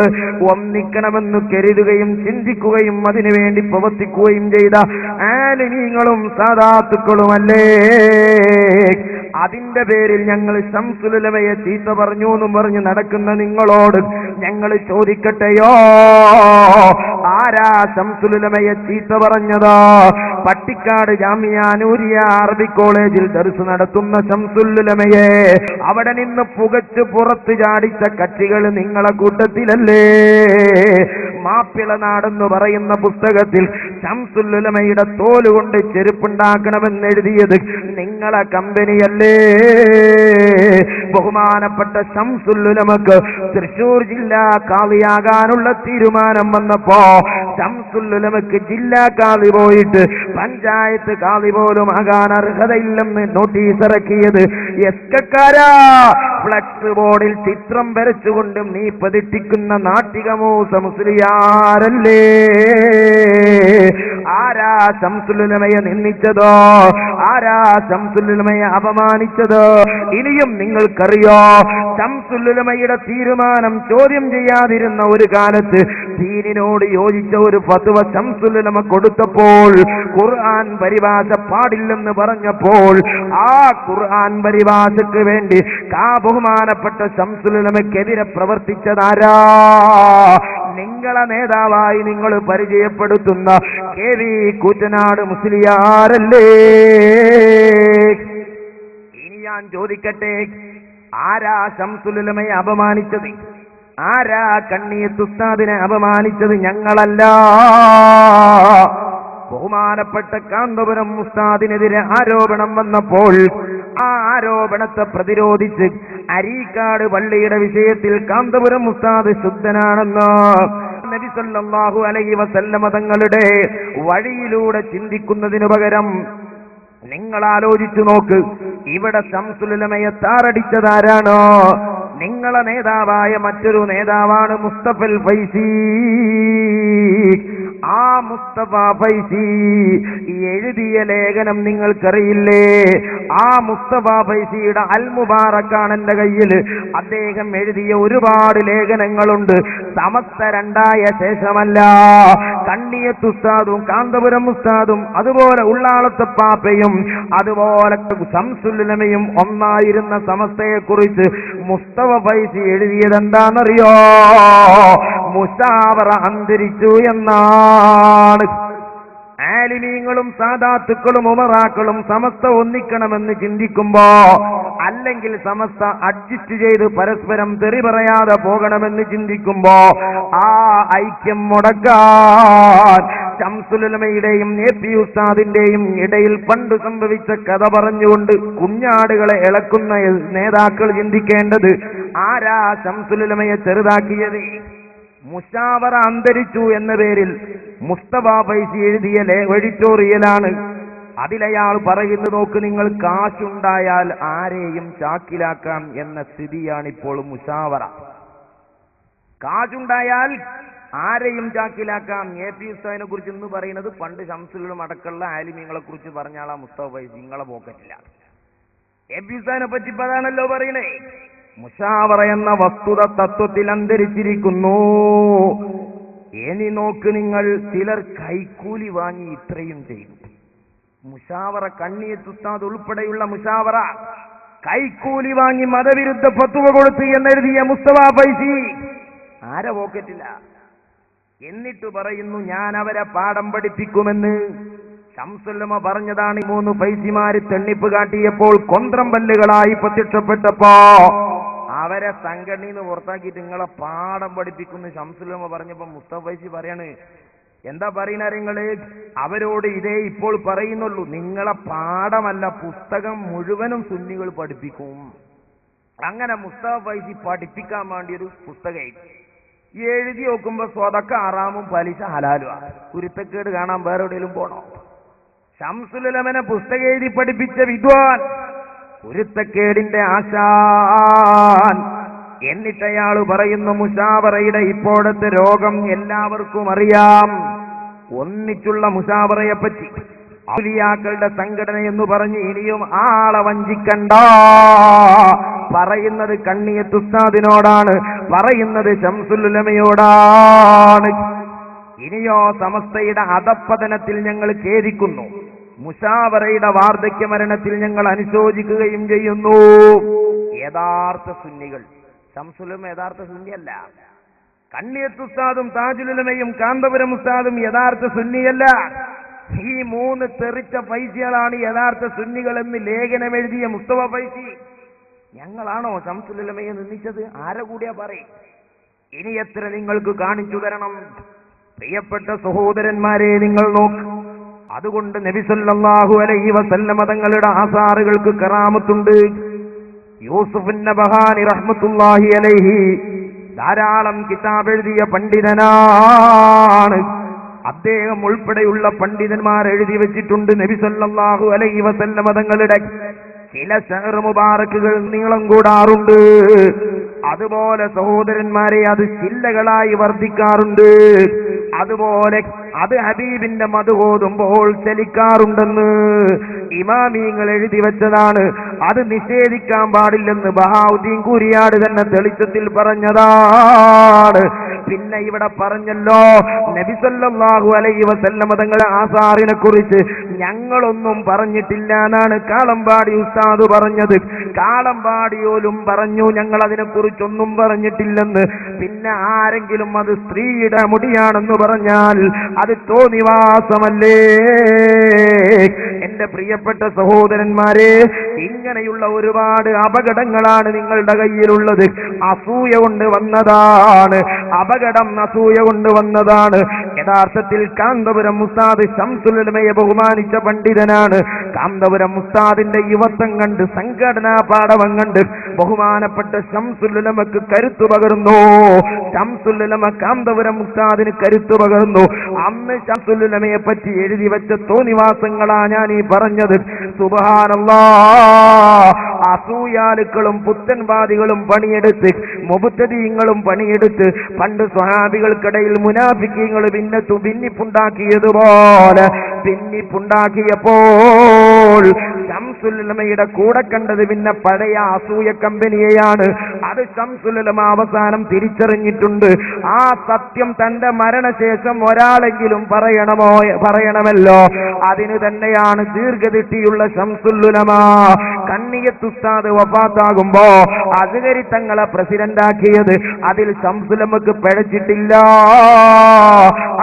ഒന്നിക്കണമെന്ന് കരുതുകയും ചിന്തിക്കുകയും അതിനുവേണ്ടി പ്രവർത്തിക്കുകയും ചെയ്ത ആലിമീങ്ങളും സാദാത്തുക്കളുമല്ലേ? അതിന്റെ പേരിൽ ഞങ്ങൾ ശംസുൽ ഉലമയെ ചീത്ത പറഞ്ഞു എന്നും പറഞ്ഞ് നടക്കുന്ന നിങ്ങളോട് ഞങ്ങൾ ചോദിക്കട്ടെയോ, ആരാ ശംസുൽ ഉലമയെ ചീത്ത പറഞ്ഞത്? പട്ടിക്കാട് ജാമിയ നൂരിയ അറബിക് കോളേജിൽ ദർസ് നടത്തുന്ന ശംസുൽ ഉലമയെ അവിടെ നിന്ന് പുകച്ച് പുറത്ത് ചാടിച്ച കക്ഷികൾ നിങ്ങളെ കൂട്ടത്തിലല്ലേ? മാപ്പിള നാടെന്ന് പറയുന്ന പുസ്തകത്തിൽ ശംസുൽ ഉലമയുടെ തോലുകൊണ്ട് ചെരുപ്പുണ്ടാക്കണമെന്ന് എഴുതിയത് നിങ്ങളെ കമ്പനിയല്ലേ? ബഹുമാനപ്പെട്ട ശംസുൽ ഉലമക്ക് തൃശൂർ ജില്ലാ കാളിയാകാനുള്ള തീരുമാനം വന്നപ്പോ ശംസുൽ ഉലമക്ക് ജില്ലാ കാളി പോയിട്ട് പഞ്ചായത്ത് കാളി പോലും ആകാൻ അർഹതയില്ലെന്ന് നോട്ടീസ് ഇറക്കിയത് എസ്കക്കാരാ. ഫ്ലക്സ് ബോർഡിൽ ചിത്രം വരച്ചുകൊണ്ട് നീ പതിട്ടിക്കുന്ന നാട്ടികമൂസ മുസ്ലിയാരല്ലേ? ആരാ ശംസുൽ ഉലമയെ നിന്ദിച്ചതോ? ആരാ ശംസുൽ ഉലമയെ അപമാനിച്ചത്? ഇനിയും നിങ്ങൾക്കറിയോ, ശംസുൽ ഉലമയുടെ തീരുമാനം ചോദ്യം ചെയ്യാതിരുന്ന ഒരു കാലത്ത് ദീനിനോട് യോജിച്ച ഒരു ഫത്വ ശംസുൽ ഉലമ കൊടുത്തപ്പോൾ, ഖുർആൻ പരിഭാഷ പാടില്ലെന്ന് പറഞ്ഞപ്പോൾ, ആ ഖുർആൻ പരിഭാഷയ്ക്ക് വേണ്ടി ബഹുമാനപ്പെട്ട ശംസുൽ ഉലമയ്ക്കെതിരെ പ്രവർത്തിച്ചതാരാ? നിങ്ങളെ നേതാവായി നിങ്ങൾ പരിചയപ്പെടുത്തുന്ന KV കൂറ്റനാട് മുസ്ലിയാരല്ലേ? ഇനി ഞാൻ ചോദിക്കട്ടെ, ആരാ ശംസുൽ ഉലമയെ അപമാനിച്ചത്? ആരാ കണ്ണിയത്ത് ഉസ്താദിനെ അപമാനിച്ചത്? ഞങ്ങളല്ല. ബഹുമാനപ്പെട്ട കാന്തപുരം ഉസ്താദിനെതിരെ ആരോപണം വന്നപ്പോൾ ആ ആരോപണത്തെ പ്രതിരോധിച്ച് അരീക്കാട് പള്ളിയുടെ വിഷയത്തിൽ കാന്തപുരം ഉസ്താദ് ശുദ്ധനാണെന്ന് നബി സല്ലല്ലാഹു അലൈഹി വസല്ലമ തങ്ങളുടെ വഴിയിലൂടെ ചിന്തിക്കുന്നതിനു പകരം നിങ്ങൾ ആലോചിച്ചു നോക്ക്, ഇവിടെ ശംസുൽ ഉലമയെ താറടിച്ചതാരാണോ? നിങ്ങളെ നേതാവായ മറ്റൊരു നേതാവാണ് മുസ്തഫൽ ഫൈസി. ആ മുസ്തഫ ഫൈസി എഴുതിയ ലേഖനം നിങ്ങൾക്കറിയില്ലേ? ആ മുസ്തഫ ഫൈസിയുടെ അൽ മുബാറക്കാണ് എന്റെ കയ്യിൽ. അദ്ദേഹം എഴുതിയ ഒരുപാട് ലേഖനങ്ങളുണ്ട്. സമസ്ത രണ്ടായ ശേഷമല്ല, കണ്ണിയത്ത് ഉസ്താദും കാന്തപുരം ഉസ്താദും അതുപോലെ ഉള്ളാളത്തെ പാപ്പയും അതുപോലെ ശംസുൽ ഉലമയും ഒന്നായിരുന്ന സമസ്തയെക്കുറിച്ച് മുസ്തഫ ഫൈസി എഴുതിയത് എന്താണെന്നറിയോ? മുശാവറ അന്തരിച്ചു എന്നാണ്. ആലിമീങ്ങളും സാദാത്തുക്കളും ഉമറാക്കളും സമസ്ത ഒന്നിക്കണമെന്ന് ചിന്തിക്കുമ്പോ, അല്ലെങ്കിൽ സമസ്ത അഡ്ജസ്റ്റ് ചെയ്ത് പരസ്പരം തെറി പറയാതെ പോകണമെന്ന് ചിന്തിക്കുമ്പോ, ആ ഐക്യം മുടക്കാൻ ശംസുൽ ഉലമയുടെയും AP ഉസ്താദിന്റെയും ഇടയിൽ പണ്ട് സംഭവിച്ച കഥ പറഞ്ഞുകൊണ്ട് കുഞ്ഞാടുകളെ ഇളക്കുന്ന നേതാക്കൾ ചിന്തിക്കേണ്ടത്, ആരാ ശംസുൽ ഉലമയെ ചെറുതാക്കിയത്? മുശാവറ അന്തരിച്ചു എന്ന പേരിൽ മുസ്തഫ ഫൈസി എഴുതിയ എഡിറ്റോറിയലാണ്. അതിലയാൾ പറയുന്നത് നോക്ക്, നിങ്ങൾ കാശുണ്ടായാൽ ആരെയും ചാക്കിലാക്കാം എന്ന സ്ഥിതിയാണിപ്പോൾ മുശാവറ. കാശുണ്ടായാൽ ആരെയും ചാക്കിലാക്കാം. AP ഉസ്താദിനെ കുറിച്ച് ഇന്ന് പറയുന്നത് പണ്ട് ശംസുലും അടക്കമുള്ള ആലിമീങ്ങളെ കുറിച്ച് പറഞ്ഞാളാ മുസ്തഫ ഫൈസി. നിങ്ങളെ പോക്കറ്റില്ല. AP ഉസ്താദിനെ പറ്റി അതാണല്ലോ പറയണേ. മുശാവറ എന്ന വസ്തുത തത്വത്തിൽ അന്തരിച്ചിരിക്കുന്നു. ഇനി നോക്ക് നിങ്ങൾ, ചിലർ കൈക്കൂലി വാങ്ങി ഇത്രയും ചെയ്തു. മുശാവറ, കണ്ണിയത്ത് ഉസ്താദ് ഉൾപ്പെടെയുള്ള മുശാവറ കൈക്കൂലി വാങ്ങി മതവിരുദ്ധ ഫത്വ കൊടുത്തു എന്നെഴുതിയ മുസ്തഫ ഫൈസി ആരെ പോക്കറ്റില്ല. എന്നിട്ട് പറയുന്നു ഞാൻ അവരെ പാഠം പഠിപ്പിക്കുമെന്ന്. ശംസുൽ ഉലമ പറഞ്ഞതാണ്. 3 ഫൈസിമാര് തെണ്ണിപ്പ് കാട്ടിയപ്പോൾ കൊന്ത്രമ്പല്ലുകളായി പ്രത്യക്ഷപ്പെട്ടപ്പോ അവരെ സംഘടനയിൽ നിന്ന് പുറത്താക്കിയിട്ട് നിങ്ങളെ പാഠം പഠിപ്പിക്കുന്നു ശംസുൽ ഉലമ പറഞ്ഞപ്പോ മുസ്തഫ ഫൈസി പറയാണ്, എന്താ പറയുന്ന നിങ്ങള്? അവരോട് ഇതേ ഇപ്പോൾ പറയുന്നുള്ളൂ, നിങ്ങളെ പാഠമല്ല പുസ്തകം മുഴുവനും സുന്നികൾ പഠിപ്പിക്കും. അങ്ങനെ മുസ്തഫ ഫൈസി പഠിപ്പിക്കാൻ വേണ്ടിയൊരു പുസ്തകം എഴുതി നോക്കുമ്പോ സ്വതക്ക ഹറാമും പലിശ ഹലാലുമാ. കുരുത്തക്കേട് കാണാൻ വേറെ എവിടെയെങ്കിലും പോണോ? ശംസുൽ ഉലമനെ പുസ്തകം എഴുതി പഠിപ്പിച്ച വിദ്വാൻ, കുരുത്തക്കേടിന്റെ ആശാൻ. എന്നിട്ടയാൾ പറയുന്നു, മുശാവറയുടെ ഇപ്പോഴത്തെ രോഗം എല്ലാവർക്കും അറിയാം. ഒന്നിച്ചുള്ള മുശാവറയെ പറ്റി ഔലിയാക്കളുടെ സംഘടന എന്ന് പറഞ്ഞ് ഇനിയും ആളെ വഞ്ചിക്കണ്ട. പറയുന്നത് കണ്ണിയത്ത് ഉസ്താദിനോടാണ്, പറയുന്നത് ശംസുൽ ഉലമയോടാണ്. ഇനിയോ സമസ്തയുടെ അധപ്പതനത്തിൽ ഞങ്ങൾ ഖേദിക്കുന്നു. മുശാവറയുടെ വാർദ്ധക്യ മരണത്തിൽ ഞങ്ങൾ അനുശോചിക്കുകയും ചെയ്യുന്നു. യഥാർത്ഥ സുന്നികൾ, ശംസുൽ ഉലമ യഥാർത്ഥ സുന്നിയല്ല. കണ്ണിയത്ത് ഉസ്താദും താജുൽ ഉലമയും കാന്തപുരം ഉസ്താദും യഥാർത്ഥ സുന്നിയല്ല. ഈ 3 തെറിച്ച ഫൈസികളാണ് യഥാർത്ഥ സുന്നികൾ എന്ന് ലേഖനം എഴുതിയ മുസ്തഫ ഫൈസി. ഞങ്ങളാണോ ശംസുൽ ഉലമയെ നിന്ദിച്ചത്? ആരെ കൂടിയാ പറയും? ഇനി എത്ര നിങ്ങൾക്ക് കാണിച്ചു തരണം? പ്രിയപ്പെട്ട സഹോദരന്മാരെ, നിങ്ങൾ നോക്ക്. അതുകൊണ്ട് നബി സല്ലല്ലാഹു അലൈഹി വസല്ലമ തങ്ങളുടെ ആസാറുകൾക്ക് കറാമത്തുണ്ട്. യൂസുഫ് നബഹാനി റഹ്മത്തുള്ളാഹി അലൈഹി ധാരാളം കിതാബ് എഴുതിയ പണ്ഡിതനാണ്. അദ്ദേഹം ഉൾപ്പെടെയുള്ള പണ്ഡിതന്മാർ എഴുതി വെച്ചിട്ടുണ്ട് നബി സല്ലല്ലാഹു അലൈഹി വസല്ലമ തങ്ങളുടെ ചില ശഹർ മുബാറക്കുകൾ നീളം കൂടാറുണ്ട്. അതുപോലെ സഹോദരന്മാരെ അത് ചില്ലകളായി വർദ്ധിക്കാറുണ്ട്. അതുപോലെ അത് ഹബീബിന്റെ മധു ഓതുമ്പോൾ ചലിക്കാറുണ്ടെന്ന് ഇമാമീങ്ങൾ എഴുതി വെച്ചതാണ്. അത് നിഷേധിക്കാൻ പാടില്ലെന്ന് ബഹാവുദ്ദീൻ കുരിയാട് തന്നെ തെളിച്ചത്തിൽ പറഞ്ഞതാണ്. പിന്നെ ഇവിടെ പറഞ്ഞല്ലോ നബി സല്ലല്ലാഹു അലൈഹി വസല്ലമ തങ്ങളുടെ ആസാറിനെ കുറിച്ച് ഞങ്ങളൊന്നും പറഞ്ഞിട്ടില്ല എന്നാണ് കാളമ്പാടി ഉസ്താദ് പറഞ്ഞത്. കാളമ്പാടിയോലും പറഞ്ഞു ഞങ്ങൾ അതിനെക്കുറിച്ചൊന്നും പറഞ്ഞിട്ടില്ലെന്ന്. പിന്നെ ആരെങ്കിലും അത് സ്ത്രീയുടെ മുടിയാണെന്ന് പറഞ്ഞാൽ അത് തോന്നിവാസമല്ലേ? എന്റെ പ്രിയപ്പെട്ട സഹോദരന്മാരെ, ഇങ്ങനെയുള്ള ഒരുപാട് അപകടങ്ങളാണ് നിങ്ങളുടെ കയ്യിലുള്ളത്. അസൂയ കൊണ്ട് വന്നതാണ് അപകടം, അസൂയ കൊണ്ട് വന്നതാണ്. യഥാർത്ഥത്തിൽ കാന്തപുരം ഉസ്താദ് ശംസുൽ ഉലമയെ ബഹുമാനിച്ച പണ്ഡിതനാണ്. കാന്തപുരം ഉസ്താദിന്റെ യുവത്വം കണ്ട്, സംഘടനാ പാടവം കണ്ട് ബഹുമാനപ്പെട്ട ശംസുൽ ഉലമക്ക് കരുത്തു പകർന്നു. ശംസുൽ ഉലമ കാന്തപുരം ഉസ്താദിന് കരുത്തു പകർന്നു. അന്ന് ശംസുൽ ഉലമയെ പറ്റി എഴുതി വെച്ച തോന്നിവാസങ്ങളാ ഞാൻ ഈ പറഞ്ഞത്. സുബ്ഹാനല്ലാഹ്, അസൂയാലുക്കളും പുത്തൻവാദികളും പണിയെടുത്ത്, മുബ്തദീങ്ങളും പണിയെടുത്ത് പണ്ട് സ്വഹാബികൾക്കിടയിൽ മുനാഫിക്കീങ്ങൾ ഭിന്നിപ്പുണ്ടാക്കിയതുപോലെ ഭിന്നിപ്പുണ്ടാക്കിയപ്പോൾ ശംസുൽ ഉലമയുടെ കൂടെ കണ്ടത് പിന്നെ പഴയ അസൂയ കമ്പനിയെയാണ്. അത് ശംസുൽ ഉലമ അവസാനം തിരിച്ചറിഞ്ഞിട്ടുണ്ട്. ആ സത്യം തന്റെ മരണശേഷം ഒരാളെങ്കിലും പറയണമല്ലോ. അതിന് തന്നെയാണ് ദീർഘദൃഷ്ടിയുള്ള ശംസുൽ ഉലമ. കണ്ണിയത്ത് ഉസ്താദ് വഫാത്താകുമ്പോ അസ്ഗരി തങ്ങളെ പ്രസിഡന്റാക്കിയത് അതിൽ ശംസുൽ ഉലമക്ക് പിഴച്ചിട്ടില്ല.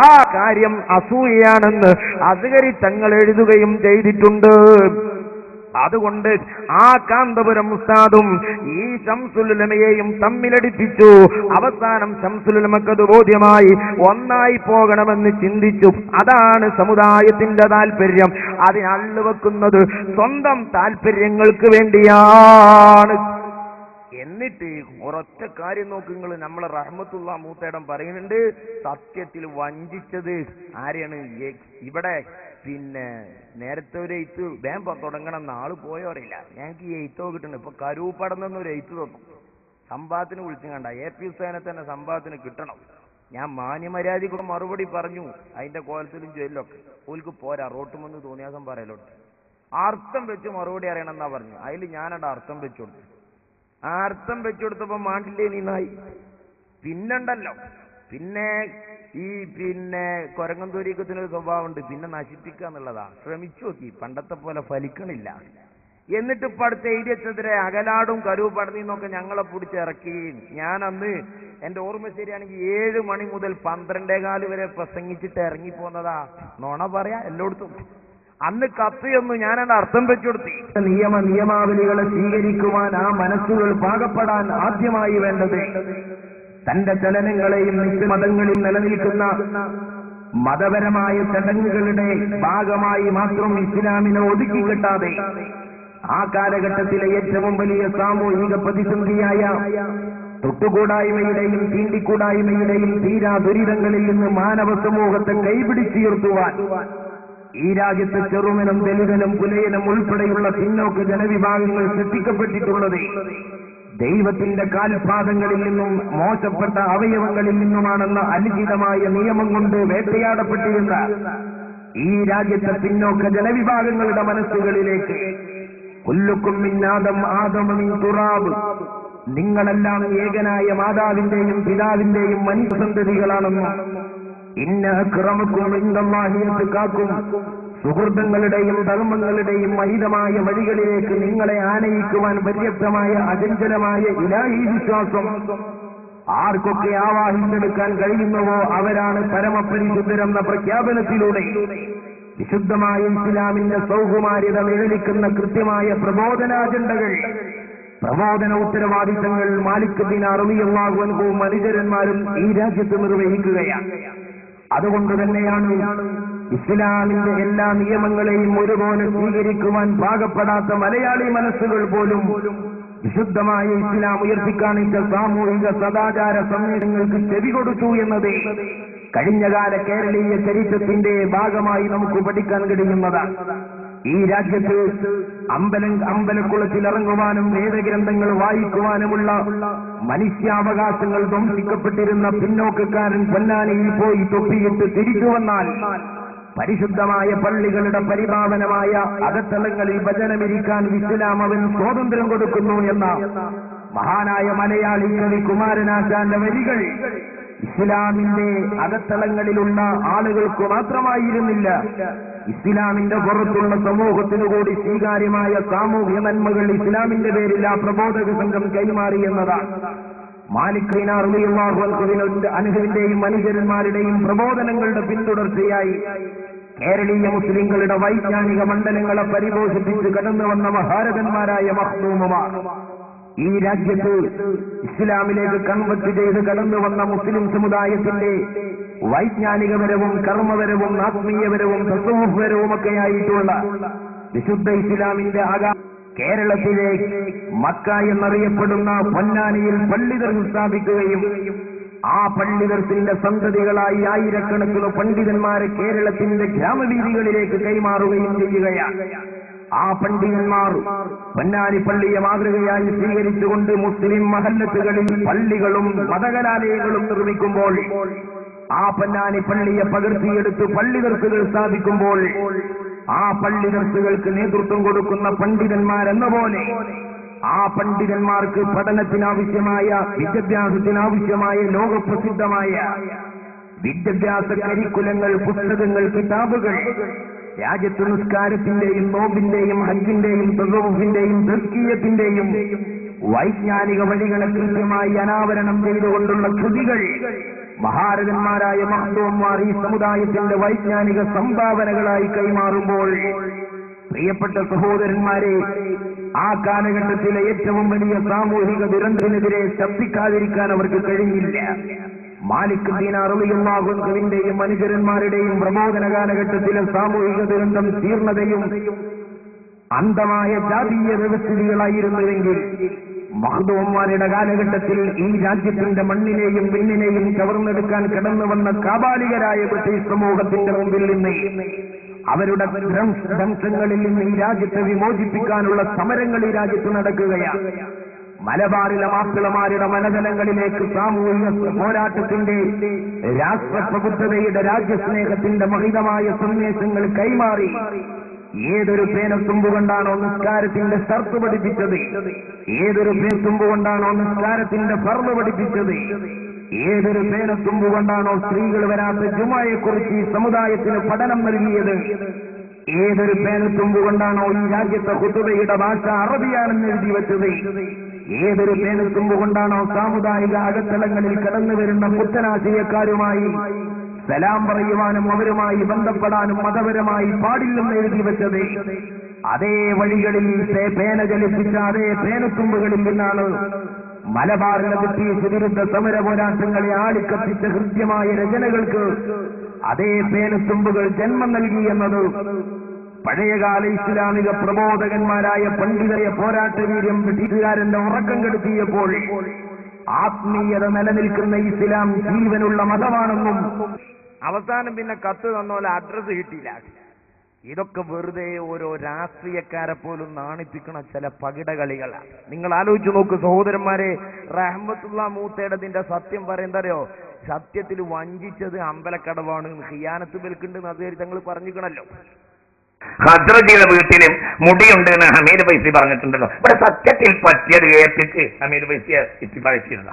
ആ കാര്യം അസൂയയാണെന്ന് അസ്ഗരി തങ്ങൾ എഴുതുകയും ചെയ്തിട്ടുണ്ട്. അതുകൊണ്ട് ആ കാന്തപുരം ഉസ്താദും ഈ ശംസുൽ ഉലമയെയും തമ്മിലടിപ്പിച്ചു. അവസാനം ശംസുൽ ഉലമക്കത് ബോധ്യമായി ഒന്നായി പോകണമെന്ന് ചിന്തിച്ചു. അതാണ് സമുദായത്തിന്റെ താല്പര്യം. അതിനള്ളുവെക്കുന്നത് സ്വന്തം താല്പര്യങ്ങൾക്ക് വേണ്ടിയാണ്. എന്നിട്ട് ഒരൊറ്റ കാര്യം നോക്കുങ്ങൾ, നമ്മളെ റഹ്മത്തുള്ള മൂത്തേടം പറയുന്നുണ്ട്, സത്യത്തിൽ വഞ്ചിച്ചത് ആരെയാണ്? ഇവിടെ പിന്നെ നേരത്തെ ഒരു എയ്ത്ത് വേമ്പ തുടങ്ങണം നാള് പോയോ അറിയില്ല. ഞങ്ങൾക്ക് ഈ എയ്ത്തോ കിട്ടണം. ഇപ്പൊ കരൂപ്പടന്നൊരു എയ്ത്ത് തന്നു, സംഭവത്തിന് വിളിച്ചു കണ്ട AP ഹുസൈനെ തന്നെ സംഭവത്തിന് കിട്ടണം. ഞാൻ മാന്യമര്യാദയ്ക്ക് മറുപടി പറഞ്ഞു. അതിന്റെ കോലത്തിലും ജയിലൊക്കെ ഓൽക്ക് പോരാ, റോട്ടുമെന്ന് തോന്നിയാസം പറയലോട്ട് അർത്ഥം വെച്ച് മറുപടി അറിയണം എന്നാ പറഞ്ഞു. അതിൽ ഞാനവിടെ അർത്ഥം വെച്ചു കൊടുത്തു. ആ അർത്ഥം വെച്ചു കൊടുത്തപ്പോ മാണ്ടില്ലേ നീന്നായി. പിന്നുണ്ടല്ലോ, പിന്നെ ഈ കൊരങ്ങന്തൂരീക്കത്തിനൊരു സ്വഭാവമുണ്ട്, പിന്നെ നശിപ്പിക്കുക എന്നുള്ളതാണ്. ശ്രമിച്ചു നോക്കി, പണ്ടത്തെ പോലെ ഫലിക്കണില്ല. എന്നിട്ട് ഇപ്പൊ അടുത്ത് എഴുതിയതിരെ അകലാടും കരൂപ്പടന്നീന്നൊക്കെ ഞങ്ങളെ പിടിച്ച് ഇറക്കി. ഞാൻ അന്ന് എന്റെ ഓർമ്മ ശരിയാണെങ്കിൽ 7 മണി മുതൽ 12:15 വരെ പ്രസംഗിച്ചിട്ട് ഇറങ്ങിപ്പോന്നതാ. നോണ പറയാ എല്ലായിടത്തും. അന്ന് കത്തിയൊന്നും ഞാനത് അർത്ഥം വെച്ചുകൊടുത്തി. നിയമാവലികളെ സ്വീകരിക്കുവാൻ ആ മനസ്സുകൾ പാകപ്പെടാൻ ആദ്യമായി വേണ്ടത് തന്റെ ചലനങ്ങളെയും മതങ്ങളിൽ നിലനിൽക്കുന്ന മതപരമായ ചടങ്ങുകളുടെ ഭാഗമായി മാത്രം ഇസ്ലാമിനെ ഒതുക്കിക്കിട്ടാതെ ആ കാലഘട്ടത്തിലെ ഏറ്റവും വലിയ സാമൂഹിക പ്രതിസന്ധിയായ തൊട്ടുകൂടായ്മയുടെയും തീണ്ടിക്കൂടായ്മയുടെയും തീരാ ദുരിതങ്ങളിൽ നിന്ന് മാനവ സമൂഹത്തെ കൈപിടിച്ചുയർത്തുവാൻ ഈ രാജ്യത്തെ ചെറുമനും ദലിതനും പുലയനും ഉൾപ്പെടെയുള്ള പിന്നോക്ക ജനവിഭാഗങ്ങൾ സൃഷ്ടിക്കപ്പെട്ടിട്ടുള്ളത് ദൈവത്തിന്റെ കാൽപാദങ്ങളിൽ നിന്നും മോശപ്പെട്ട അവയവങ്ങളിൽ നിന്നുമാണെന്ന അലിഖിതമായ നിയമം കൊണ്ട് വേട്ടയാടപ്പെട്ടിരുന്ന ഈ രാജ്യത്തെ പിന്നോക്ക ജനവിഭാഗങ്ങളുടെ മനസ്സുകളിലേക്ക് കുല്ലുക്കും മിൻ ആദം ആദമ മിൻ തുറാബ്, നിങ്ങളെല്ലാം ഏകനായ മാതാവിന്റെയും പിതാവിന്റെയും മനുഷ്യസന്തതികളാണെന്നും ഇന്ന അക്രമക്കും ഇൻദല്ലാഹി അത്ഖാക്കും, സുഹൃത്തുക്കളുടെയും ധർമ്മങ്ങളുടെയും മഹിതമായ വഴികളിലേക്ക് നിങ്ങളെ ആനയിക്കുവാൻ പര്യാപ്തമായ അചഞ്ചലമായ ഇലാഹി വിശ്വാസം ആർക്കൊക്കെ ആവാഹിച്ചെടുക്കാൻ കഴിയുന്നുവോ അവരാണ് പരമപരിശുദ്ധരെന്ന പ്രഖ്യാപനത്തിലൂടെ വിശുദ്ധമായ ഇസ്ലാമിന്റെ സൗകുമാര്യത നിഴലിക്കുന്ന കൃത്യമായ പ്രബോധനാജണ്ടകൾ, പ്രബോധന ഉത്തരവാദിത്തങ്ങൾ മാലിക് ദിനാർ റളിയല്ലാഹു അൻഹു മനുഷ്യന്മാരും ഈ രാജ്യത്ത് നിർവഹിക്കുകയാണ്. അതുകൊണ്ട് തന്നെയാണ് ഇസ്ലാമിന്റെ എല്ലാ നിയമങ്ങളെയും ഒരുപോലെ സ്വീകരിക്കുവാൻ പാകപ്പെടാത്ത മലയാളി മനസ്സുകൾ പോലും വിശുദ്ധമായ ഇസ്ലാം ഉയർത്തിക്കാണിച്ച സാമൂഹിക സദാചാര സമ്മേളനങ്ങൾക്ക് ചെവി കൊടുത്തു എന്നത് കഴിഞ്ഞകാല കേരളീയ ചരിത്രത്തിന്റെ ഭാഗമായി നമുക്ക് പഠിക്കാൻ കഴിയുന്നതാണ്. ഈ രാജ്യത്ത് അമ്പലക്കുളത്തിൽ ഇറങ്ങുവാനും വേദഗ്രന്ഥങ്ങൾ വായിക്കുവാനുമുള്ള മനുഷ്യാവകാശങ്ങൾ ധ്വംസിക്കപ്പെട്ടിരുന്ന പിന്നോക്കക്കാരൻ പൊന്നാനിയിൽ പോയി തൊപ്പിയിട്ട് തിരിച്ചു വന്നാൽ പരിശുദ്ധമായ പള്ളികളുടെ പരിപാവനമായ അകത്തളങ്ങളിൽ ഭജനമിരിക്കാൻ ഇസ്ലാം അവന് സ്വാതന്ത്ര്യം കൊടുക്കുന്നു എന്ന മഹാനായ മലയാളി കവി കുമാരനാശാന്റെ വരികൾ ഇസ്ലാമിന്റെ അകത്തളങ്ങളിലുള്ള ആളുകൾക്ക് മാത്രമായിരുന്നില്ല, ഇസ്ലാമിന്റെ പുറത്തുള്ള സമൂഹത്തിനു കൂടി സ്വീകാര്യമായ സാമൂഹ്യ നന്മകൾ ഇസ്ലാമിന്റെ പേരിൽ ആ പ്രബോധക സംഘം കൈമാറി എന്നതാണ്. മാലിക് അനുഹവിന്റെയും അനുചരന്മാരുടെയും പ്രബോധനങ്ങളുടെ പിന്തുടർച്ചയായി കേരളീയ മുസ്ലിങ്ങളുടെ വൈജ്ഞാനിക മണ്ഡലങ്ങളെ പരിപോഷിപ്പിച്ച് കടന്നു വന്ന മഹാരഥന്മാരായ മഖ്ദൂമുമാർ ഈ രാജ്യത്ത് ഇസ്ലാമിലേക്ക് കൺവെർട്ട് ചെയ്ത് കടന്നു വന്ന മുസ്ലിം സമുദായത്തിന്റെ വൈജ്ഞാനികപരവും കർമ്മപരവും ആത്മീയപരവും തസ്വൂഫ്പരവുമൊക്കെയായിട്ടുള്ള വിശുദ്ധ ഇസ്ലാമിന്റെ കേരളത്തിലെ മക്ക എന്നറിയപ്പെടുന്ന പൊന്നാനിയിൽ പള്ളിദർസ് സ്ഥാപിക്കുകയും ആ പള്ളിദർസിന്റെ സന്തതികളായി ആയിരക്കണക്കിന് പണ്ഡിതന്മാരെ കേരളത്തിന്റെ ഗ്രാമവീഥികളിലേക്ക് കൈമാറുകയും ചെയ്യുകയാണ്. ആ പണ്ഡിതന്മാർ പൊന്നാനി പള്ളിയെ മാതൃകയായി സ്വീകരിച്ചുകൊണ്ട് മുസ്ലിം മഹല്ലത്തുകളിൽ പള്ളികളും മതകലാലയങ്ങളും നിർമ്മിക്കുമ്പോൾ, ആ പൊന്നാനി പള്ളിയെ പകർത്തിയെടുത്ത് പള്ളിദർസുകൾ സ്ഥാപിക്കുമ്പോൾ, ആ പള്ളിദർസുകൾക്ക് നേതൃത്വം കൊടുക്കുന്ന പണ്ഡിതന്മാരെന്ന പോലെ ആ പണ്ഡിതന്മാർക്ക് പഠനത്തിനാവശ്യമായ വിദ്യാഭ്യാസത്തിനാവശ്യമായ ലോകപ്രസിദ്ധമായ വിദ്യാഭ്യാസ കരിക്കുലങ്ങൾ, പുസ്തകങ്ങൾ, കിതാബുകൾ രാജ്യത്ത് നിസ്കാരത്തിന്റെയും നോമ്പിന്റെയും ഹജ്ജിന്റെയും തസവ്വുഫിന്റെയും തസ്കിയത്തിന്റെയും വൈജ്ഞാനിക വഴികളെ കൃത്യമായി അനാവരണം ചെയ്തുകൊണ്ടുള്ള കൃതികൾ മഹാരഥന്മാരായ മഖ്ദൂമുമാർ ഈ സമുദായത്തിന്റെ വൈജ്ഞാനിക സംഭാവനകളായി കൈമാറുമ്പോൾ, പ്രിയപ്പെട്ട സഹോദരന്മാരെ, ആ കാലഘട്ടത്തിലെ ഏറ്റവും വലിയ സാമൂഹിക ദുരന്തത്തിനെതിരെ ശബ്ദിക്കാതിരിക്കാൻ അവർക്ക് കഴിഞ്ഞില്ല. മാലിക് ദീനാർ റളിയല്ലാഹു അൻഹുവിന്റെയും അനുചരന്മാരുടെയും പ്രബോധന കാലഘട്ടത്തിലെ സാമൂഹിക ദുരന്തം തീർന്നതയും അന്ധമായ ജാതീയ വ്യവസ്ഥിതികളായിരുന്നുവെങ്കിൽ, മഖ്ദൂമുമാരുടെ കാലഘട്ടത്തിൽ ഈ രാജ്യത്തിന്റെ മണ്ണിനെയും പെണ്ണിനെയും കവർന്നെടുക്കാൻ കടന്നു വന്ന കാബാലികരായ ബ്രിട്ടീഷ് സമൂഹത്തിന്റെ മുമ്പിൽ നിന്ന് അവരുടെ ധ്വംസങ്ങളിൽ നിന്ന് ഈ രാജ്യത്തെ വിമോചിപ്പിക്കാനുള്ള സമരങ്ങൾ ഈ രാജ്യത്ത് നടക്കുകയാണ്. മലബാറിലെ മാപ്പിളമാരുടെ മനതലങ്ങളിലേക്ക് സാമൂഹിക പോരാട്ടത്തിന്റെ, രാഷ്ട്രപ്രബുദ്ധതയുടെ, രാജ്യസ്നേഹത്തിന്റെ മഹിതമായ സന്ദേശങ്ങൾ കൈമാറി ഏതൊരു പേനത്തുമ്പുകൊണ്ടാണോ നിസ്കാരത്തിന്റെ ഷർത്ത് പഠിപ്പിച്ചത്, ഏതൊരു പേനത്തുമ്പുകൊണ്ടാണോ നിസ്കാരത്തിന്റെ ഫർള് പഠിപ്പിച്ചത്, ഏതൊരു പേനത്തുമ്പുകൊണ്ടാണോ സ്ത്രീകൾ വരാത്ത ജുമായെക്കുറിച്ച് ഈ സമുദായത്തിന് പഠനം നൽകിയത്, ഏതൊരു പേനത്തുമ്പുകൊണ്ടാണോ ഈ രാജ്യത്തെ ഖുതുബയുടെ ഭാഷ അറബിയാണെന്ന് എഴുതി വെച്ചത്, ഏതൊരു പേനത്തുമ്പുകൊണ്ടാണോ സാമുദായിക അകത്തളങ്ങളിൽ കടന്നു വരുന്ന പുത്തനാശയക്കാരുമായി സലാം പറയുവാനും അവരുമായി ബന്ധപ്പെടാനും മതപരമായി പാടില്ലെന്ന് എഴുതി വെച്ചത്, അതേ വഴികളിൽ പേന ചലിപ്പിച്ച അതേ പേനത്തുമ്പുകളിൽ നിന്നാണ് മലബാറിലെ ബ്രിട്ടീഷ് വിരുദ്ധ സമര പോരാട്ടങ്ങളെ ആളിക്കത്തിച്ച ഹൃദ്യമായ രചനകൾക്ക് അതേ പേനത്തുമ്പുകൾ ജന്മം നൽകി എന്നത് പഴയകാല ഇസ്ലാമിക പ്രബോധകന്മാരായ പണ്ഡിതരെ പോരാട്ടവീര്യം ബ്രിട്ടീഷുകാരന്റെ ഉറക്കം കെടുത്തിയപ്പോൾ ആത്മീയത നിലനിൽക്കുന്ന ഇസ്ലാം ജീവനുള്ള മതമാണെന്നും അവസാനം പിന്നെ കത്ത് തന്നോലെ അഡ്രസ് കിട്ടിയില്ല. ഇതൊക്കെ വെറുതെ ഓരോ രാഷ്ട്രീയക്കാരെ പോലും നാണിപ്പിക്കണ ചില പകിടകളികളാണ്. നിങ്ങൾ ആലോചിച്ച് നോക്ക് സഹോദരന്മാരെ, റഹ്മത്തുള്ള മൂത്തേടതിന്റെ സത്യം പറയുന്നറിയോ, സത്യത്തിൽ വഞ്ചിച്ചത് അമ്പലക്കടവാണ്, ഖിയാനത്ത് വിൽക്കുന്നുണ്ട് അത് തങ്ങൾ പറഞ്ഞിരിക്കണല്ലോ. ഹസ്രജിയുടെ വീട്ടിലും മുടിയുണ്ട് എന്ന് ഹമീദ് ഫൈസി പറഞ്ഞിട്ടുണ്ടല്ലോ. ഇവിടെ സത്യത്തിൽ പറ്റിയത് കേട്ടിട്ട് ഹമീദ് ഫൈസിയെ ഇത്തിപ്പഴിച്ചിരുന്ന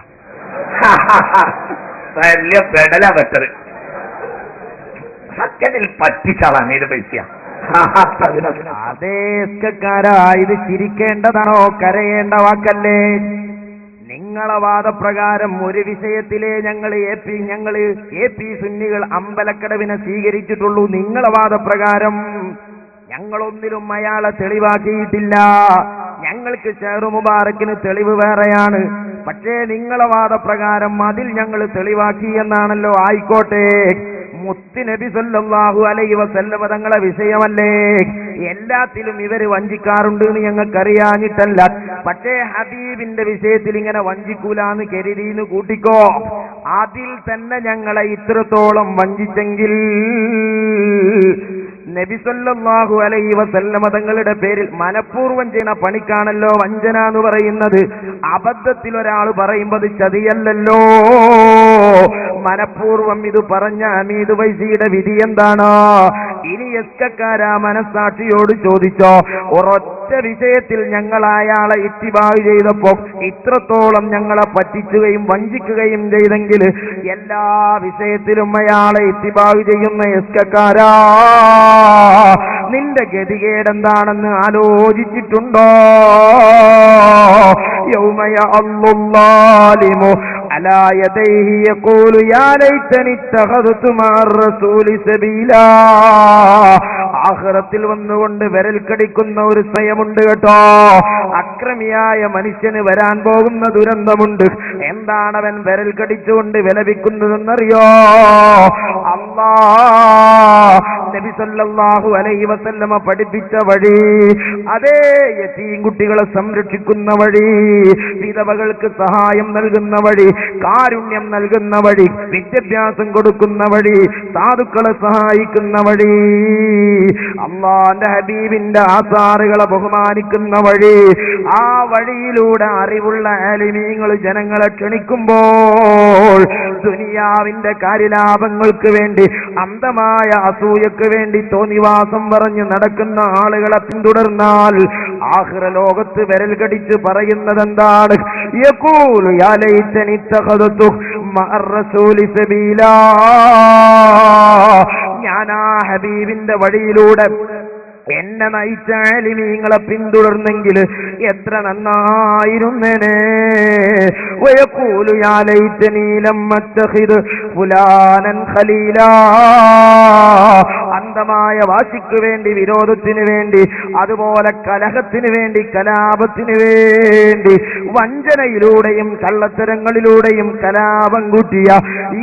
വലിയ പെടലാ പറ്റത്. സത്യത്തിൽ പറ്റിച്ചാണ് ഹമീദ് ഫൈസിയ. അതേക്കാരാ ഇത് ചിരിക്കേണ്ടതാണോ കരയേണ്ട വാക്കല്ലേ? നിങ്ങളെ വാദപ്രകാരം ഒരു വിഷയത്തിലെ ഞങ്ങൾ എ പി സുന്നികൾ അമ്പലക്കടവിനെ സ്വീകരിച്ചിട്ടുള്ളൂ. നിങ്ങളെ വാദപ്രകാരം ഞങ്ങളൊന്നിലും അയാളെ തെളിവാക്കിയിട്ടില്ല. ഞങ്ങൾക്ക് ഷെയ്ഖ് മുബാറക്കിന് തെളിവ് വേറെയാണ്. പക്ഷേ നിങ്ങളെ വാദപ്രകാരം അതിൽ ഞങ്ങൾ തെളിവാക്കി എന്നാണല്ലോ. ആയിക്കോട്ടെ, മുത്തുനബി സല്ലല്ലാഹു അലൈഹി വസല്ലമ തങ്ങളെ വിഷയമല്ലേ. എല്ലാത്തിലും ഇവര് വഞ്ചിക്കാറുണ്ട് എന്ന് ഞങ്ങൾക്കറിയാഞ്ഞിട്ടല്ല. പക്ഷേ ഹബീബിന്റെ വിഷയത്തിൽ ഇങ്ങനെ വഞ്ചിക്കൂലാന്ന് കരുതിന്ന് കൂട്ടിക്കോ. അതിൽ തന്നെ ഞങ്ങളെ ഇത്രത്തോളം വഞ്ചിച്ചെങ്കിൽ നബി സല്ലല്ലാഹു അലൈഹി വസല്ലമ തങ്ങളുടെ പേരിൽ മനഃപൂർവ്വം ചെയ്യുന്ന പണിക്കാണല്ലോ വഞ്ചന എന്ന് പറയുന്നത്. അബദ്ധത്തിൽ ഒരാൾ പറയുമ്പോൾ അത് ചതിയല്ലല്ലോ. മനഃപൂർവ്വം ഇത് പറഞ്ഞ ഹമീദ് വൈസിയുടെ വിധി എന്താണ്? ഇനി എസ്കക്കാരാ മനസ്സാക്ഷിയോട് ചോദിച്ചോ, ഒരൊറ്റ വിഷയത്തിൽ ഞങ്ങൾ അയാളെ ഇത്തിബാഅ് ചെയ്തപ്പോ ഇത്രത്തോളം ഞങ്ങളെ പറ്റിക്കുകയും വഞ്ചിക്കുകയും ചെയ്തെങ്കിൽ എല്ലാ വിഷയത്തിലും അയാളെ ഇത്തിബാഅ് ചെയ്യുന്ന എസ്കക്കാരാ, നിന്റെ ഗതികേടെന്താണെന്ന് ആലോചിച്ചിട്ടുണ്ടോ? യൗമയ അല്ലാഹു അലാ യദൈഹി യഖൂലു യാ ലൈതനി ഇത്തഖദതു മഅർ റസൂലി സബീലാ. ആഖിറത്തിൽ വന്നുകൊണ്ട് വിരൽ കടിക്കുന്ന ഒരു സ്വയമുണ്ട് കേട്ടോ. അക്രമിയായ മനുഷ്യന് വരാൻ പോകുന്ന ദുരന്തമുണ്ട്. എന്താണ് അവൻ വിരൽ കടിച്ചുകൊണ്ട് വിലപിക്കുന്നതെന്നറിയോ? നബി സല്ലല്ലാഹു അലൈഹി വസല്ലമ പഠിപ്പിച്ച വഴി, അതേ യതീം കുട്ടികളെ സംരക്ഷിക്കുന്ന വഴി, വിധവകൾക്ക് സഹായം നൽകുന്ന വഴി, കാരുണ്യം നൽകുന്ന വഴി, വിദ്യാഭ്യാസം കൊടുക്കുന്ന വഴി, സാധുക്കളെ സഹായിക്കുന്ന വഴി, അള്ളാന്റെ ഹബീബിന്റെ ആസാറുകളെ ബഹുമാനിക്കുന്ന വഴി, ആ വഴിയിലൂടെ അറിവുള്ള ആലിമീങ്ങൾ ജനങ്ങളെ ക്ഷണിക്കുമ്പോൾ ദുനിയാവിന്റെ കാര്യലാഭങ്ങൾക്ക് വേണ്ടി, അന്ധമായ അസൂയക്ക് വേണ്ടി തോന്നിവാസം പറഞ്ഞു നടക്കുന്ന ആളുകളെ പിന്തുടർന്നാൽ ആഖിറ ലോകത്ത് വിരൽ കടിച്ച് പറയുന്നത് എന്താണ്? യഖൂലു യാ ലൈതനി ഇത്തഖദതു മഅർ റസൂലി സബീലാ. ഞാൻ ആ ഹബീബിന്റെ വഴിയിലൂടെ എന്നെ നയിച്ച ആലിമീങ്ങളെ പിന്തുടർന്നെങ്കിൽ എത്ര നന്നായിരുന്നേനെ. വയഖൂലു യാ ലൈതനി ലം അത്തഖിദ് ഫുലാനൻ ഖലീലാ. അന്ധമായ വാശിക്ക് വേണ്ടി, വിരോധത്തിന് വേണ്ടി, അതുപോലെ കലഹത്തിന് വേണ്ടി, കലാപത്തിന് വേണ്ടി, വഞ്ചനയിലൂടെയും കള്ളത്തരങ്ങളിലൂടെയും കലാപം കൂട്ടിയ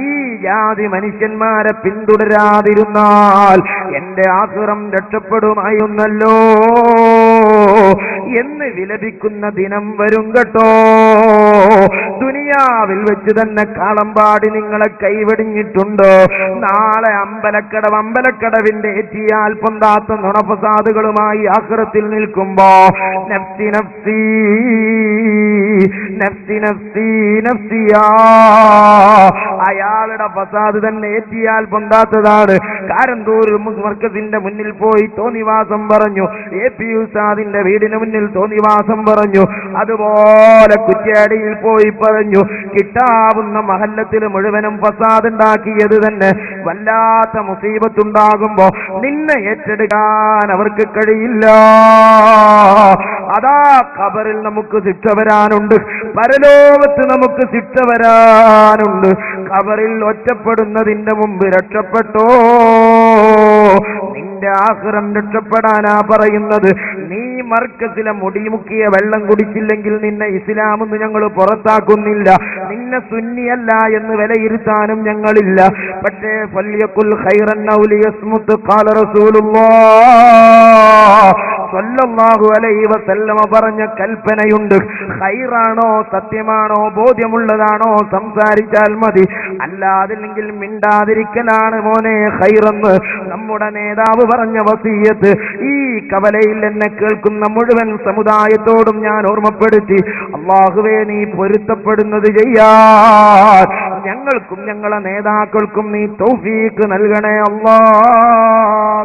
ഈ ജാതി മനുഷ്യന്മാരെ പിന്തുടരാതിരുന്നാൽ എന്റെ ആസുരം രക്ഷപ്പെടുമായിരുന്നല്ലോ എന്ന് വിലപിക്കുന്ന ദിനം വരും കേട്ടോ. ദുനിയാവിൽ വെച്ച് തന്നെ കാളമ്പാടി നിങ്ങളെ കൈവെടിഞ്ഞിട്ടുണ്ടോ? നാളെ അമ്പലക്കടവിന്റെ എത്തിയാൽ പൊന്താത്ത നുണഫസാദുകളുമായി ആഖിറത്തിൽ നിൽക്കുമ്പോ നഫ്സി നഫ്സി നഫ്സി നഫ്സി നഫ്സിയാ, അയാളുടെ ഫസാദ് തന്നെ ഏറ്റിയാൽ പൊന്താത്തതാണ്. കാരന്തൂർ മർക്കസിന്റെ മുന്നിൽ പോയി തോന്നിവാസം പറഞ്ഞു, AP ഉസ്താദിന്റെ വീടിന് മുന്നിൽ തോന്നിവാസം പറഞ്ഞു, അതുപോലെ കുറ്റ്യാടിയിൽ പോയി പറഞ്ഞു, കിട്ടാവുന്ന മഹല്ലത്തിൽ മുഴുവനും ഫസാദ് ഉണ്ടാക്കിയത് തന്നെ വല്ലാത്ത മുസീബത്തുണ്ടാകുമ്പോ നിന്നെ ഏറ്റെടുക്കാൻ അവർക്ക് കഴിയില്ല. അതാ ഖബറിൽ നമുക്ക് ശിക്ഷ വരാനുണ്ട്, പരലോകത്ത് നമുക്ക് ശിക്ഷ വരാനുണ്ട്. ഖബറിൽ ഒറ്റപ്പെടുന്നതിന്റെ മുമ്പ് രക്ഷപ്പെട്ടോ, നിന്റെ ആഖിറം രക്ഷപ്പെടാനാ പറയുന്നത്. നീ മർക്കസിലെ മുടിമുക്കിയ വെള്ളം കുടിച്ചില്ലെങ്കിൽ നിന്നെ ഇസ്ലാമെന്ന് ഞങ്ങൾ പുറത്താക്കുന്നില്ല, നിന്നെ സുന്നിയല്ല എന്ന് വിലയിരുത്താനും ഞങ്ങളില്ല. പക്ഷേ ഫല്യഖുൽ ഖൈറൻ ഔ ലിയസ്മുത് ഖാല റസൂലുള്ളാഹ് സ്വല്ലല്ലാഹു അലൈഹി വസല്ലമ പറഞ്ഞ കൽപ്പനയുണ്ട്. ഖൈറാണോ, സത്യമാണോ, ബോധ്യമുള്ളതാണോ സംസാരിച്ചാൽ മതി, അല്ലാതില്ലെങ്കിൽ മിണ്ടാതിരിക്കലാണ് മോനെ ഖൈറെന്ന് നമ്മുടെ നേതാവ് പറഞ്ഞ വസിയത്ത് ഈ കവലയിൽ എന്നെ കേൾക്കുന്ന മുഴുവൻ സമുദായത്തോടും ഞാൻ ഓർമ്മപ്പെടുത്തി. അല്ലാഹുവേ, നീ പൊരുത്തപ്പെടുന്നത് ചെയ്യാൻ ഞങ്ങൾക്കും ഞങ്ങളെ നേതാക്കൾക്കും നീ തൗഫീഖ് നൽകണേ അല്ലാഹ്.